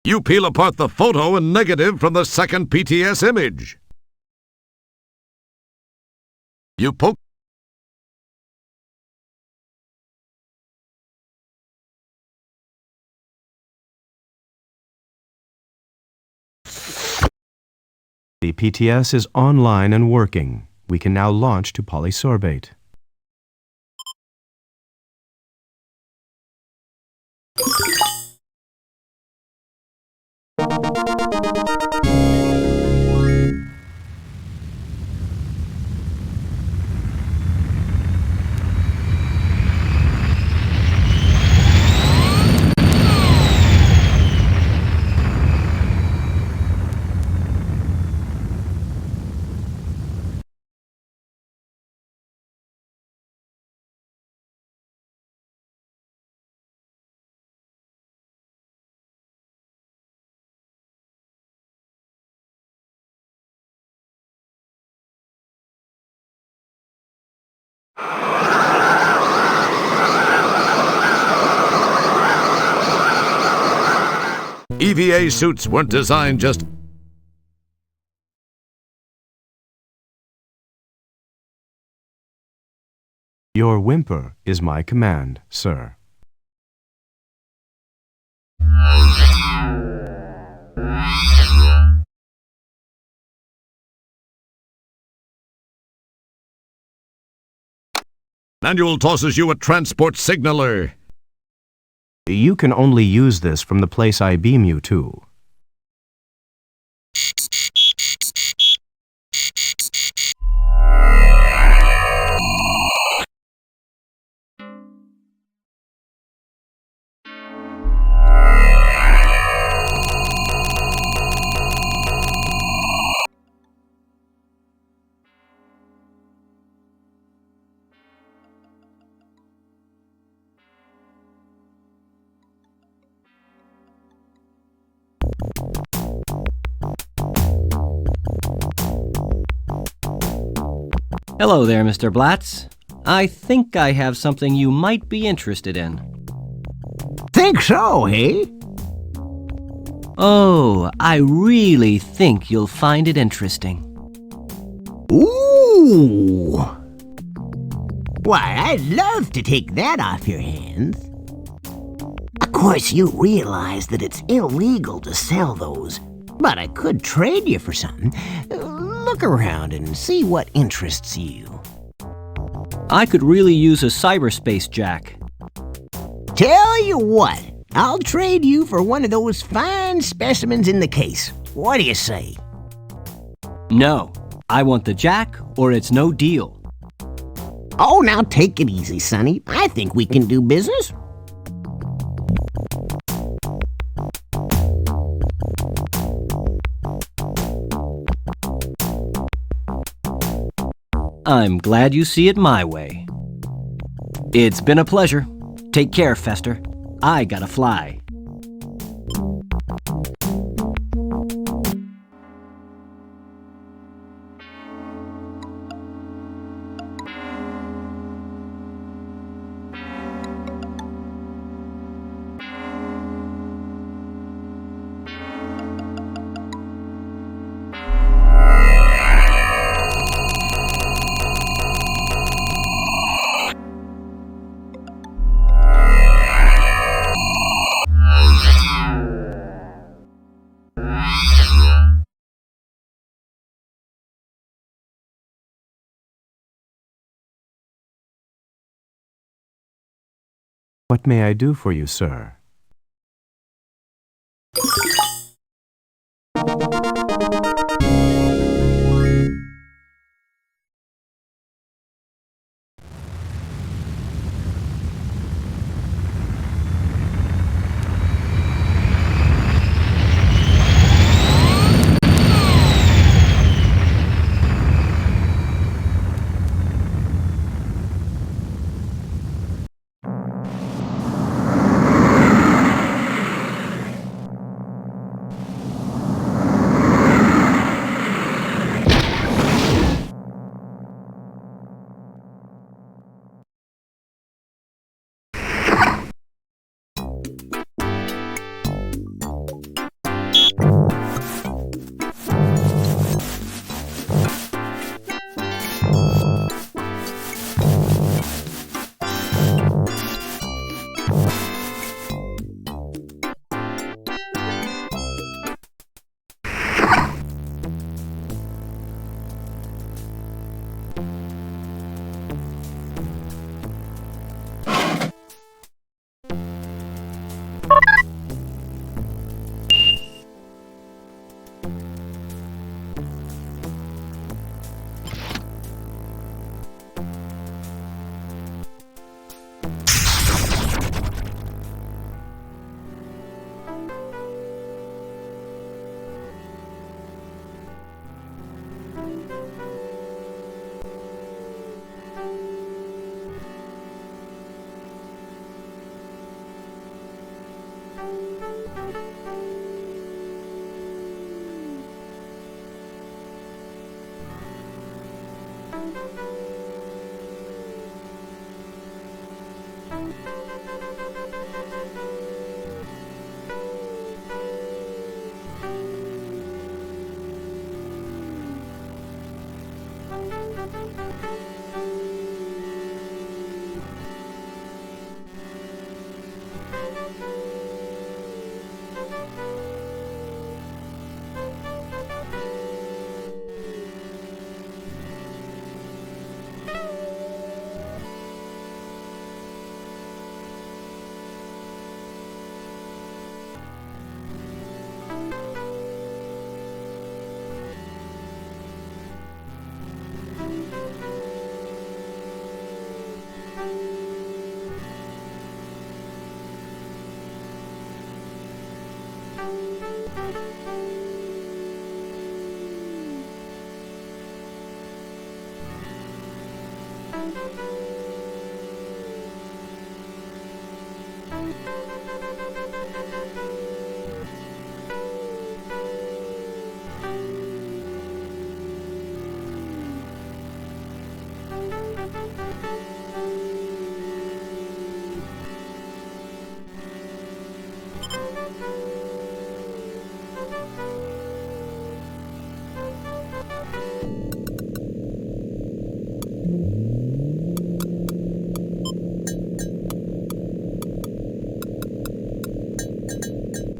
You peel apart the photo and negative from the second PTS image. You poke... The PTS is online and working. We can now launch to polysorbate. EVA suits weren't designed just... Your whimper is my command, sir. Manual tosses you a transport signaler. You can only use this from the place I beam you to. Hello there, Mr. Blatz. I think I have something you might be interested in. Think so, hey? Oh, I really think you'll find it interesting. Ooh! Why, I'd love to take that off your hands. Of course, you realize that it's illegal to sell those, but I could trade you for something. Look around and see what interests you. I could really use a cyberspace jack. Tell you what, I'll trade you for one of those fine specimens in the case. What do you say? No, I want the jack or it's no deal. Oh, now take it easy, Sonny. I think we can do business. I'm glad you see it my way. It's been a pleasure. Take care, Fester. I gotta fly. What may I do for you, sir?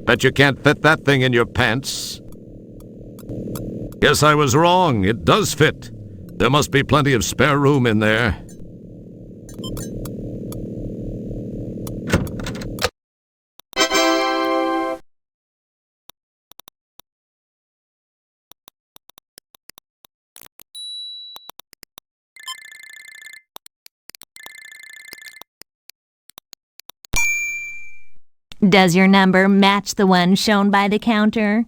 Bet you can't fit that thing in your pants. Guess I was wrong. It does fit. There must be plenty of spare room in there. Does your number match the one shown by the counter?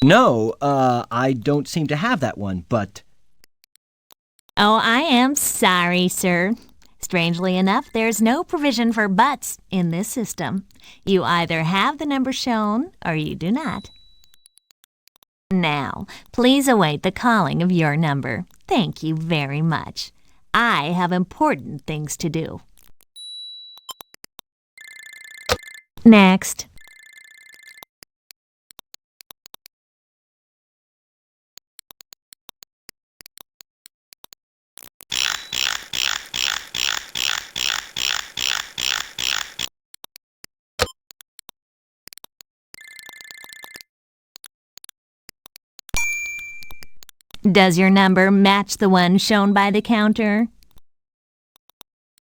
No, I don't seem to have that one, but... Oh, I am sorry, sir. Strangely enough, there's no provision for buts in this system. You either have the number shown or you do not. Now, please await the calling of your number. Thank you very much. I have important things to do. Next. Does your number match the one shown by the counter?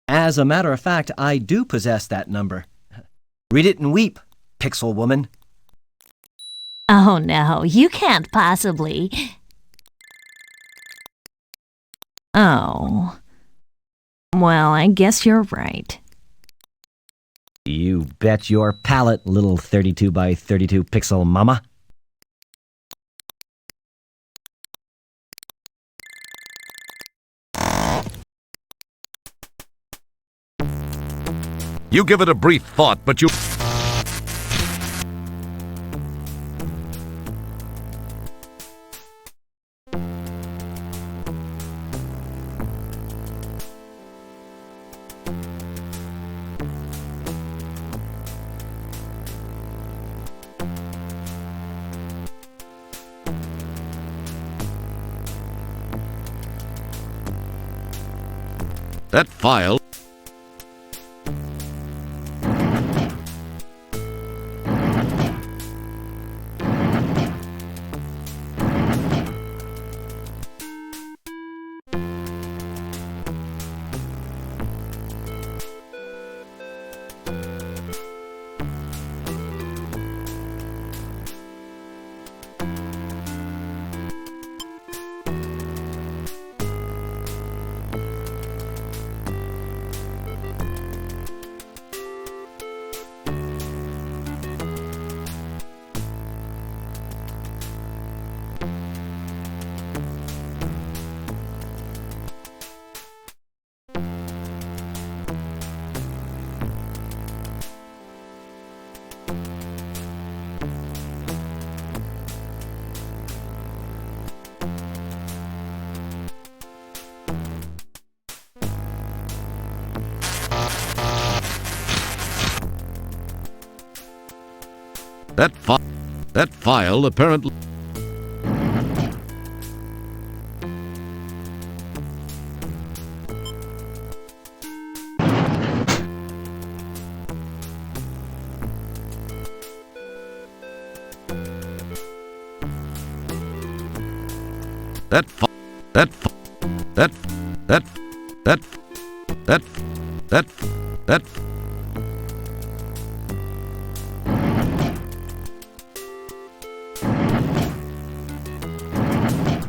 As a matter of fact, I do possess that number. Read it and weep, pixel woman. Oh no, you can't possibly. Oh. Well, I guess you're right. You bet your pallet, little 32 by 32 pixel mama. You give it a brief thought, but you... That file... That file apparently...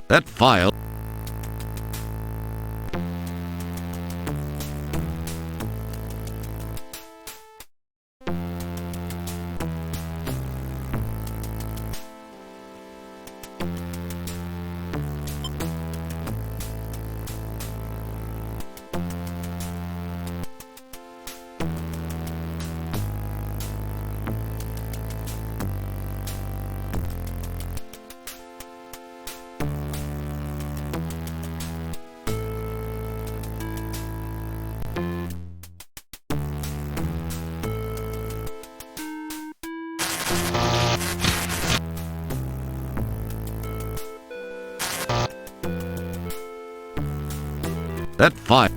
That file... That file.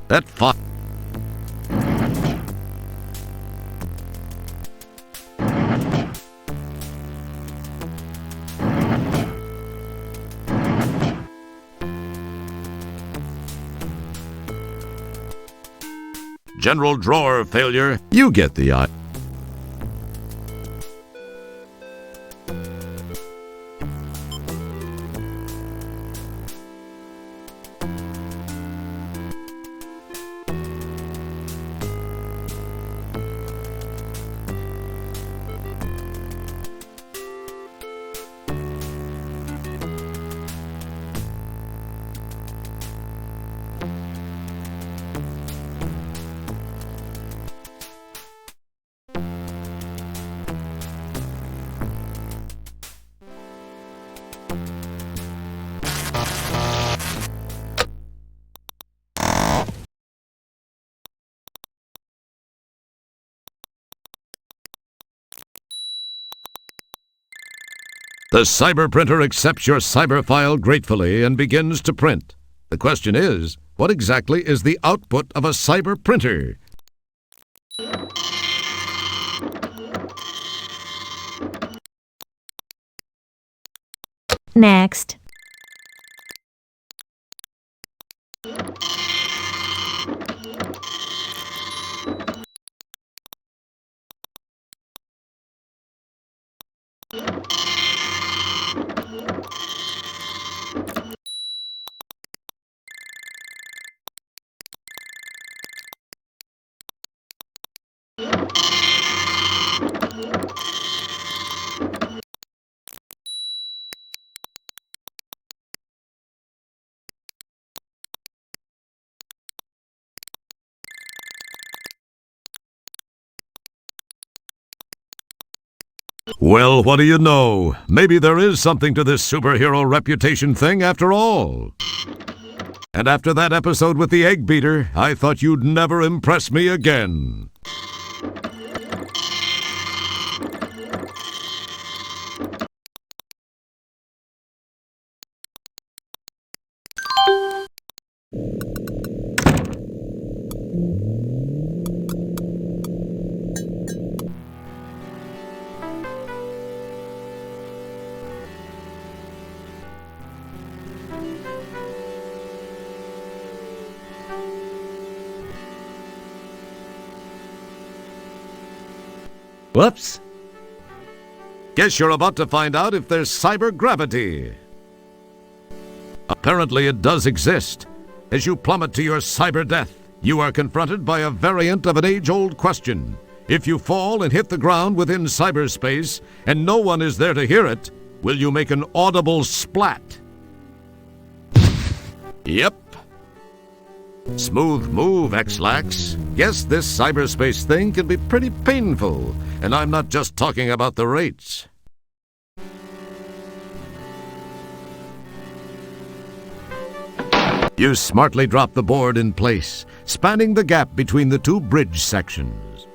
That file. General drawer failure. You get the eye. The cyber printer accepts your cyber file gratefully and begins to print. The question is, what exactly is the output of a cyber printer? Next. Well, what do you know? Maybe there is something to this superhero reputation thing after all. And after that episode with the egg beater, I thought you'd never impress me again. Whoops. Guess you're about to find out if there's cyber gravity. Apparently it does exist. As you plummet to your cyber death, you are confronted by a variant of an age-old question. If you fall and hit the ground within cyberspace, and no one is there to hear it, will you make an audible splat? Yep. Smooth move, X-Lax. Guess this cyberspace thing can be pretty painful, and I'm not just talking about the rates. You smartly drop the board in place, spanning the gap between the two bridge sections.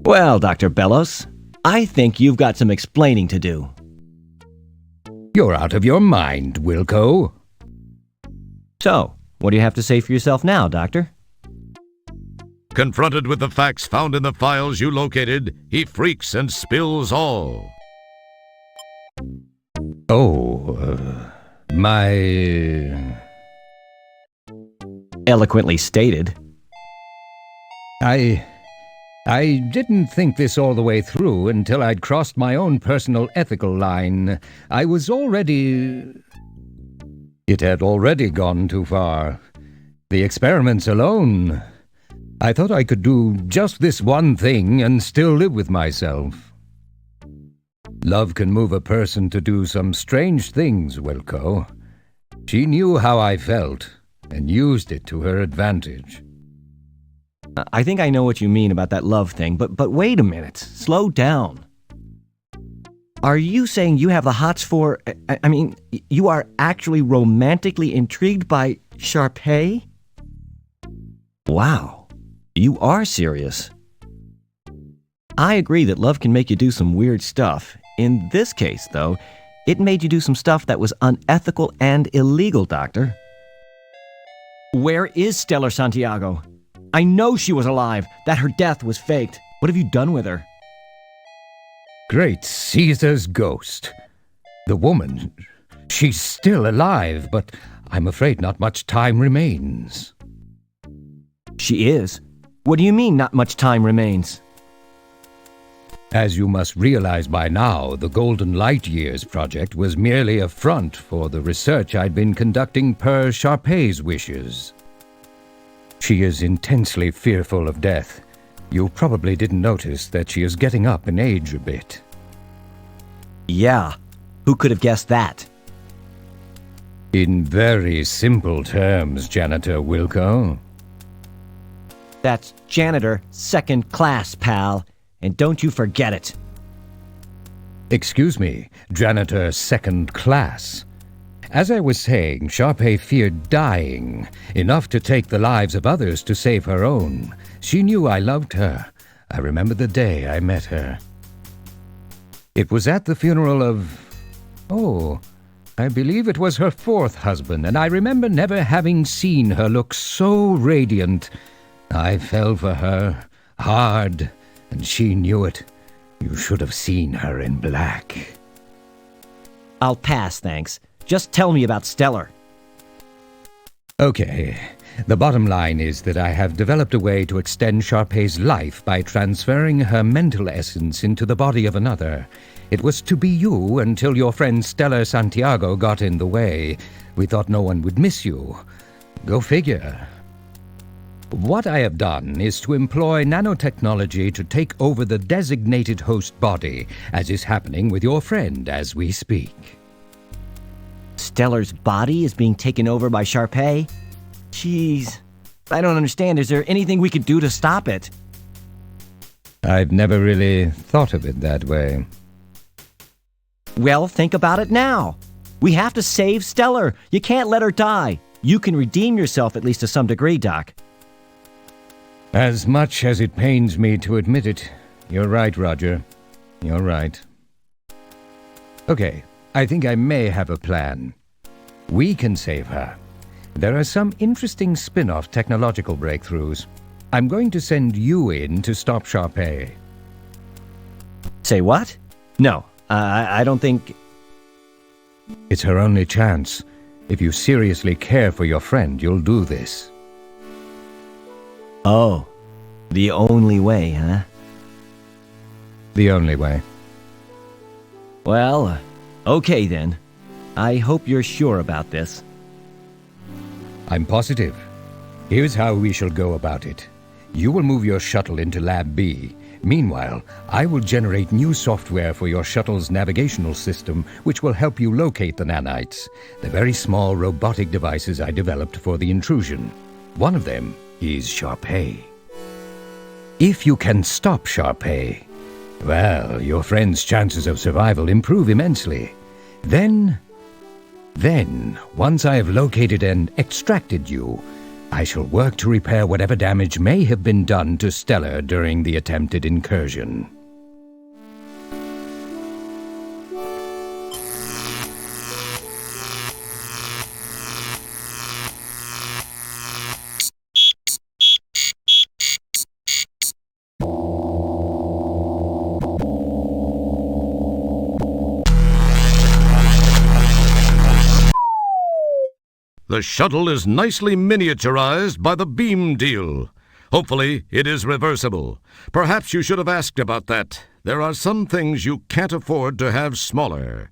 Well, Dr. Bellows, I think you've got some explaining to do. You're out of your mind, Wilco. So, what do you have to say for yourself now, Doctor? Confronted with the facts found in the files you located, he freaks and spills all. My... Eloquently stated. I didn't think this all the way through until I'd crossed my own personal ethical line. I was already... It had already gone too far. The experiments alone... I thought I could do just this one thing and still live with myself. Love can move a person to do some strange things, Wilco. She knew how I felt and used it to her advantage. I think I know what you mean about that love thing, but wait a minute. Slow down. Are you saying you have the hots for... I mean, you are actually romantically intrigued by Sharpay? Wow. You are serious. I agree that love can make you do some weird stuff. In this case, though, it made you do some stuff that was unethical and illegal, Doctor. Where is Stellar Santiago? I know she was alive, that her death was faked. What have you done with her? Great Caesar's ghost. The woman, she's still alive, but I'm afraid not much time remains. She is? What do you mean, not much time remains? As you must realize by now, the Golden Light Years project was merely a front for the research I'd been conducting per Sharpay's wishes. She is intensely fearful of death. You probably didn't notice that she is getting up in age a bit. Yeah, who could have guessed that? In very simple terms, Janitor Wilco. That's janitor second class, pal. And don't you forget it. Excuse me, janitor second class. As I was saying, Sharpay feared dying, enough to take the lives of others to save her own. She knew I loved her. I remember the day I met her. It was at the funeral of... I believe it was her fourth husband, and I remember never having seen her look so radiant. I fell for her, hard, and she knew it. You should have seen her in black. I'll pass, thanks. Just tell me about Stellar. Okay. The bottom line is that I have developed a way to extend Sharpay's life by transferring her mental essence into the body of another. It was to be you until your friend Stellar Santiago got in the way. We thought no one would miss you. Go figure. What I have done is to employ nanotechnology to take over the designated host body, as is happening with your friend as we speak. Stellar's body is being taken over by Sharpay? Jeez, I don't understand. Is there anything we could do to stop it? I've never really thought of it that way. Well, think about it now. We have to save Stellar. You can't let her die. You can redeem yourself at least to some degree, Doc. As much as it pains me to admit it, you're right, Roger. You're right. Okay, I think I may have a plan. We can save her. There are some interesting spin-off technological breakthroughs. I'm going to send you in to stop Sharpay. Say what? No, I don't think... It's her only chance. If you seriously care for your friend, you'll do this. Oh, the only way, huh? The only way. Well, okay then. I hope you're sure about this. I'm positive. Here's how we shall go about it. You will move your shuttle into Lab B. Meanwhile, I will generate new software for your shuttle's navigational system, which will help you locate the nanites, the very small robotic devices I developed for the intrusion. One of them is Sharpay. If you can stop Sharpay, well, your friend's chances of survival improve immensely. Then, once I have located and extracted you, I shall work to repair whatever damage may have been done to Stellar during the attempted incursion. The shuttle is nicely miniaturized by the beam deal. Hopefully, it is reversible. Perhaps you should have asked about that. There are some things you can't afford to have smaller.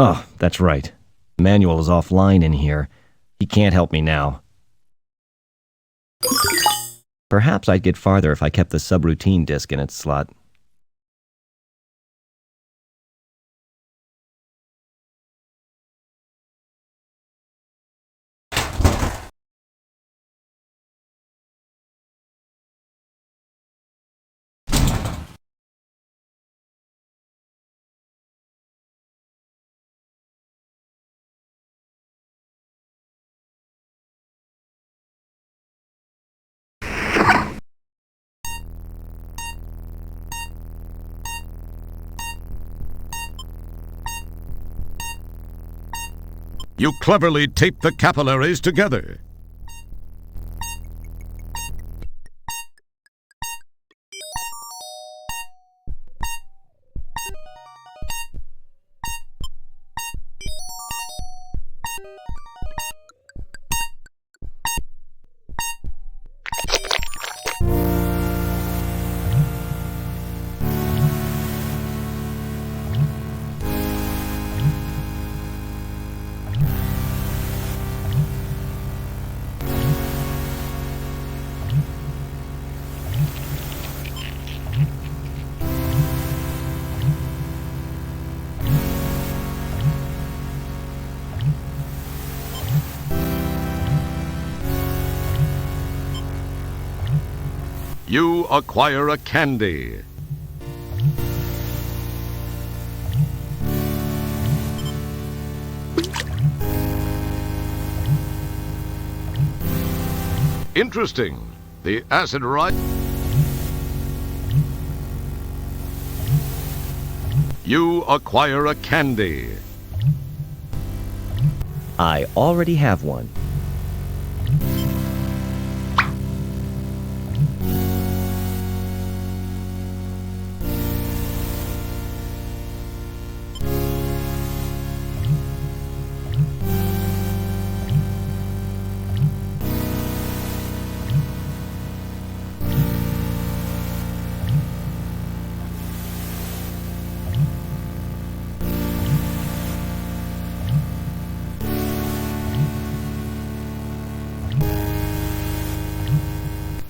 Oh, that's right. Manual is offline in here. He can't help me now. Perhaps I'd get farther if I kept the subroutine disk in its slot. You cleverly tape the capillaries together. You acquire a candy. Interesting. The acid right. You acquire a candy. I already have one.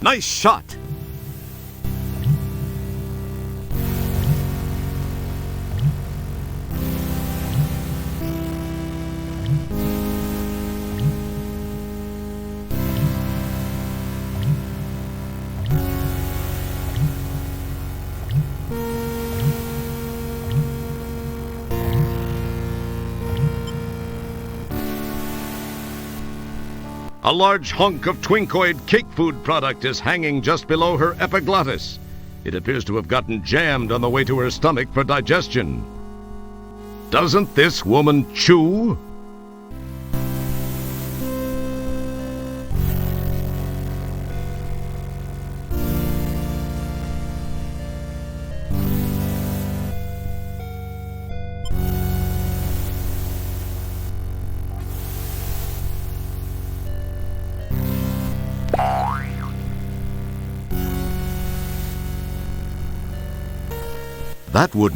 Nice shot. A large hunk of twinkoid cake food product is hanging just below her epiglottis. It appears to have gotten jammed on the way to her stomach for digestion. Doesn't this woman chew? That would...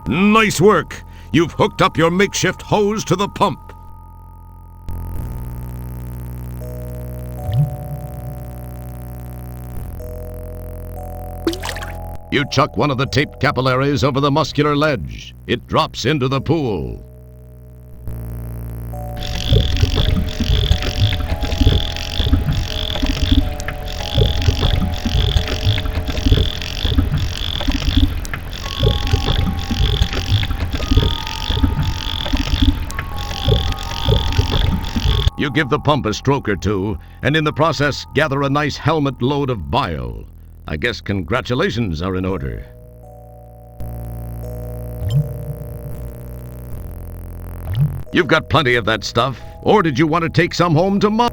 Nice work! You've hooked up your makeshift hose to the pump. You chuck one of the taped capillaries over the muscular ledge. It drops into the pool. You give the pump a stroke or two, and in the process gather a nice helmet load of bile. I guess congratulations are in order. You've got plenty of that stuff, or did you want to take some home to Mom?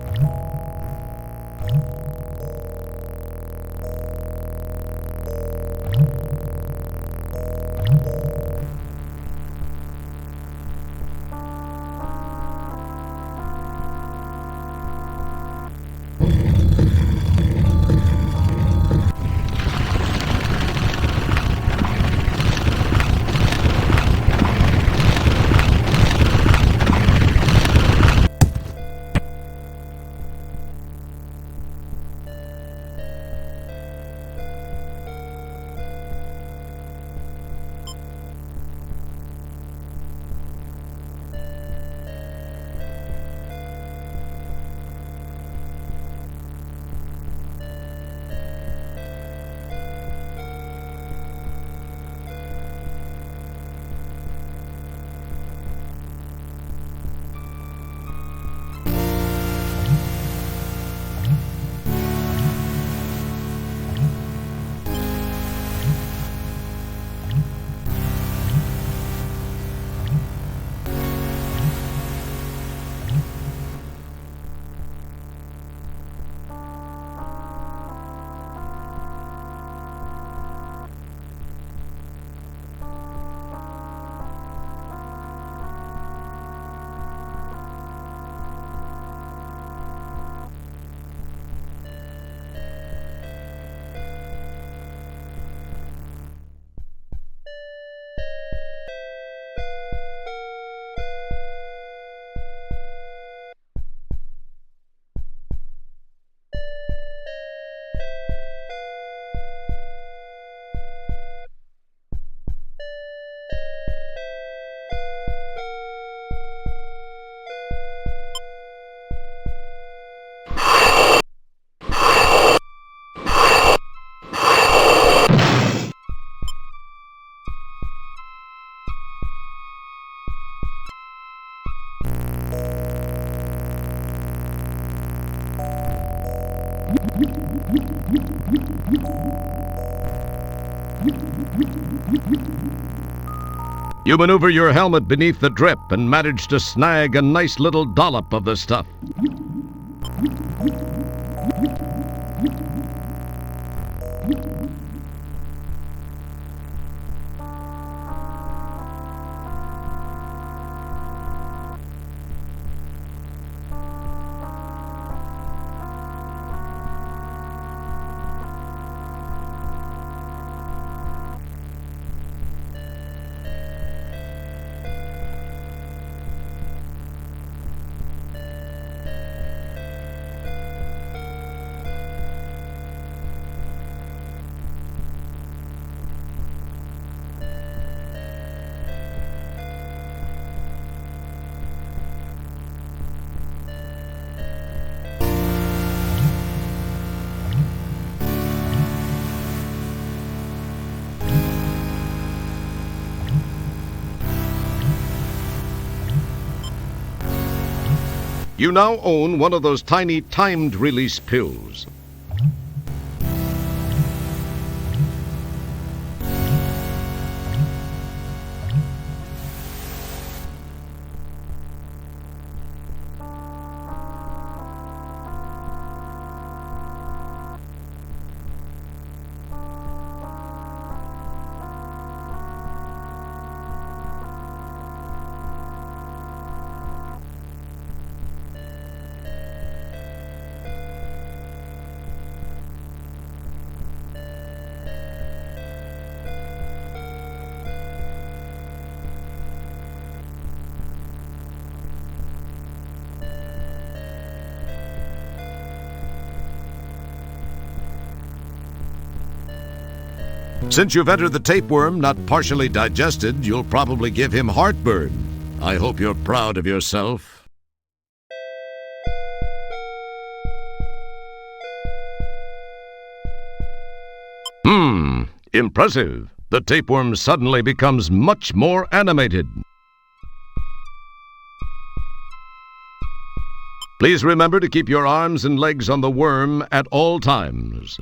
You maneuver your helmet beneath the drip and manage to snag a nice little dollop of the stuff. You now own one of those tiny timed release pills. Since you've entered the tapeworm not partially digested, you'll probably give him heartburn. I hope you're proud of yourself. Impressive. The tapeworm suddenly becomes much more animated. Please remember to keep your arms and legs on the worm at all times.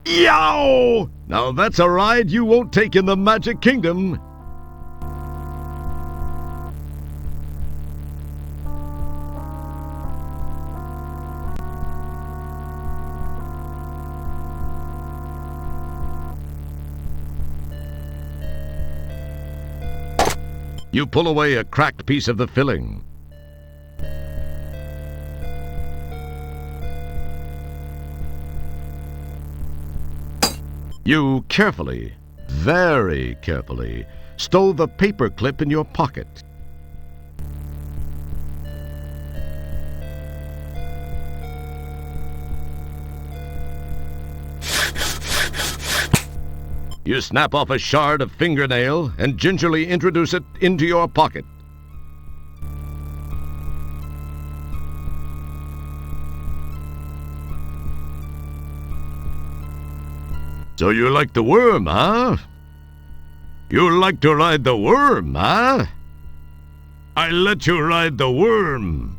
Yow! Now that's a ride you won't take in the Magic Kingdom. You pull away a cracked piece of the filling. You carefully, very carefully, stow the paper clip in your pocket. You snap off a shard of fingernail and gingerly introduce it into your pocket. So you like the worm, huh? You like to ride the worm, huh? I let you ride the worm.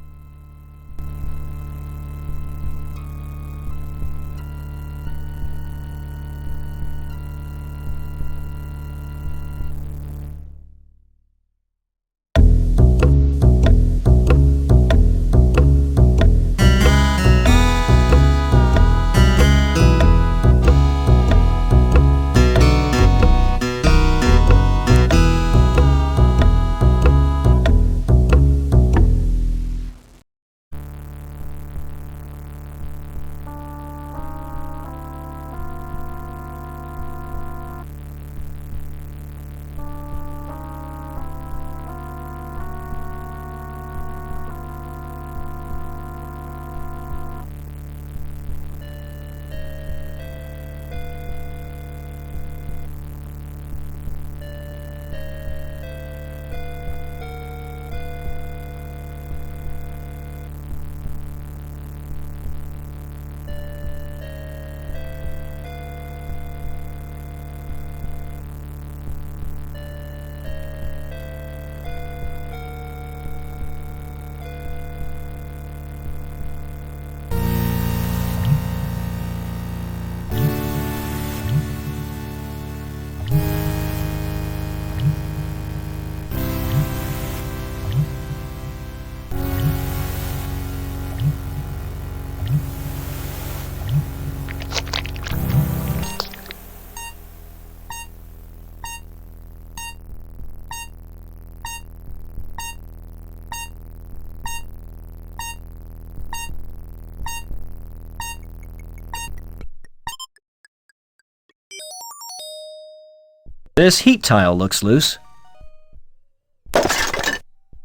This heat tile looks loose.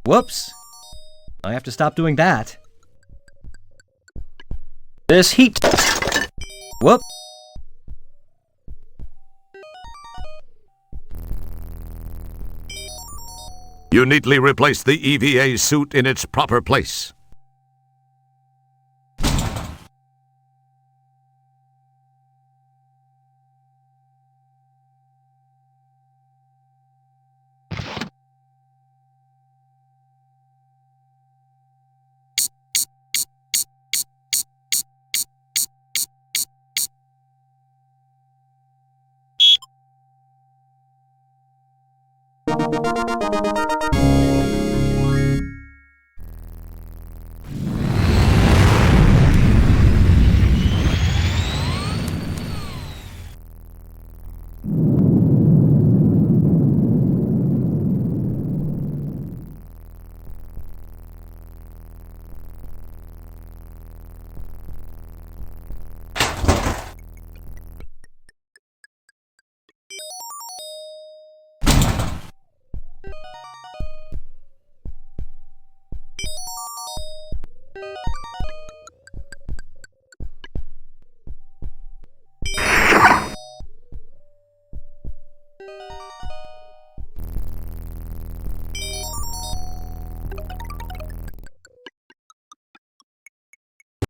Whoops. I have to stop doing that. This heat... Whoop. You neatly replace the EVA suit in its proper place.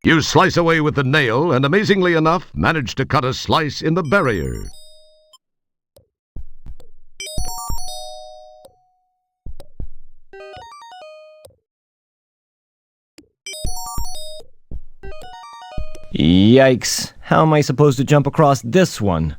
You slice away with the nail and, amazingly enough, manage to cut a slice in the barrier. Yikes. How am I supposed to jump across this one?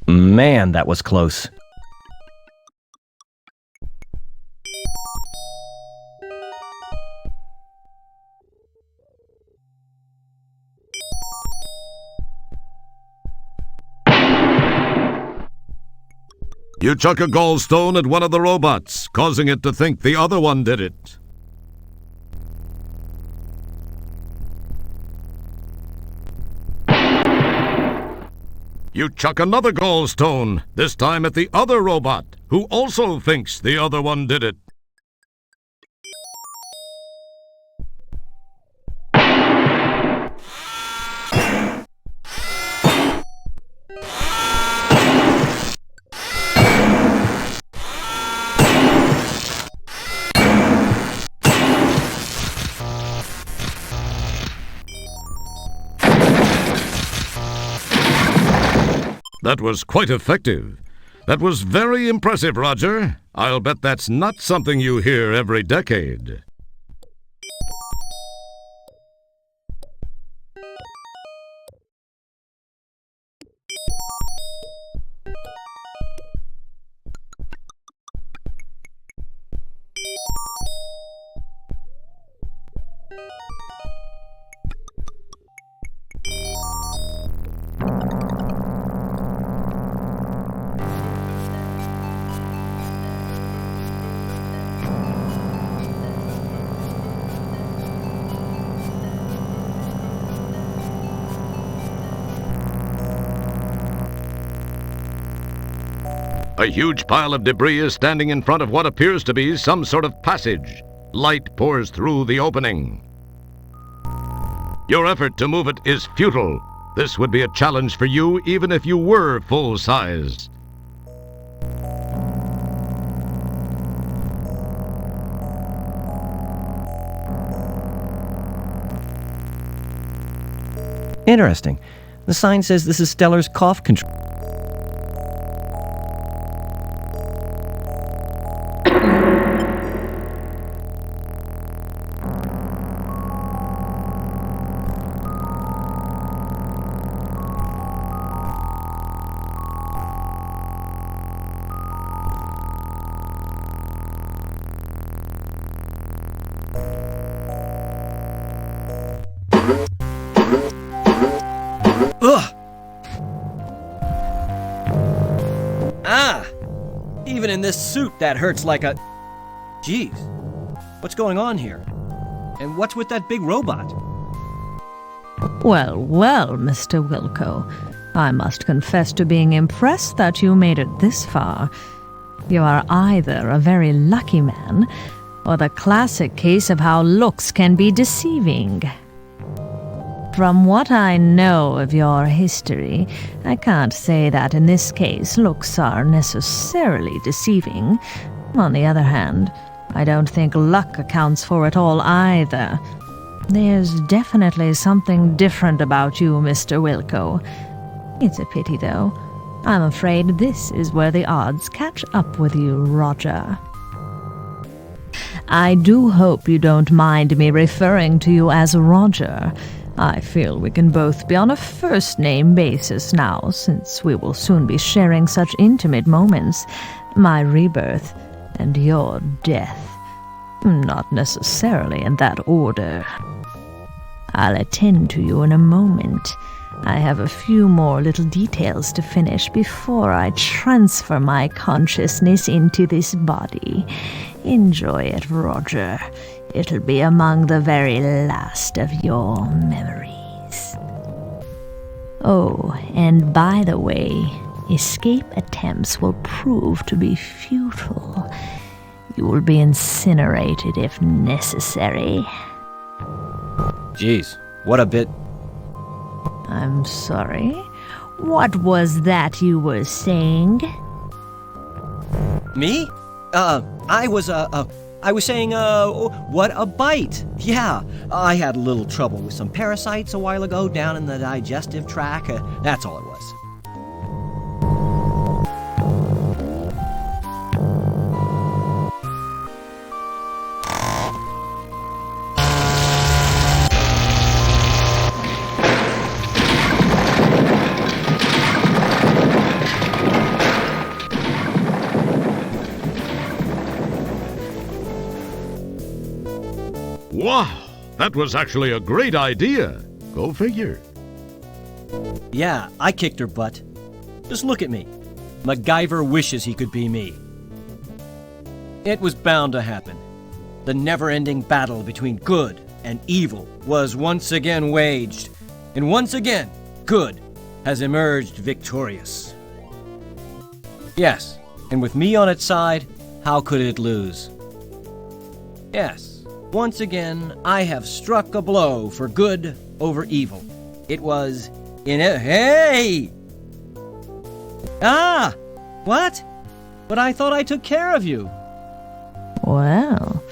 Man, that was close. You chuck a gallstone at one of the robots, causing it to think the other one did it. You chuck another gallstone, this time at the other robot, who also thinks the other one did it. That was quite effective. That was very impressive, Roger. I'll bet that's not something you hear every decade. A huge pile of debris is standing in front of what appears to be some sort of passage. Light pours through the opening. Your effort to move it is futile. This would be a challenge for you even if you were full-size. Interesting. The sign says this is Stellar's cough control. Ugh! in this suit that hurts like a... Jeez, what's going on here? And what's with that big robot? Well, well, Mr. Wilco, I must confess to being impressed that you made it this far. You are either a very lucky man, or the classic case of how looks can be deceiving. From what I know of your history, I can't say that in this case looks are necessarily deceiving. On the other hand, I don't think luck accounts for it all either. There's definitely something different about you, Mr. Wilco. It's a pity, though. I'm afraid this is where the odds catch up with you, Roger. I do hope you don't mind me referring to you as Roger. I feel we can both be on a first-name basis now, since we will soon be sharing such intimate moments. My rebirth and your death. Not necessarily in that order. I'll attend to you in a moment. I have a few more little details to finish before I transfer my consciousness into this body. Enjoy it, Roger. It'll be among the very last of your memories. Oh, and by the way, escape attempts will prove to be futile. You will be incinerated if necessary. Jeez, what a bit... I'm sorry. What was that you were saying? Me? I was saying, what a bite. Yeah, I had a little trouble with some parasites a while ago down in the digestive tract. That's all it was. Wow, that was actually a great idea. Go figure. Yeah, I kicked her butt. Just look at me. MacGyver wishes he could be me. It was bound to happen. The never-ending battle between good and evil was once again waged, and once again, good has emerged victorious. Yes, and with me on its side, how could it lose? Yes. Once again, I have struck a blow for good over evil. It was in a... Hey! Ah! What? But I thought I took care of you. Well,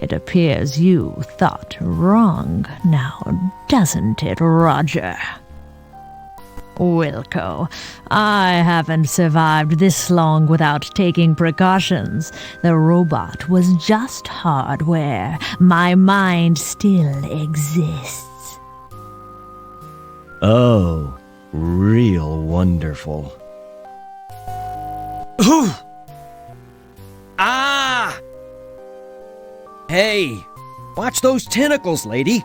it appears you thought wrong now, doesn't it, Roger? Wilco, I haven't survived this long without taking precautions. The robot was just hardware. My mind still exists. Oh, real wonderful. Ooh! Ah! Hey, watch those tentacles, lady.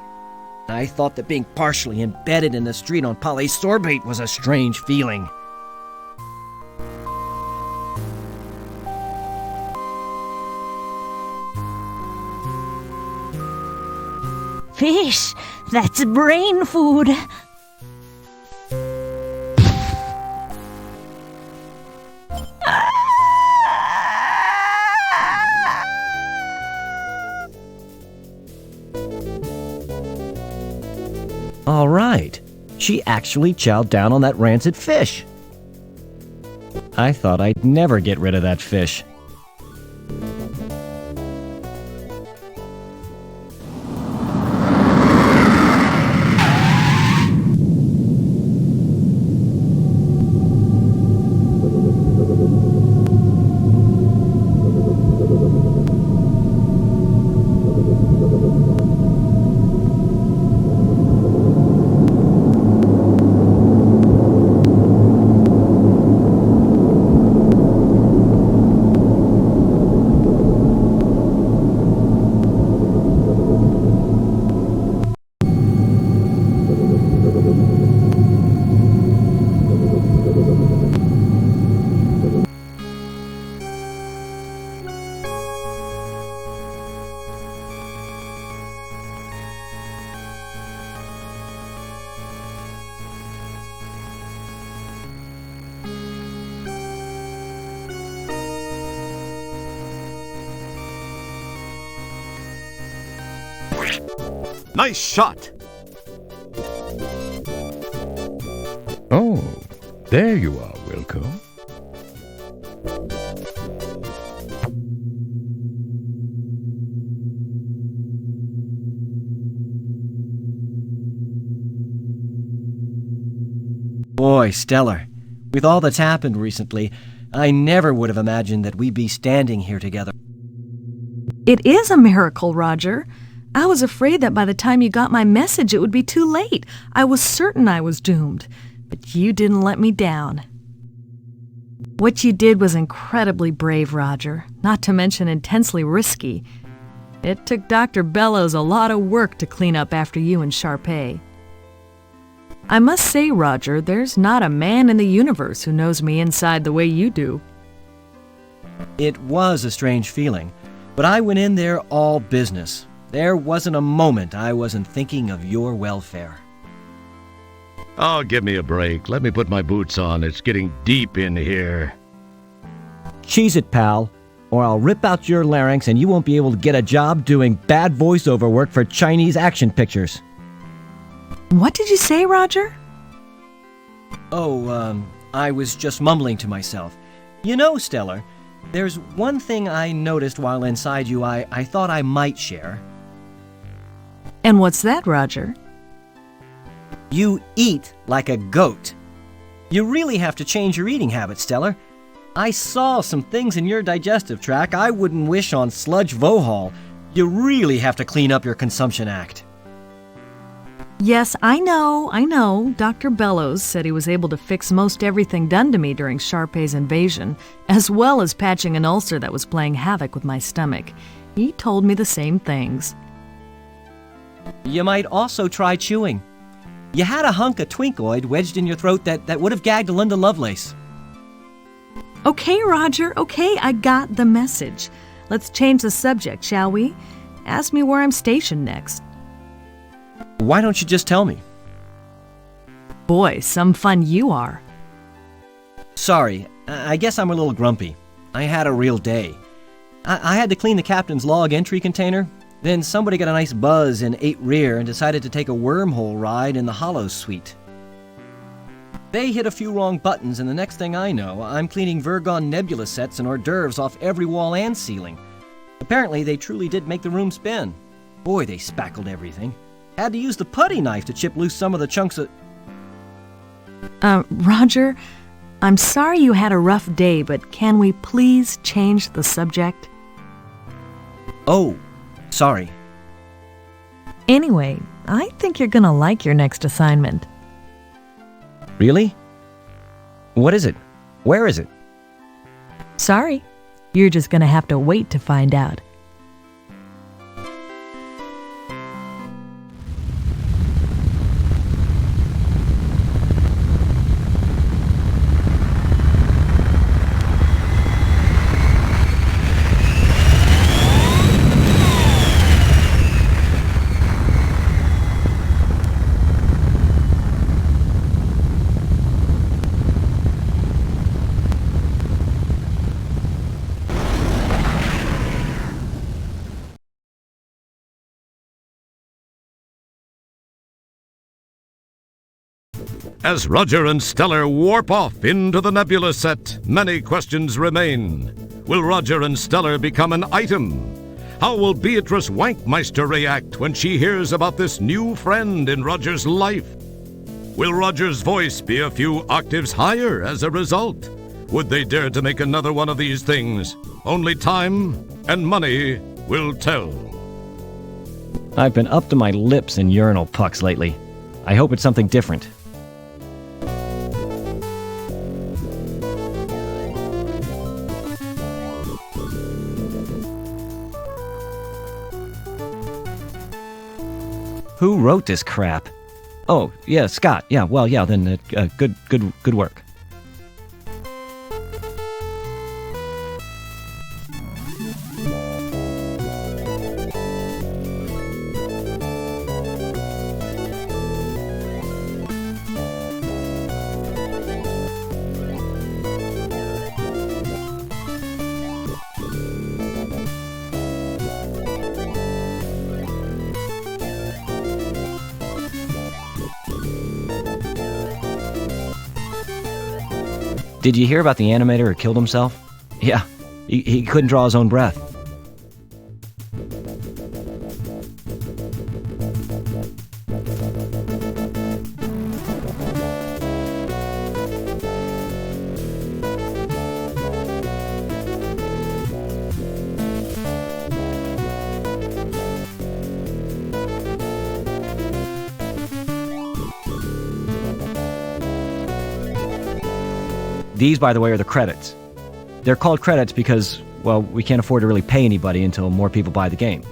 I thought that being partially embedded in the street on polysorbate was a strange feeling. Fish, that's brain food. All right, she actually chowed down on that rancid fish. I thought I'd never get rid of that fish. Nice shot. Oh, there you are, Wilco. Boy, Stellar, with all that's happened recently, I never would have imagined that we'd be standing here together. It is a miracle, Roger. I was afraid that by the time you got my message, it would be too late. I was certain I was doomed. But you didn't let me down. What you did was incredibly brave, Roger, not to mention intensely risky. It took Dr. Bellows a lot of work to clean up after you and Sharpay. I must say, Roger, there's not a man in the universe who knows me inside the way you do. It was a strange feeling, but I went in there all business. There wasn't a moment I wasn't thinking of your welfare. Oh, give me a break. Let me put my boots on. It's getting deep in here. Cheese it, pal, or I'll rip out your larynx and you won't be able to get a job doing bad voiceover work for Chinese action pictures. What did you say, Roger? I was just mumbling to myself. You know, Stellar, there's one thing I noticed while inside you I thought I might share. And what's that, Roger? You eat like a goat. You really have to change your eating habits, Stellar. I saw some things in your digestive tract I wouldn't wish on Sludge Vohall. You really have to clean up your consumption act. Yes, I know. Dr. Bellows said he was able to fix most everything done to me during Sharpay's invasion, as well as patching an ulcer that was playing havoc with my stomach. He told me the same things. You might also try chewing. You had a hunk of Twinkoid wedged in your throat that would have gagged Linda Lovelace. Okay, Roger, okay, I got the message. Let's change the subject, shall we? Ask me where I'm stationed next. Why don't you just tell me? Boy, some fun you are. Sorry, I guess I'm a little grumpy. I had a real day. I had to clean the captain's log entry container. Then somebody got a nice buzz in 8 rear and decided to take a wormhole ride in the Hollow Suite. They hit a few wrong buttons, and the next thing I know, I'm cleaning Virgon Nebula sets and hors d'oeuvres off every wall and ceiling. Apparently, they truly did make the room spin. Boy, they spackled everything. Had to use the putty knife to chip loose some of the chunks of... Roger, I'm sorry you had a rough day, but can we please change the subject? Oh, sorry. Anyway, I think you're gonna like your next assignment. Really? What is it? Where is it? Sorry, you're just gonna have to wait to find out. As Roger and Stellar warp off into the nebula set, many questions remain. Will Roger and Stellar become an item? How will Beatrice Wankmeister react when she hears about this new friend in Roger's life? Will Roger's voice be a few octaves higher as a result? Would they dare to make another one of these things? Only time and money will tell. I've been up to my lips in urinal pucks lately. I hope it's something different. Who wrote this crap? Oh, yeah, Scott. Yeah, well, yeah, then good work. Did you hear about the animator who killed himself? Yeah, he couldn't draw his own breath. These, by the way, are the credits. They're called credits because, well, we can't afford to really pay anybody until more people buy the game.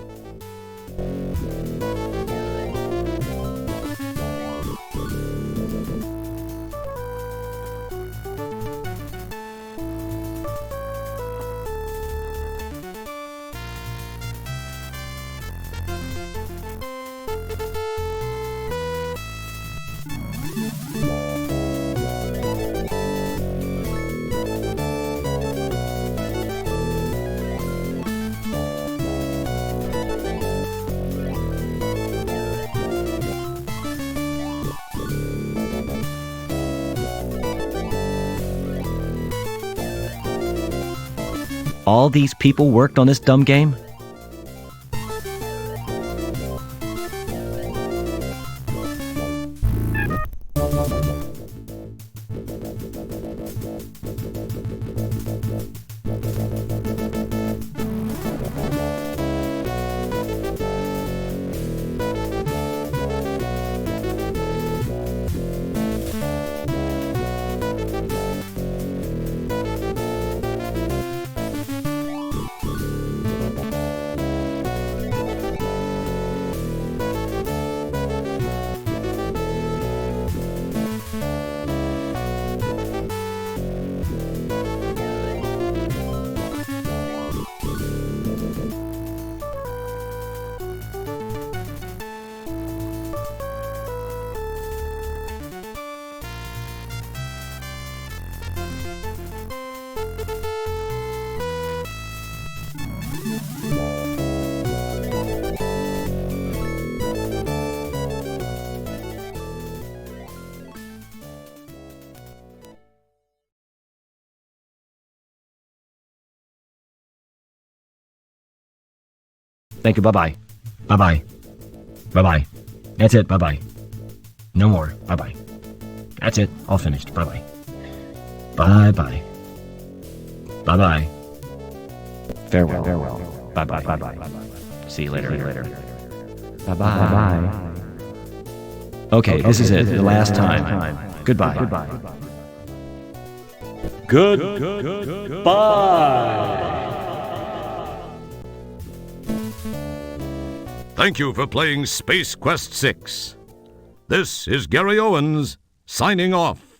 All these people worked on this dumb game? Thank you, bye-bye. Bye-bye. Bye-bye. That's it, bye-bye. No more, bye-bye. That's it, all finished, bye-bye. Bye-bye. Bye-bye. Farewell. Bye-bye. Bye-bye. See you later. Bye-bye. Bye-bye. Okay, this is it. The last time. Goodbye. Goodbye. Thank you for playing Space Quest 6. This is Gary Owens, signing off.